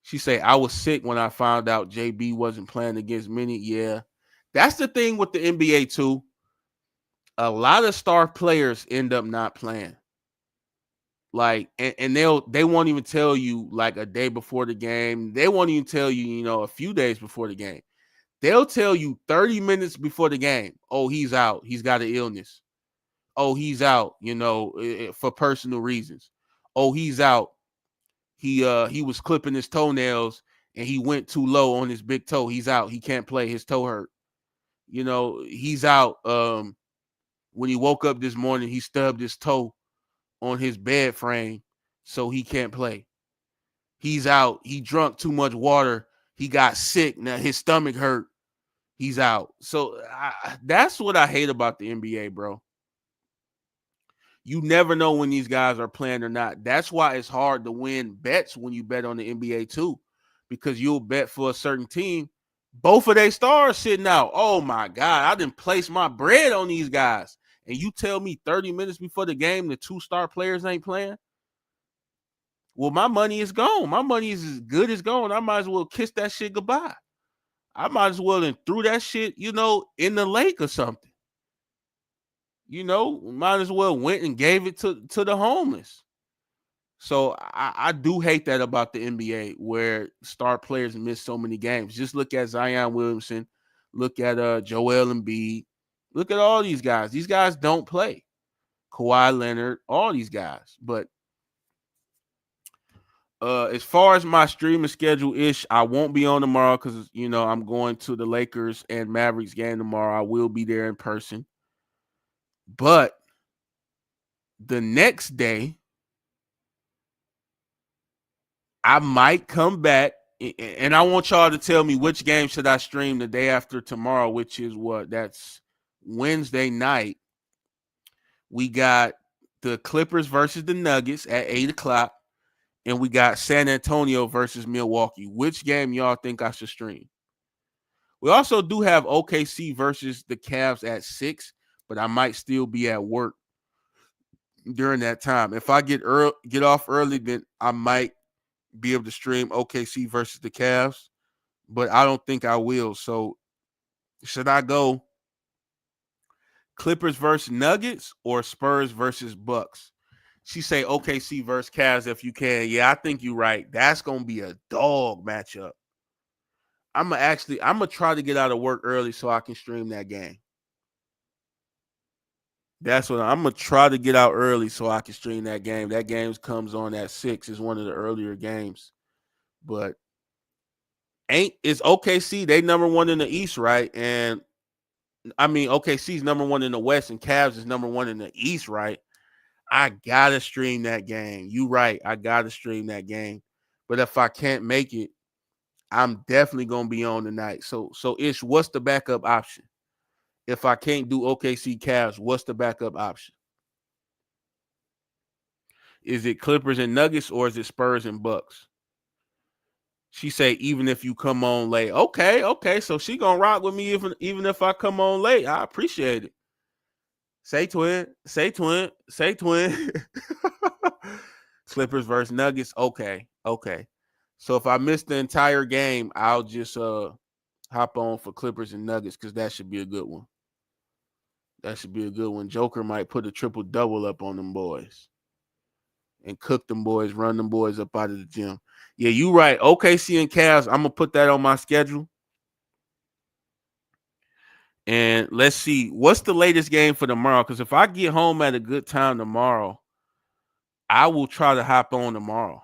She say, I was sick when I found out JB wasn't playing against many. Yeah, that's the thing with the NBA too. A lot of star players end up not playing. Like, and they won't even tell you like a day before the game. They won't even tell you, a few days before the game. They'll tell you 30 minutes before the game. Oh, he's out. He's got an illness. Oh, he's out, for personal reasons. Oh, he's out. He was clipping his toenails and he went too low on his big toe. He's out. He can't play. His toe hurt. He's out. When he woke up this morning, he stubbed his toe on his bed frame, so he can't play. He's out. He drunk too much water. He got sick. Now his stomach hurt. He's out. So that's what I hate about the NBA, bro. You never know when these guys are playing or not. That's why it's hard to win bets when you bet on the NBA too, because you'll bet for a certain team. Both of their stars sitting out. Oh my God, I didn't place my bread on these guys. And you tell me 30 minutes before the game the 2-star players ain't playing? Well, my money is gone. My money is as good as gone. I might as well kiss that shit goodbye. I might as well and threw that shit, in the lake or something. Might as well went and gave it to the homeless. So I do hate that about the NBA, where star players miss so many games. Just look at Zion Williamson, look at Joel Embiid, look at all these guys. These guys don't play. Kawhi Leonard, all these guys. But as far as my streaming schedule I won't be on tomorrow because I'm going to the Lakers and Mavericks game tomorrow. I will be there in person. But the next day, I might come back, and I want y'all to tell me which game should I stream the day after tomorrow, which is that's Wednesday night. We got the Clippers versus the Nuggets at 8 o'clock, and we got San Antonio versus Milwaukee. Which game y'all think I should stream? We also do have OKC versus the Cavs at 6, but I might still be at work during that time. If I get off early, then I might be able to stream OKC versus the Cavs, but I don't think I will. So should I go Clippers versus Nuggets or Spurs versus Bucks? She say OKC versus Cavs if you can. Yeah, I think you're right. That's going to be a dog matchup. I'm going to try to get out of work early so I can stream that game. That's what I'm going to try to get out early so I can stream that game. That game comes on at 6. It's one of the earlier games. But it's OKC. They number 1 in the East, right? And OKC's number 1 in the West and Cavs is number 1 in the East, right? I got to stream that game. You right. I got to stream that game. But if I can't make it, I'm definitely going to be on tonight. So Ish, what's the backup option? If I can't do OKC Cavs, what's the backup option? Is it Clippers and Nuggets or is it Spurs and Bucks? She say, even if you come on late. Okay. So she going to rock with me even if I come on late. I appreciate it. Say twin. Clippers versus Nuggets. Okay. So if I miss the entire game, I'll just hop on for Clippers and Nuggets because that should be a good one. Joker might put a triple-double up on them boys and cook them boys, run them boys up out of the gym. Yeah, you right. OKC and Cavs, I'm going to put that on my schedule. And let's see, what's the latest game for tomorrow? Because if I get home at a good time tomorrow, I will try to hop on tomorrow.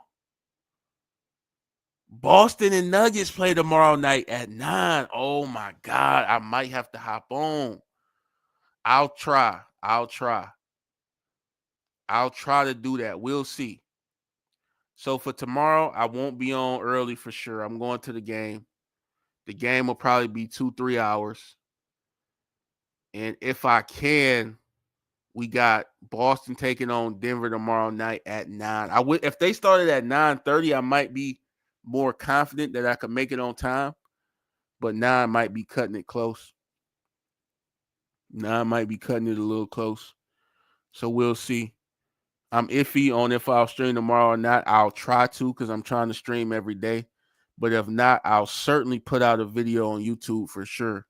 Boston and Nuggets play tomorrow night at 9. Oh, my God. I might have to hop on. I'll try to do that. We'll see. So for tomorrow, I won't be on early for sure. I'm going to the game. The game will probably be 2-3 hours. And if I can, we got Boston taking on Denver tomorrow night at 9. If they started at 9:30, I might be more confident that I could make it on time. But 9 might be cutting it close. 9 might be cutting it a little close. So we'll see. I'm iffy on if I'll stream tomorrow or not. I'll try to because I'm trying to stream every day. But if not, I'll certainly put out a video on YouTube for sure.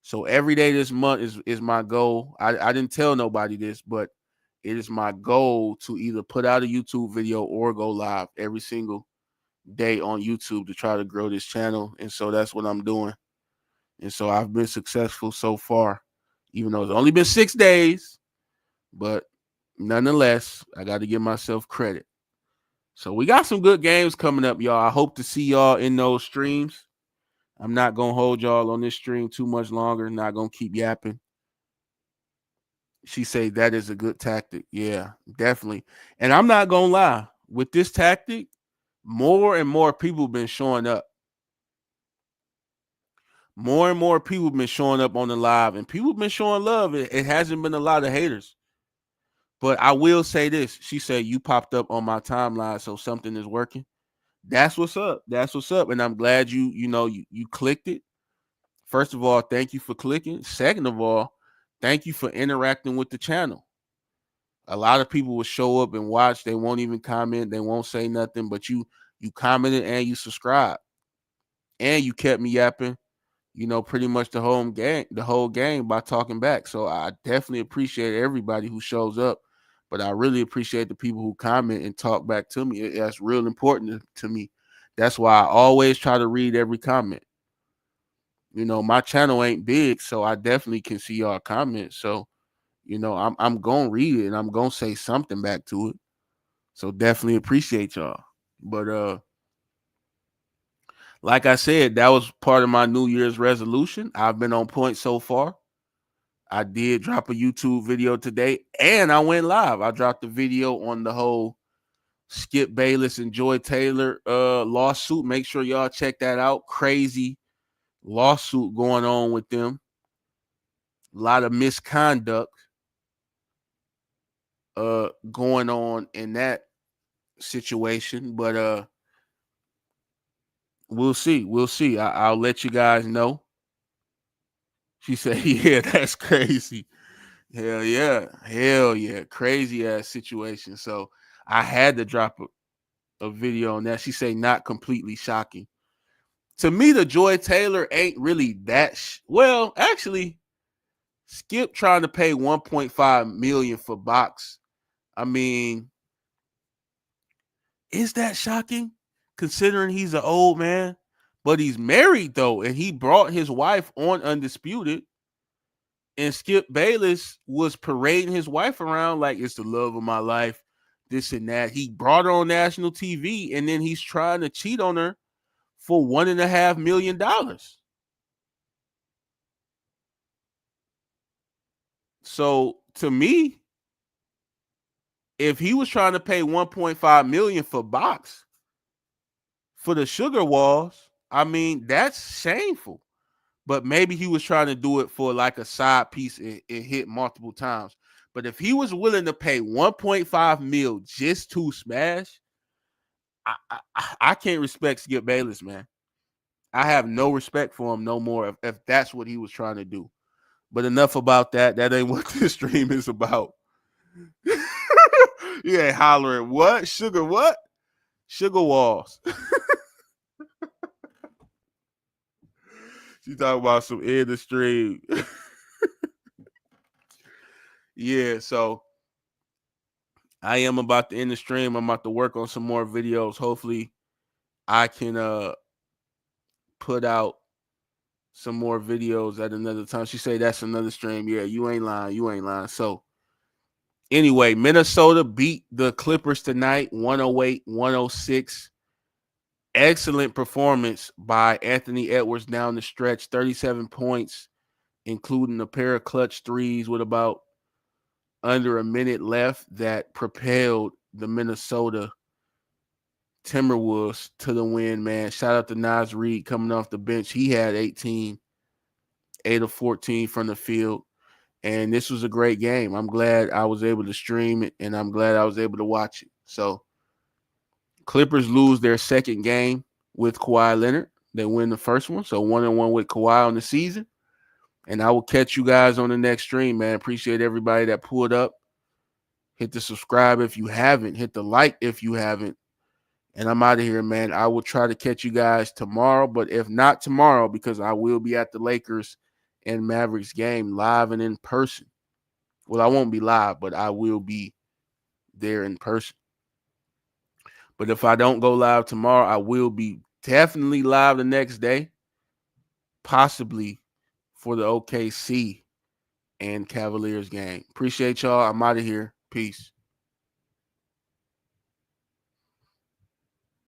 So every day this month is my goal. I didn't tell nobody this, but it is my goal to either put out a YouTube video or go live every single day on YouTube to try to grow this channel. And so that's what I'm doing. And so I've been successful so far, even though it's only been 6 days. But nonetheless, I got to give myself credit. So we got some good games coming up, y'all. I hope to see y'all in those streams. I'm not gonna hold y'all on this stream too much longer. Not gonna keep yapping. She say that is a good tactic. Yeah, definitely. And I'm not gonna lie, with this tactic, more and more people been showing up. More and more people been showing up on the live, and people been showing love. It hasn't been a lot of haters. But I will say this. She said you popped up on my timeline, so something is working. That's what's up. That's what's up. And I'm glad you clicked it. First of all, thank you for clicking. Second of all, thank you for interacting with the channel. A lot of people will show up and watch. They won't even comment. They won't say nothing. But you commented and you subscribed. And you kept me yapping, pretty much the whole game by talking back. So I definitely appreciate everybody who shows up. But I really appreciate the people who comment and talk back to me. That's real important to me. That's why I always try to read every comment. My channel ain't big, so I definitely can see y'all comments. So, I'm gonna read it and I'm gonna say something back to it. So definitely appreciate y'all. But like I said, that was part of my New Year's resolution. I've been on point so far. I did drop a YouTube video today and I went live. I dropped a video on the whole Skip Bayless and Joy Taylor lawsuit. Make sure y'all check that out. Crazy lawsuit going on with them. A lot of misconduct going on in that situation, but we'll see. We'll see. I'll let you guys know. She said, "Yeah, that's crazy. Hell yeah, crazy ass situation." So I had to drop a video on that. She say not completely shocking. To me, the Joy Taylor ain't really that. Well, actually, Skip trying to pay 1.5 million for box. I mean, is that shocking? Considering he's an old man, but he's married though, and he brought his wife on Undisputed. And Skip Bayless was parading his wife around like it's the love of my life, this and that. He brought her on national TV, and then he's trying to cheat on her for $1.5 million. So to me, if he was trying to pay 1.5 million for box for the Sugar Walls, I mean that's shameful. But maybe he was trying to do it for like a side piece and hit multiple times. But if he was willing to pay 1.5 mil just to smash, I can't respect Skip Bayless, man. I have no respect for him no more if that's what he was trying to do. But enough about that. That ain't what this stream is about. You ain't hollering what? Sugar what? Sugar Walls. She talking about some in the stream. Yeah, so I am about to end the stream. I'm about to work on some more videos. Hopefully, I can put out some more videos at another time. She say that's another stream. Yeah, you ain't lying. You ain't lying. So anyway, Minnesota beat the Clippers tonight, 108-106. Excellent performance by Anthony Edwards down the stretch, 37 points, including a pair of clutch threes with about under a minute left that propelled the Minnesota Timberwolves to the win, man. Shout out to Naz Reid coming off the bench. He had 18, 8 of 14 from the field. And this was a great game. I'm glad I was able to stream it, and I'm glad I was able to watch it. So Clippers lose their second game with Kawhi Leonard. They win the first one. So 1-1 with Kawhi on the season. And I will catch you guys on the next stream, man. Appreciate everybody that pulled up. Hit the subscribe if you haven't. Hit the like if you haven't. And I'm out of here, man. I will try to catch you guys tomorrow. But if not tomorrow, because I will be at the Lakers and Mavericks game live and in person. Well, I won't be live, but I will be there in person. But if I don't go live tomorrow, I will be definitely live the next day, possibly for the OKC and Cavaliers game. Appreciate y'all. I'm out of here. Peace.